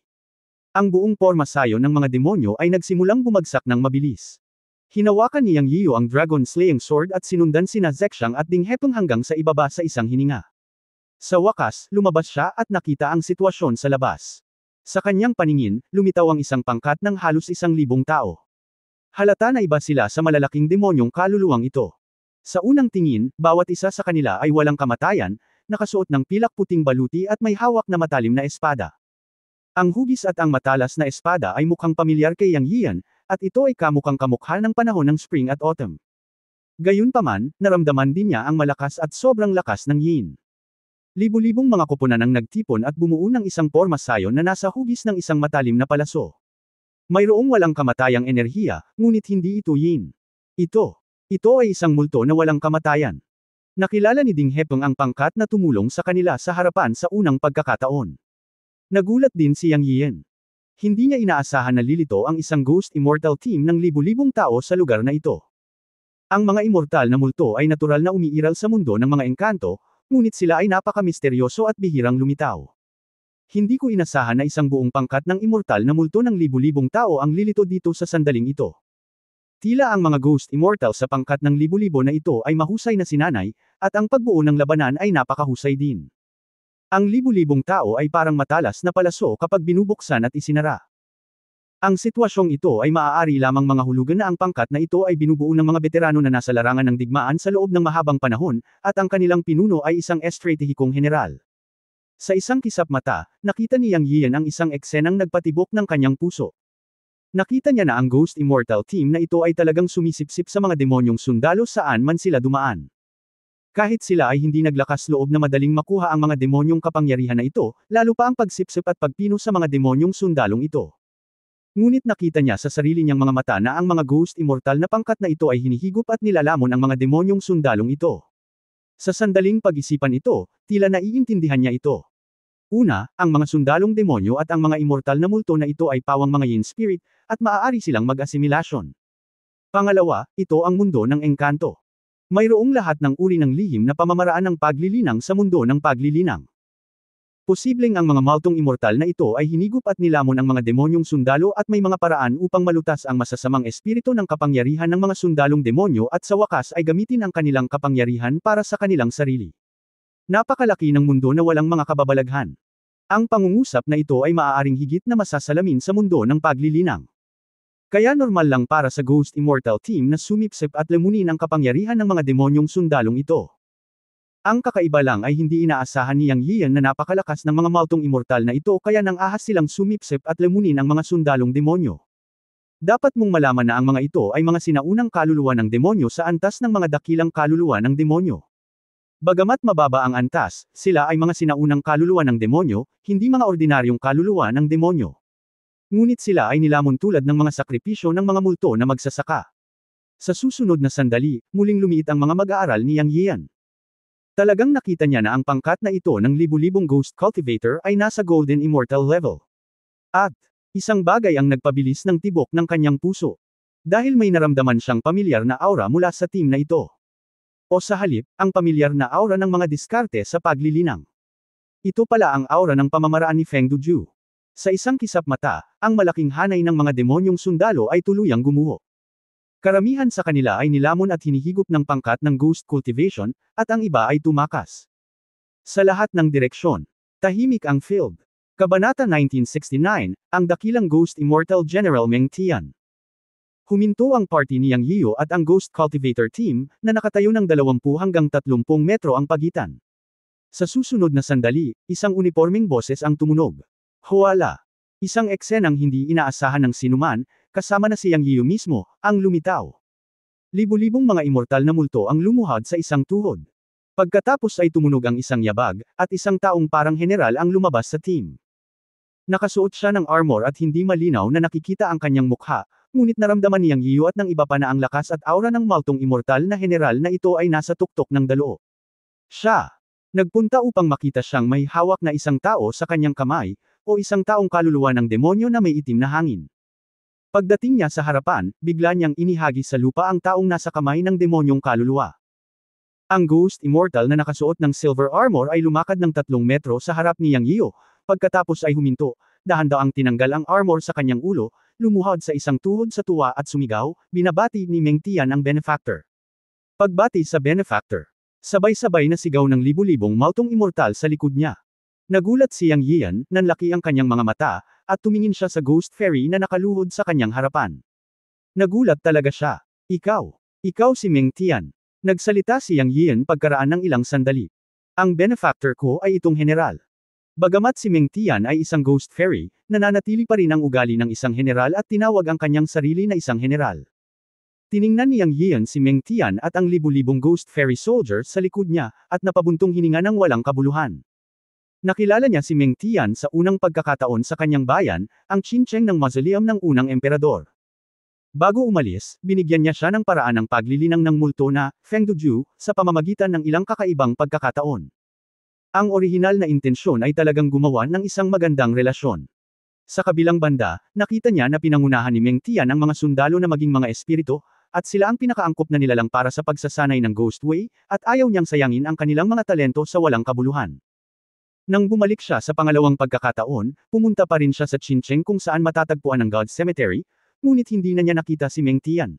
Ang buong porma sayon ng mga demonyo ay nagsimulang bumagsak ng mabilis. Hinawakan ni Yang Yiyu ang Dragon Slaying Sword at sinundan sina Zexang at Ding Hepeng hanggang sa ibaba sa isang hininga. Sa wakas, lumabas siya at nakita ang sitwasyon sa labas. Sa kanyang paningin, lumitaw ang isang pangkat ng halos 1,000 tao. Halata na iba sila sa malalaking demonyong kaluluwang ito. Sa unang tingin, bawat isa sa kanila ay walang kamatayan, nakasuot ng pilak puting baluti at may hawak na matalim na espada. Ang hugis at ang matalas na espada ay mukhang pamilyar kay Yang Yiyan, at ito ay kamukhang kamukha ng panahon ng spring at autumn. Gayunpaman, naramdaman din niya ang malakas at sobrang lakas ng yin. Libu-libong mga koponan ang nagtipon at bumuo ng isang porma sayon na nasa hugis ng isang matalim na palaso. Mayroong walang kamatayang enerhiya, ngunit hindi ito yin. Ito ay isang multo na walang kamatayan. Nakilala ni Ding Hepeng ang pangkat na tumulong sa kanila sa harapan sa unang pagkakataon. Nagulat din si Yang Yiyan. Hindi niya inaasahan na lilito ang isang Ghost Immortal team ng libu-libong tao sa lugar na ito. Ang mga immortal na multo ay natural na umiiral sa mundo ng mga engkanto, ngunit sila ay napaka-misteryoso at bihirang lumitaw. Hindi ko inasahan na isang buong pangkat ng immortal na multo ng libu-libong tao ang lilito dito sa sandaling ito. Tila ang mga Ghost Immortal sa pangkat ng libu-libo na ito ay mahusay na sinanay, at ang pagbuo ng labanan ay napakahusay din. Ang libu-libong tao ay parang matalas na palaso kapag binubuksan at isinara. Ang sitwasyong ito ay maaari lamang mga hulugan na ang pangkat na ito ay binubuo ng mga veterano na nasa larangan ng digmaan sa loob ng mahabang panahon, at ang kanilang pinuno ay isang estratehikong general. Sa isang kisap mata, nakita ni Yang Yiyan ang isang eksenang nagpatibok ng kanyang puso. Nakita niya na ang Ghost Immortal team na ito ay talagang sumisipsip sa mga demonyong sundalo saan man sila dumaan. Kahit sila ay hindi naglakas loob na madaling makuha ang mga demonyong kapangyarihan na ito, lalo pa ang pagsipsip at pagpino sa mga demonyong sundalong ito. Ngunit nakita niya sa sarili niyang mga mata na ang mga Ghost Immortal na pangkat na ito ay hinihigop at nilalamon ang mga demonyong sundalong ito. Sa sandaling pag-isipan ito, tila naiintindihan niya ito. Una, ang mga sundalong demonyo at ang mga immortal na multo na ito ay pawang mga yin spirit, at maaari silang mag-asimilasyon. Pangalawa, ito ang mundo ng engkanto. Mayroong lahat ng uri ng lihim na pamamaraan ng paglilinang sa mundo ng paglilinang. Posibleng ang mga multong immortal na ito ay hinigup at nilamon ang mga demonyong sundalo at may mga paraan upang malutas ang masasamang espiritu ng kapangyarihan ng mga sundalong demonyo at sa wakas ay gamitin ang kanilang kapangyarihan para sa kanilang sarili. Napakalaki ng mundo na walang mga kababalaghan. Ang pangungusap na ito ay maaaring higit na masasalamin sa mundo ng paglilinang. Kaya normal lang para sa Ghost Immortal team na sumipsip at lamunin ang kapangyarihan ng mga demonyong sundalong ito. Ang kakaiba lang ay hindi inaasahan ni Yang Yiyan na napakalakas ng mga multong immortal na ito kaya nang ahas silang sumipsip at lamunin ang mga sundalong demonyo. Dapat mong malaman na ang mga ito ay mga sinaunang kaluluwa ng demonyo sa antas ng mga dakilang kaluluwa ng demonyo. Bagamat mababa ang antas, sila ay mga sinaunang kaluluwa ng demonyo, hindi mga ordinaryong kaluluwa ng demonyo. Ngunit sila ay nilamon tulad ng mga sakripisyo ng mga multo na magsasaka. Sa susunod na sandali, muling lumiit ang mga mag-aaral ni Yang Yiyan. Talagang nakita niya na ang pangkat na ito ng libu-libong Ghost Cultivator ay nasa Golden Immortal level. At, isang bagay ang nagpabilis ng tibok ng kanyang puso. Dahil may naramdaman siyang pamilyar na aura mula sa team na ito. O sa halip, ang pamilyar na aura ng mga diskarte sa paglilinang. Ito pala ang aura ng pamamaraan ni Feng Duju. Sa isang kisap mata, ang malaking hanay ng mga demonyong sundalo ay tuluyang gumuho. Karamihan sa kanila ay nilamon at hinihigop ng pangkat ng ghost cultivation, at ang iba ay tumakas. Sa lahat ng direksyon, tahimik ang field. Kabanata 1969, ang dakilang Ghost Immortal General Meng Tian. Huminto ang party ni Yang Yiyo at ang Ghost Cultivator Team, na nakatayo ng 20 hanggang 30 metro ang pagitan. Sa susunod na sandali, isang unipormeng boses ang tumunog. Huwala! Isang eksenang hindi inaasahan ng sinuman, kasama na si Yang Yiyo mismo, ang lumitaw. Libu-libong mga immortal na multo ang lumuhad sa isang tuhod. Pagkatapos ay tumunog ang isang yabag, at isang taong parang general ang lumabas sa team. Nakasuot siya ng armor at hindi malinaw na nakikita ang kanyang mukha, ngunit naramdaman ni Yang Yiyo at ng iba pa na ang lakas at aura ng maltong immortal na general na ito ay nasa tuktok ng dalo. Siya nagpunta upang makita siyang may hawak na isang tao sa kanyang kamay, o isang taong kaluluwa ng demonyo na may itim na hangin. Pagdating niya sa harapan, bigla niyang inihagis sa lupa ang taong nasa kamay ng demonyong kaluluwa. Ang Ghost Immortal na nakasuot ng silver armor ay lumakad ng 3 metro sa harap ni Yang Yiyo, pagkatapos ay huminto, dahan-daang tinanggal ang armor sa kanyang ulo, lumuhod sa isang tuhod sa tuwa at sumigaw, binabati ni Meng Tian ang benefactor. Pagbati sa benefactor. Sabay-sabay na sigaw ng libu-libong maltong immortal sa likod niya. Nagulat si Yang Yian, nanlaki ang kanyang mga mata, at tumingin siya sa Ghost Fairy na nakaluhod sa kanyang harapan. Nagulat talaga siya. Ikaw si Meng Tian. Nagsalita si Yang Yian pagkaraan ng ilang sandali. Ang benefactor ko ay itong general. Bagamat si Meng Tian ay isang Ghost Fairy, nananatili pa rin ang ugali ng isang general at tinawag ang kanyang sarili na isang general. Tiningnan ni Yang Yian si Meng Tian at ang libu-libong Ghost Fairy soldiers sa likod niya, at napabuntong hininga ng walang kabuluhan. Nakilala niya si Meng Tian sa unang pagkakataon sa kanyang bayan, ang Qincheng ng mausoleum ng unang emperador. Bago umalis, binigyan niya siya ng paraan ng paglilinang ng multo na Fengduju, sa pamamagitan ng ilang kakaibang pagkakataon. Ang orihinal na intensyon ay talagang gumawa ng isang magandang relasyon. Sa kabilang banda, nakita niya na pinangunahan ni Meng Tian ang mga sundalo na maging mga espiritu, at sila ang pinakaangkop na nilalang para sa pagsasanay ng Ghost Way, at ayaw niyang sayangin ang kanilang mga talento sa walang kabuluhan. Nang bumalik siya sa pangalawang pagkakataon, pumunta pa rin siya sa Qincheng kung saan matatagpuan ang God's Cemetery, ngunit hindi na niya nakita si Meng Tian.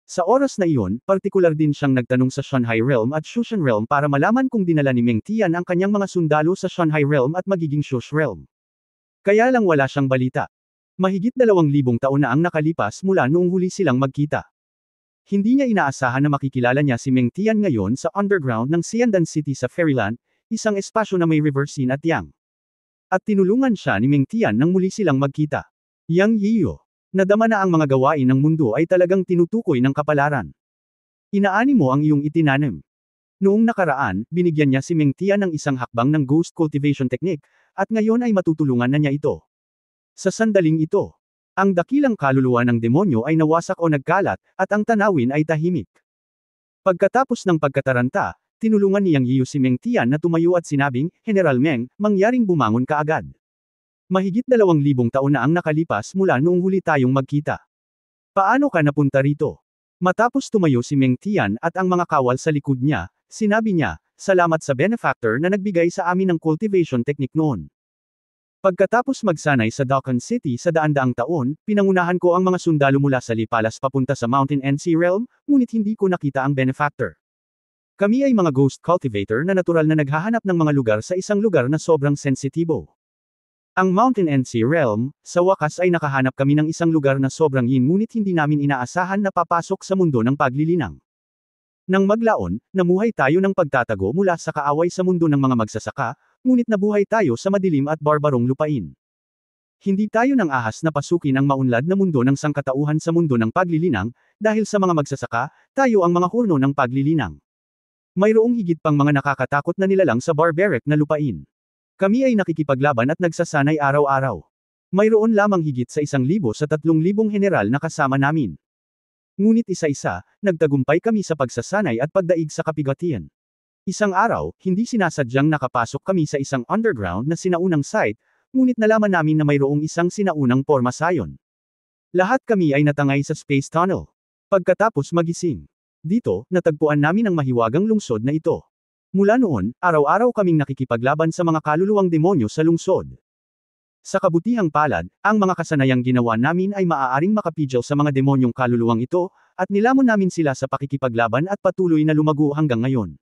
Sa oras na iyon, partikular din siyang nagtanong sa Shanhai Realm at Shushan Realm para malaman kung dinala ni Meng Tian ang kanyang mga sundalo sa Shanhai Realm at magiging Shush Realm. Kaya lang wala siyang balita. Mahigit 2,000 taon na ang nakalipas mula noong huli silang magkita. Hindi niya inaasahan na makikilala niya si Meng Tian ngayon sa underground ng Xiandan City sa Fairyland, isang espasyo na may river Xin at Yang. At tinulungan siya ni Meng Tian nang muli silang magkita. Yang Yiyo. Nadama na ang mga gawain ng mundo ay talagang tinutukoy ng kapalaran. Inaani mo ang iyong itinanim. Noong nakaraan, binigyan niya si Meng Tian ng isang hakbang ng ghost cultivation technique, at ngayon ay matutulungan na niya ito. Sa sandaling ito, ang dakilang kaluluwa ng demonyo ay nawasak o nagkalat, at ang tanawin ay tahimik. Pagkatapos ng pagkataranta, tinulungan ni Yang Yiyo si Meng Tian na tumayo at sinabing, General Meng, mangyaring bumangon ka agad. Mahigit 2,000 taon na ang nakalipas mula noong huli tayong magkita. Paano ka napunta rito? Matapos tumayo si Meng Tian at ang mga kawal sa likod niya, sinabi niya, salamat sa benefactor na nagbigay sa amin ng cultivation technique noon. Pagkatapos magsanay sa Dakan City sa daan-daang taon, pinangunahan ko ang mga sundalo mula sa Li Palace papunta sa Mountain NC Realm, ngunit hindi ko nakita ang benefactor. Kami ay mga ghost cultivator na natural na naghahanap ng mga lugar sa isang lugar na sobrang sensitibo. Ang Mountain NC Realm, sa wakas ay nakahanap kami ng isang lugar na sobrang yin ngunit hindi namin inaasahan na papasok sa mundo ng paglilinang. Nang maglaon, namuhay tayo ng pagtatago mula sa kaaway sa mundo ng mga magsasaka, ngunit nabuhay tayo sa madilim at barbarong lupain. Hindi tayo nang ahas na pasukin ang maunlad na mundo ng sangkatauhan sa mundo ng paglilinang, dahil sa mga magsasaka, tayo ang mga hurno ng paglilinang. Mayroong higit pang mga nakakatakot na nilalang sa barbaric na lupain. Kami ay nakikipaglaban at nagsasanay araw-araw. Mayroon lamang higit sa 1,000 sa 3,000 general na kasama namin. Ngunit isa-isa, nagtagumpay kami sa pagsasanay at pagdaig sa kapigatian. Isang araw, hindi sinasadyang nakapasok kami sa isang underground na sinaunang site, ngunit nalaman namin na mayroong isang sinaunang pormasayon. Lahat kami ay natangay sa space tunnel. Pagkatapos magising. Dito, natagpuan namin ang mahiwagang lungsod na ito. Mula noon, araw-araw kaming nakikipaglaban sa mga kaluluwang demonyo sa lungsod. Sa kabutihang palad, ang mga kasanayang ginawa namin ay maaaring makapigil sa mga demonyong kaluluwang ito, at nilamon namin sila sa pakikipaglaban at patuloy na lumago hanggang ngayon.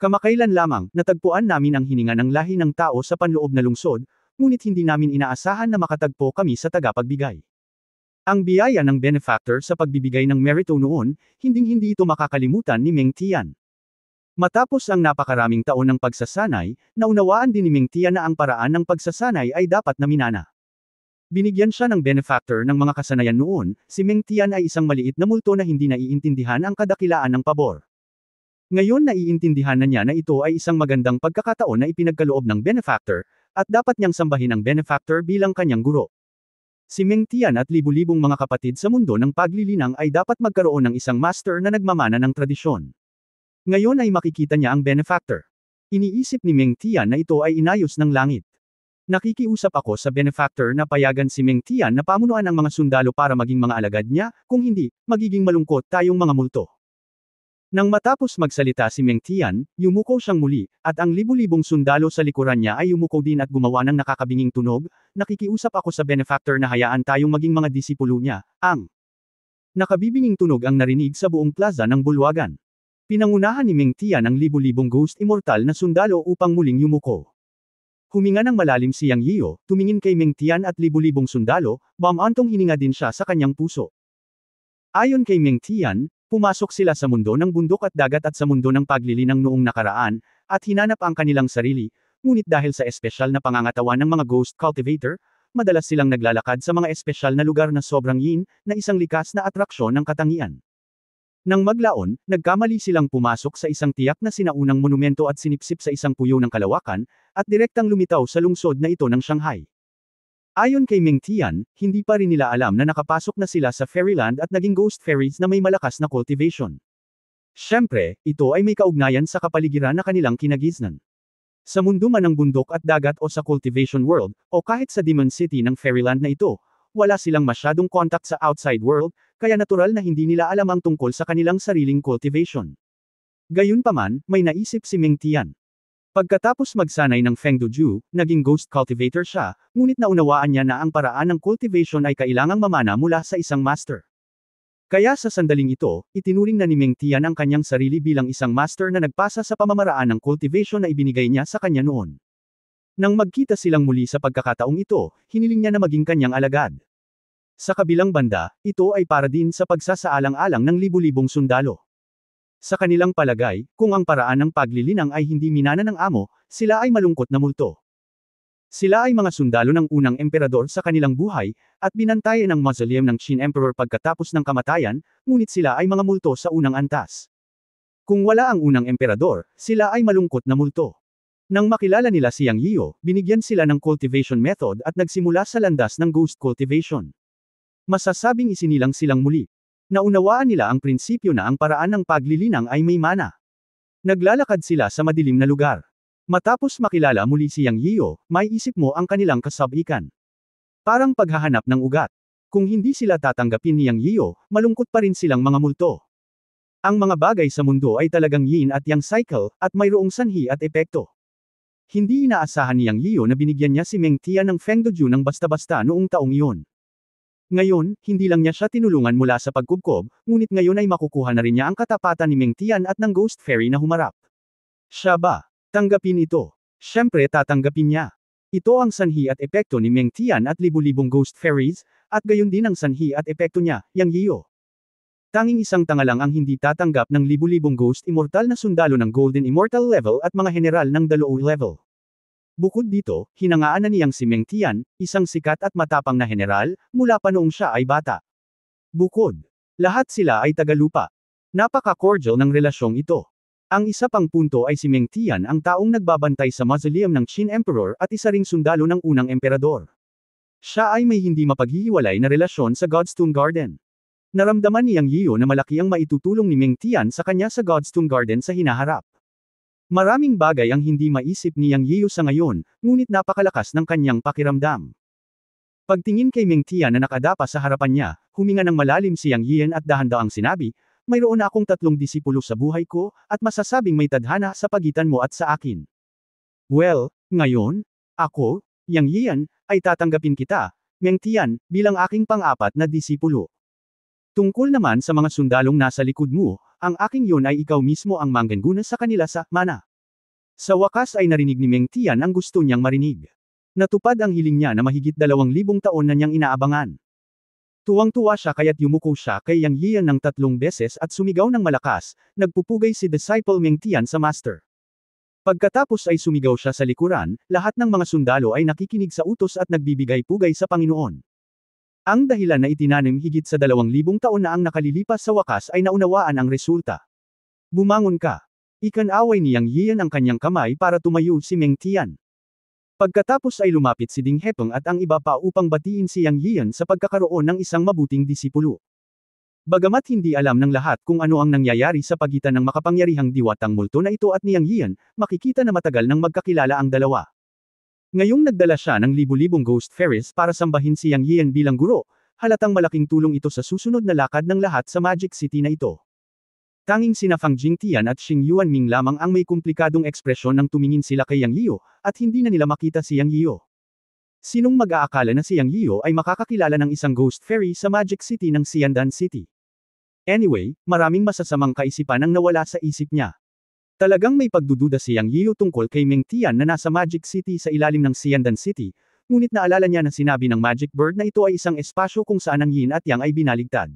Kamakailan lamang, natagpuan namin ang hininga ng lahi ng tao sa panloob na lungsod, ngunit hindi namin inaasahan na makatagpo kami sa tagapagbigay. Ang biyaya ng benefactor sa pagbibigay ng merito noon, hinding-hindi ito makakalimutan ni Meng Tian. Matapos ang napakaraming taon ng pagsasanay, naunawaan din ni Meng Tian na ang paraan ng pagsasanay ay dapat na minana. Binigyan siya ng benefactor ng mga kasanayan noon, si Meng Tian ay isang maliit na multo na hindi naiintindihan ang kadakilaan ng pabor. Ngayon naiintindihan na niya na ito ay isang magandang pagkakataon na ipinagkaloob ng benefactor, at dapat niyang sambahin ang benefactor bilang kanyang guro. Si Meng Tian at libu-libong mga kapatid sa mundo ng paglilinang ay dapat magkaroon ng isang master na nagmamana ng tradisyon. Ngayon ay makikita niya ang benefactor. Iniisip ni Meng Tian na ito ay inayos ng langit. Nakikiusap ako sa benefactor na payagan si Meng Tian na pamunuan ang mga sundalo para maging mga alagad niya, kung hindi, magiging malungkot tayong mga multo. Nang matapos magsalita si Meng Tian, yumuko siyang muli, at ang libu-libong sundalo sa likuran niya ay yumuko din at gumawa ng nakakabinging tunog. Nakikiusap ako sa benefactor na hayaan tayong maging mga disipulo niya. Ang nakabibinging tunog ang narinig sa buong plaza ng bulwagan. Pinangunahan ni Meng Tian ang libu-libong ghost immortal na sundalo upang muling yumuko. Huminga ng malalim si Yang Yio, tumingin kay Meng Tian at libu-libong sundalo, bamantong hininga din siya sa kanyang puso. Ayon kay Meng Tian, pumasok sila sa mundo ng bundok at dagat at sa mundo ng paglilinang noong nakaraan, at hinanap ang kanilang sarili, ngunit dahil sa espesyal na pangangatawan ng mga ghost cultivator, madalas silang naglalakad sa mga espesyal na lugar na sobrang yin, na isang likas na atraksyon ng katangian. Nang maglaon, nagkamali silang pumasok sa isang tiyak na sinaunang monumento at sinipsip sa isang puyo ng kalawakan, at direktang lumitaw sa lungsod na ito ng Shanghai. Ayon kay Meng Tian, hindi pa rin nila alam na nakapasok na sila sa Fairyland at naging ghost fairies na may malakas na cultivation. Siyempre, ito ay may kaugnayan sa kapaligiran na kanilang kinagiznan. Sa mundo man ng bundok at dagat o sa cultivation world, o kahit sa Demon City ng Fairyland na ito, wala silang masyadong contact sa outside world, kaya natural na hindi nila alam ang tungkol sa kanilang sariling cultivation. Gayunpaman, may naisip si Meng Tian. Pagkatapos magsanay ng Feng Duju, naging ghost cultivator siya, ngunit naunawaan niya na ang paraan ng cultivation ay kailangang mamana mula sa isang master. Kaya sa sandaling ito, itinuring na ni Meng Tian ang kanyang sarili bilang isang master na nagpasa sa pamamaraan ng cultivation na ibinigay niya sa kanya noon. Nang magkita silang muli sa pagkakataong ito, hiniling niya na maging kanyang alagad. Sa kabilang banda, ito ay para din sa pagsasaalang-alang ng libu-libong sundalo. Sa kanilang palagay, kung ang paraan ng paglilinang ay hindi minana ng amo, sila ay malungkot na multo. Sila ay mga sundalo ng unang emperador sa kanilang buhay, at binantayan ang mausoleum ng Qin Emperor pagkatapos ng kamatayan, ngunit sila ay mga multo sa unang antas. Kung wala ang unang emperador, sila ay malungkot na multo. Nang makilala nila si Yang Yio, binigyan sila ng cultivation method at nagsimula sa landas ng ghost cultivation. Masasabing isinilang silang muli. Naunawaan nila ang prinsipyo na ang paraan ng paglilinang ay may mana. Naglalakad sila sa madilim na lugar. Matapos makilala muli si Yang Yio, may isip mo ang kanilang kasabikan. Parang paghahanap ng ugat. Kung hindi sila tatanggapin ni Yang Yio, malungkot pa rin silang mga multo. Ang mga bagay sa mundo ay talagang yin at yang cycle, at mayroong sanhi at epekto. Hindi inaasahan ni Yang Yio na binigyan niya si Meng Tian ng Feng Duju ng basta-basta noong taong iyon. Ngayon, hindi lang niya siya tinulungan mula sa pagkubkob, ngunit ngayon ay makukuha na rin niya ang katapatan ni Meng Tian at ng Ghost Fairy na humarap. Siya ba? Tanggapin ito. Siyempre tatanggapin niya. Ito ang sanhi at epekto ni Meng Tian at libu-libong Ghost Fairies, at gayon din ang sanhi at epekto niya, Yang Yio. Tanging isang tanga lang ang hindi tatanggap ng libu-libong Ghost Immortal na sundalo ng Golden Immortal level at mga general ng Dalao level. Bukod dito, hinangaan na niyang si Meng Tian, isang sikat at matapang na general, mula pa noong siya ay bata. Bukod, lahat sila ay tagalupa. Napaka-cordial ng relasyong ito. Ang isa pang punto ay si Meng Tian ang taong nagbabantay sa mausoleum ng Qin Emperor at isa ring sundalo ng unang emperador. Siya ay may hindi mapaghihiwalay na relasyon sa Godstone Garden. Naramdaman ni Yang Yio na malaki ang maitutulong ni Meng Tian sa kanya sa Godstone Garden sa hinaharap. Maraming bagay ang hindi maisip ni Yang Yio sa ngayon, ngunit napakalakas ng kanyang pakiramdam. Pagtingin kay Meng Tian na nakadapa sa harapan niya, huminga ng malalim si Yang Yian at dahan-daang sinabi, mayroon na akong 3 disipulo sa buhay ko, at masasabing may tadhana sa pagitan mo at sa akin. Well, ngayon, ako, Yang Yian, ay tatanggapin kita, Meng Tian, bilang aking pang-apat na disipulo. Tungkol naman sa mga sundalong nasa likod mo, ang aking yun ay ikaw mismo ang mangguna sa kanila sa mana. Sa wakas ay narinig ni Meng Tian ang gusto niyang marinig. Natupad ang hiling niya na mahigit 2,000 taon na niyang inaabangan. Tuwang-tuwa siya kaya't yumuko siya kay Yang Yian ng 3 beses at sumigaw ng malakas, nagpupugay si disciple Meng Tian sa master. Pagkatapos ay sumigaw siya sa likuran, lahat ng mga sundalo ay nakikinig sa utos at nagbibigay pugay sa Panginoon. Ang dahilan na itinanim higit sa 2,000 taon na ang nakalilipas sa wakas ay naunawaan ang resulta. Bumangon ka. Ikanaway ni Yang Yian ang kanyang kamay para tumayo si Meng Tian. Pagkatapos ay lumapit si Ding Hepeng at ang iba pa upang batiin si Yang Yian sa pagkakaroon ng isang mabuting disipulo. Bagamat hindi alam ng lahat kung ano ang nangyayari sa pagitan ng makapangyarihang diwatang multo na ito at ni Yang Yian, makikita na matagal nang magkakilala ang dalawa. Ngayong nagdala siya ng libu-libong ghost fairies para sambahin si Yang Yian bilang guro, halatang malaking tulong ito sa susunod na lakad ng lahat sa Magic City na ito. Tanging sina Fang Jingtian at Xing Yuanming lamang ang may komplikadong ekspresyon nang tumingin sila kay Yang Yiu, at hindi na nila makita si Yang Yiu. Sinong mag-aakala na si Yang Yiu ay makakakilala ng isang ghost fairy sa Magic City ng Xiandan City? Anyway, maraming masasamang kaisipan ang nawala sa isip niya. Talagang may pagdududa si Yang Yiu tungkol kay Meng Tian na nasa Magic City sa ilalim ng Xiandan City, ngunit naalala niya na sinabi ng Magic Bird na ito ay isang espasyo kung saan ang Yin at Yang ay binaligtad.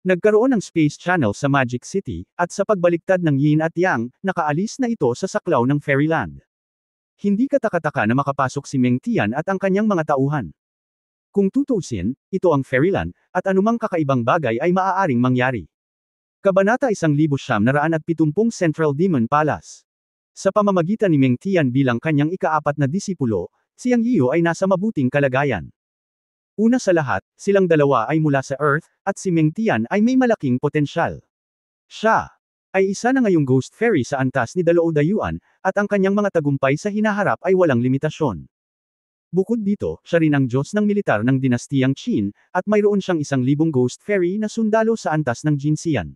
Nagkaroon ng space channel sa Magic City, at sa pagbaliktad ng Yin at Yang, nakaalis na ito sa saklaw ng Fairyland. Hindi katakataka na makapasok si Meng Tian at ang kanyang mga tauhan. Kung tutuusin, ito ang Fairyland, at anumang kakaibang bagay ay maaaring mangyari. Kabanata 1970 Central Demon Palace. Sa pamamagitan ni Meng Tian bilang kanyang ika-4 na disipulo, si Yang Yiu ay nasa mabuting kalagayan. Una sa lahat, silang dalawa ay mula sa Earth, at si Meng Tian ay may malaking potensyal. Siya ay isa na ngayong ghost fairy sa antas ni Dalao Dayuan, at ang kanyang mga tagumpay sa hinaharap ay walang limitasyon. Bukod dito, siya rin ang Diyos ng militar ng dinastiyang Qin, at mayroon siyang 1,000 ghost fairy na sundalo sa antas ng Jinxian.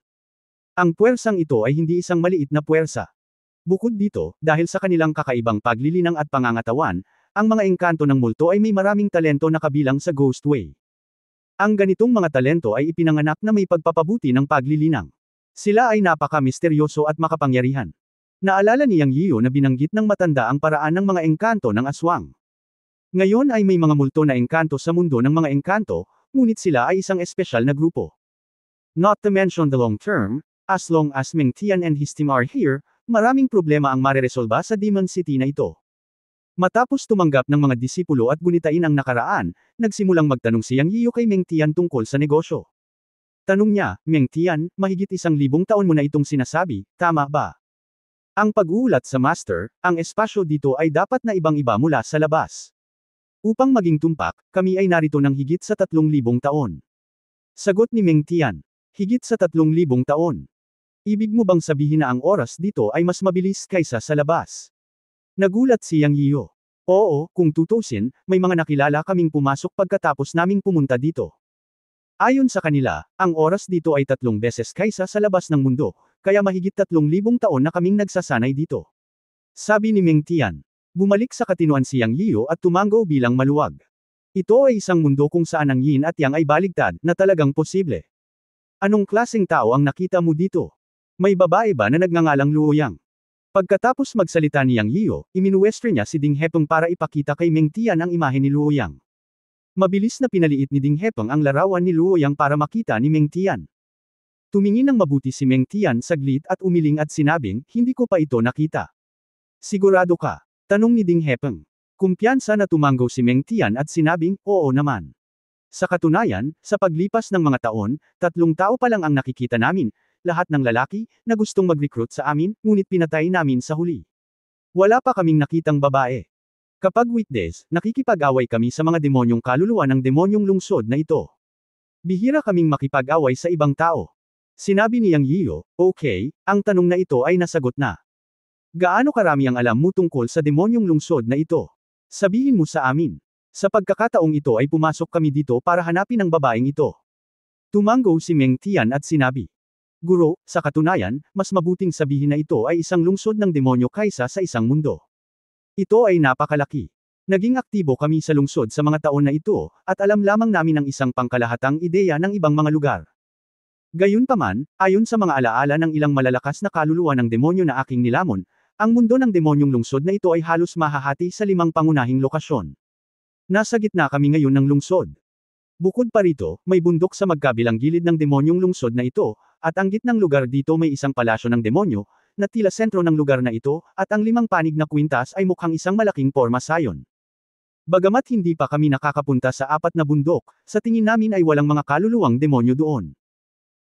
Ang puwersang ito ay hindi isang maliit na puwersa. Bukod dito, dahil sa kanilang kakaibang paglilinang at pangangatawan, ang mga engkanto ng multo ay may maraming talento na kabilang sa Ghost Way. Ang ganitong mga talento ay ipinanganak na may pagpapabuti ng paglilinang. Sila ay napaka-misteryoso at makapangyarihan. Naalala ni Yang Yiu na binanggit ng matanda ang paraan ng mga engkanto ng aswang. Ngayon ay may mga multo na engkanto sa mundo ng mga engkanto, ngunit sila ay isang espesyal na grupo. Not to mention the long term, as long as Meng Tian and his team are here, maraming problema ang mareresolba sa Demon City na ito. Matapos tumanggap ng mga disipulo at gunitain ang nakaraan, nagsimulang magtanong si Yang Yiu kay Meng Tian tungkol sa negosyo. Tanong niya, Meng Tian, mahigit 1,000 taon mo na itong sinasabi, tama ba? Ang pag-uulat sa master, ang espasyo dito ay dapat na ibang-iba mula sa labas. Upang maging tumpak, kami ay narito ng higit sa 3,000 taon. Sagot ni Meng Tian, higit sa 3,000 taon. Ibig mo bang sabihin na ang oras dito ay mas mabilis kaysa sa labas? Nagulat si Yang Yiu. Oo, kung tutusin, may mga nakilala kaming pumasok pagkatapos naming pumunta dito. Ayon sa kanila, ang oras dito ay 3 beses kaysa sa labas ng mundo, kaya mahigit 3,000 taon na kaming nagsasanay dito. Sabi ni Meng Tian. Bumalik sa katinuan si Yang Yiu at tumango bilang maluwag. Ito ay isang mundo kung saan ang Yin at Yang ay baligtad, na talagang posible. Anong klaseng tao ang nakita mo dito? May babae ba na nagngangalang Luoyang? Pagkatapos magsalita ni Yang Yiu, iminuwestro niya si Ding Hepeng para ipakita kay Meng Tian ang imahe ni Luoyang. Mabilis na pinaliit ni Ding Hepeng ang larawan ni Luoyang para makita ni Meng Tian. Tumingin ng mabuti si Meng Tian saglit at umiling at sinabing, hindi ko pa ito nakita. Sigurado ka? Tanong ni Ding Hepeng. Kumpiyansa na tumango si Meng Tian at sinabing, oo naman. Sa katunayan, sa paglipas ng mga taon, 3 tao pa lang ang nakikita namin, lahat ng lalaki, na gustong mag-recruit sa amin, ngunit pinatay namin sa huli. Wala pa kaming nakitang babae. Kapag weekdays, nakikipag-away kami sa mga demonyong kaluluwa ng demonyong lungsod na ito. Bihira kaming makipag-away sa ibang tao. Sinabi ni Yang Yiu, okay, ang tanong na ito ay nasagot na. Gaano karami ang alam mo tungkol sa demonyong lungsod na ito? Sabihin mo sa amin. Sa pagkakataong ito ay pumasok kami dito para hanapin ang babaeng ito. Tumango si Meng Tian at sinabi. Guro, sa katunayan, mas mabuting sabihin na ito ay isang lungsod ng demonyo kaysa sa isang mundo. Ito ay napakalaki. Naging aktibo kami sa lungsod sa mga taon na ito, at alam lamang namin ang isang pangkalahatang ideya ng ibang mga lugar. Gayunpaman, ayon sa mga alaala ng ilang malalakas na kaluluwa ng demonyo na aking nilamon, ang mundo ng demonyong lungsod na ito ay halos mahahati sa 5 pangunahing lokasyon. Nasa gitna kami ngayon ng lungsod. Bukod pa rito, may bundok sa magkabilang gilid ng demonyong lungsod na ito, at ang gitnang lugar dito may isang palasyo ng demonyo, na tila sentro ng lugar na ito, at ang 5 panig na kwintas ay mukhang isang malaking porma sayon. Bagamat hindi pa kami nakakapunta sa 4 na bundok, sa tingin namin ay walang mga kaluluwang demonyo doon.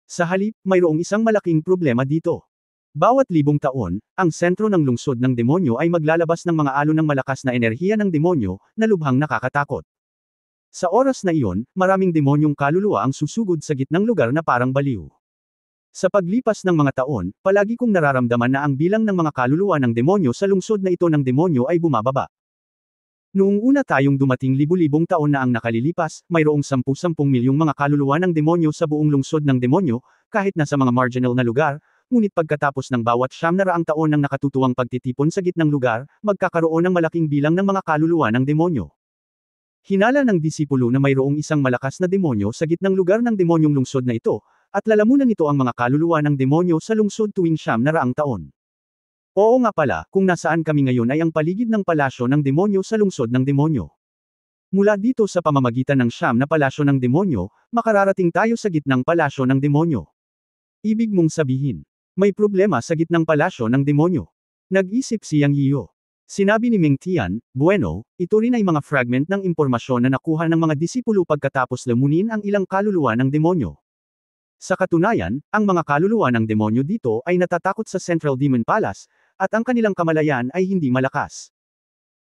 Sa halip, mayroong isang malaking problema dito. Bawat 1,000 taon, ang sentro ng lungsod ng demonyo ay maglalabas ng mga alon ng malakas na enerhiya ng demonyo, na lubhang nakakatakot. Sa oras na iyon, maraming demonyong kaluluwa ang susugod sa gitnang lugar na parang baliw. Sa paglipas ng mga taon, palagi kong nararamdaman na ang bilang ng mga kaluluwa ng demonyo sa lungsod na ito ng demonyo ay bumababa. Noong una tayong dumating libu-libong taon na ang nakalilipas, mayroong 10-10 milyong mga kaluluwa ng demonyo sa buong lungsod ng demonyo, kahit na sa mga marginal na lugar, ngunit pagkatapos ng bawat 900 taon ng nakatutuwang pagtitipon sa gitnang lugar, magkakaroon ng malaking bilang ng mga kaluluwa ng demonyo. Hinala ng disipulo na mayroong isang malakas na demonyo sa gitnang lugar ng demonyong lungsod na ito, at lalamunan nito ang mga kaluluwa ng demonyo sa lungsod tuwing 900 taon. Oo nga pala, kung nasaan kami ngayon ay ang paligid ng palasyo ng demonyo sa lungsod ng demonyo. Mula dito sa pamamagitan ng 9 na palasyo ng demonyo, makararating tayo sa gitnang palasyo ng demonyo. Ibig mong sabihin, may problema sa gitnang palasyo ng demonyo. Nag-isip si Yang Yiyo. Sinabi ni Meng Tian, bueno, ito rin ay mga fragment ng impormasyon na nakuha ng mga disipulo pagkatapos lamunin ang ilang kaluluwa ng demonyo. Sa katunayan, ang mga kaluluwa ng demonyo dito ay natatakot sa Central Demon Palace, at ang kanilang kamalayan ay hindi malakas.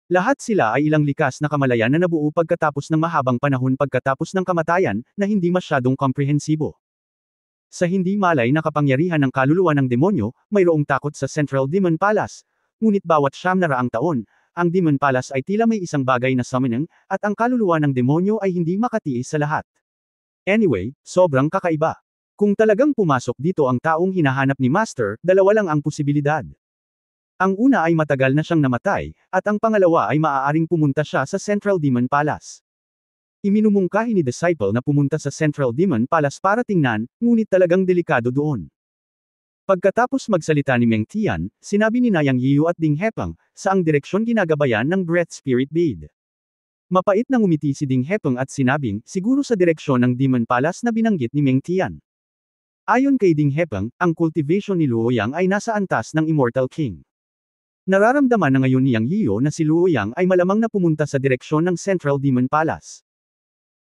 Lahat sila ay ilang likas na kamalayan na nabuo pagkatapos ng mahabang panahon pagkatapos ng kamatayan, na hindi masyadong komprehensibo. Sa hindi malay na kapangyarihan ng kaluluwa ng demonyo, mayroong takot sa Central Demon Palace, ngunit bawat 900 taon, ang Demon Palace ay tila may isang bagay na summoning, at ang kaluluwa ng demonyo ay hindi makatiis sa lahat. Anyway, sobrang kakaiba. Kung talagang pumasok dito ang taong hinahanap ni Master, dalawa lang ang posibilidad. Ang una ay matagal na siyang namatay, at ang pangalawa ay maaaring pumunta siya sa Central Demon Palace. Iminumungkahi ni Disciple na pumunta sa Central Demon Palace para tingnan, ngunit talagang delikado doon. Pagkatapos magsalita ni Meng Tian, sinabi ni Yang Yiyu at Ding Hepeng, saang direksyon ginagabayan ng Breath Spirit Bead. Mapait na ngumiti si Ding Hepeng at sinabing, siguro sa direksyon ng Demon Palace na binanggit ni Meng Tian. Ayon kay Ding Hepeng, ang cultivation ni Luoyang ay nasa antas ng Immortal King. Nararamdaman na ngayon ni Yang Yiyo na si Luoyang ay malamang na pumunta sa direksyon ng Central Demon Palace.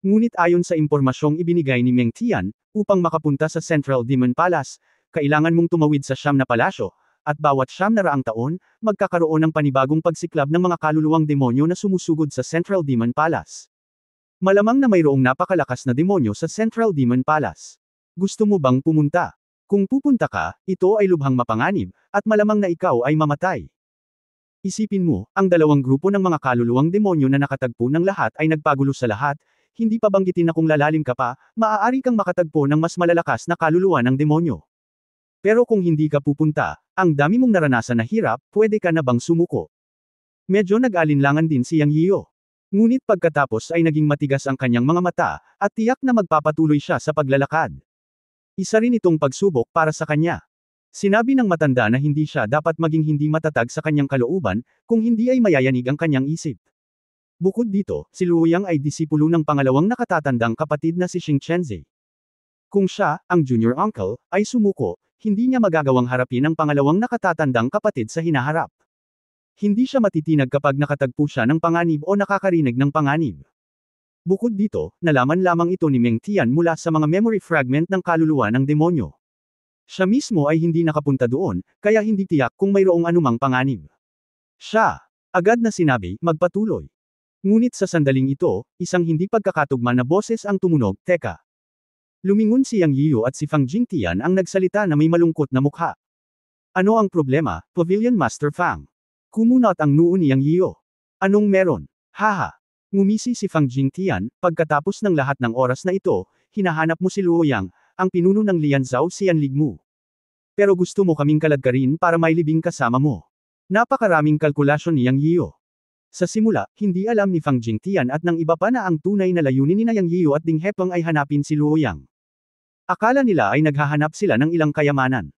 Ngunit ayon sa impormasyong ibinigay ni Meng Tian, upang makapunta sa Central Demon Palace, kailangan mong tumawid sa 9 na palasyo, at bawat 900 taon, magkakaroon ng panibagong pagsiklab ng mga kaluluwang demonyo na sumusugod sa Central Demon Palace. Malamang na mayroong napakalakas na demonyo sa Central Demon Palace. Gusto mo bang pumunta? Kung pupunta ka, ito ay lubhang mapanganib, at malamang na ikaw ay mamatay. Isipin mo, ang dalawang grupo ng mga kaluluwang demonyo na nakatagpo ng lahat ay nagpagulo sa lahat, hindi pa banggitin na kung lalalim ka pa, maaari kang makatagpo ng mas malalakas na kaluluwa ng demonyo. Pero kung hindi ka pupunta, ang dami mong naranasan na hirap, pwede ka na bang sumuko? Medyo nag-alinlangan din si Yang Yiyo. Ngunit pagkatapos ay naging matigas ang kanyang mga mata, at tiyak na magpapatuloy siya sa paglalakad. Isa rin itong pagsubok para sa kanya. Sinabi ng matanda na hindi siya dapat maging hindi matatag sa kanyang kalooban, kung hindi ay mayayanig ang kanyang isip. Bukod dito, si Luoyang ay disipulo ng pangalawang nakatatandang kapatid na si Xing Chenzi. Kung siya, ang junior uncle, ay sumuko, hindi niya magagawang harapin ang pangalawang nakatatandang kapatid sa hinaharap. Hindi siya matitinag kapag nakatagpo siya ng panganib o nakakarinig ng panganib. Bukod dito, nalaman lamang ito ni Meng Tian mula sa mga memory fragment ng kaluluwa ng demonyo. Siya mismo ay hindi nakapunta doon, kaya hindi tiyak kung mayroong anumang panganib. Siya, agad na sinabi, magpatuloy. Ngunit sa sandaling ito, isang hindi pagkakatugma na boses ang tumunog, teka. Lumingon si Yang Yiyo at si Fang Jingtian ang nagsalita na may malungkot na mukha. Ano ang problema, Pavilion Master Fang? Kumunot ang noo ni Yang Yiyo. Anong meron? Haha. Ngumisi si Fang Jingtian, pagkatapos ng lahat ng oras na ito, hinahanap mo si Luoyang, ang pinuno ng Lianzhao Xianligmu. Pero gusto mo kaming kaladkarin para mailibing kasama mo. Napakaraming kalkulasyon ni Yang Yiyo. Sa simula, hindi alam ni Fang Jingtian at ng iba pa na ang tunay na layunin ni Yang Yiyu at Ding Hepeng ay hanapin si Luoyang. Akala nila ay naghahanap sila ng ilang kayamanan.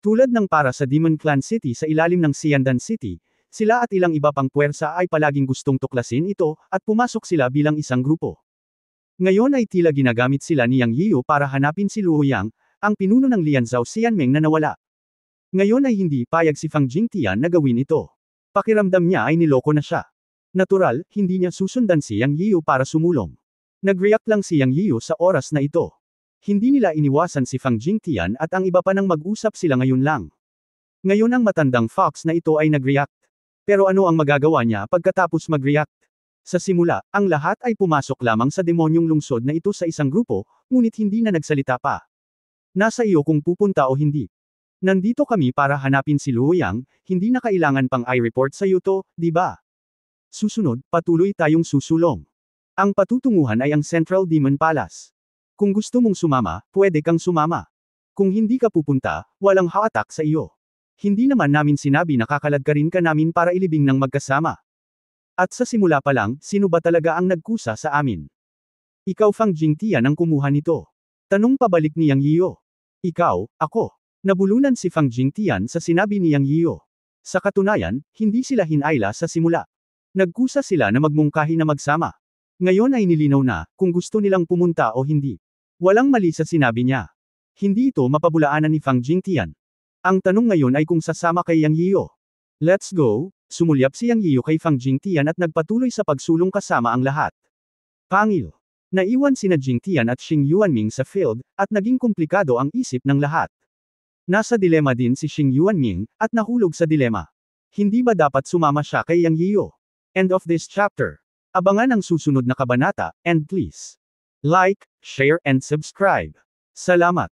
Tulad ng para sa Demon Clan City sa ilalim ng Xiandan City, sila at ilang iba pang puwersa ay palaging gustong tuklasin ito, at pumasok sila bilang isang grupo. Ngayon ay tila ginagamit sila ni Yang Yiyu para hanapin si Luoyang, ang pinuno ng Lianzhou Xianmeng na nawala. Ngayon ay hindi payag si Fang Jingtian na gawin ito. Pakiramdam niya ay niloko na siya. Natural, hindi niya susundan si Yang Yiyu para sumulong. Nag-react lang si Yang Yiyu sa oras na ito. Hindi nila iniwasan si Fang Jingtian at ang iba pa nang mag-usap sila ngayon lang. Ngayon ang matandang fox na ito ay nag-react. Pero ano ang magagawa niya pagkatapos mag-react? Sa simula, ang lahat ay pumasok lamang sa demonyong lungsod na ito sa isang grupo, ngunit hindi na nagsalita pa. Nasa iyo kung pupunta o hindi. Nandito kami para hanapin si Luoyang, hindi na kailangan pang i-report sa iyo to, di ba? Susunod, patuloy tayong susulong. Ang patutunguhan ay ang Central Demon Palace. Kung gusto mong sumama, pwede kang sumama. Kung hindi ka pupunta, walang haatak sa iyo. Hindi naman namin sinabi na kakaladkarin ka namin para ilibing ng magkasama. At sa simula pa lang, sino ba talaga ang nagkusa sa amin? Ikaw Fang Jingtian ang kumuha nito. Tanong pabalik ni Yang Yiyu. Ikaw, ako. Nabulunan si Fang Jingtian sa sinabi ni Yang Yiyu. Sa katunayan, hindi sila hinayla sa simula. Nagkusa sila na magmungkahi na magsama. Ngayon ay nilinaw na, kung gusto nilang pumunta o hindi. Walang mali sa sinabi niya. Hindi ito mapabulaanan ni Fang Jingtian. Ang tanong ngayon ay kung sasama kay Yang Yiyu. Let's go, sumulyap si Yang Yiyu kay Fang Jingtian at nagpatuloy sa pagsulong kasama ang lahat. Pangil. Naiwan sina Jingtian at Xing Yuanming sa field, at naging komplikado ang isip ng lahat. Nasa dilema din si Xing Yuanming, at nahulog sa dilema. Hindi ba dapat sumama siya kay Yang Yiyu? End of this chapter. Abangan ang susunod na kabanata, and please like, share and subscribe. Salamat.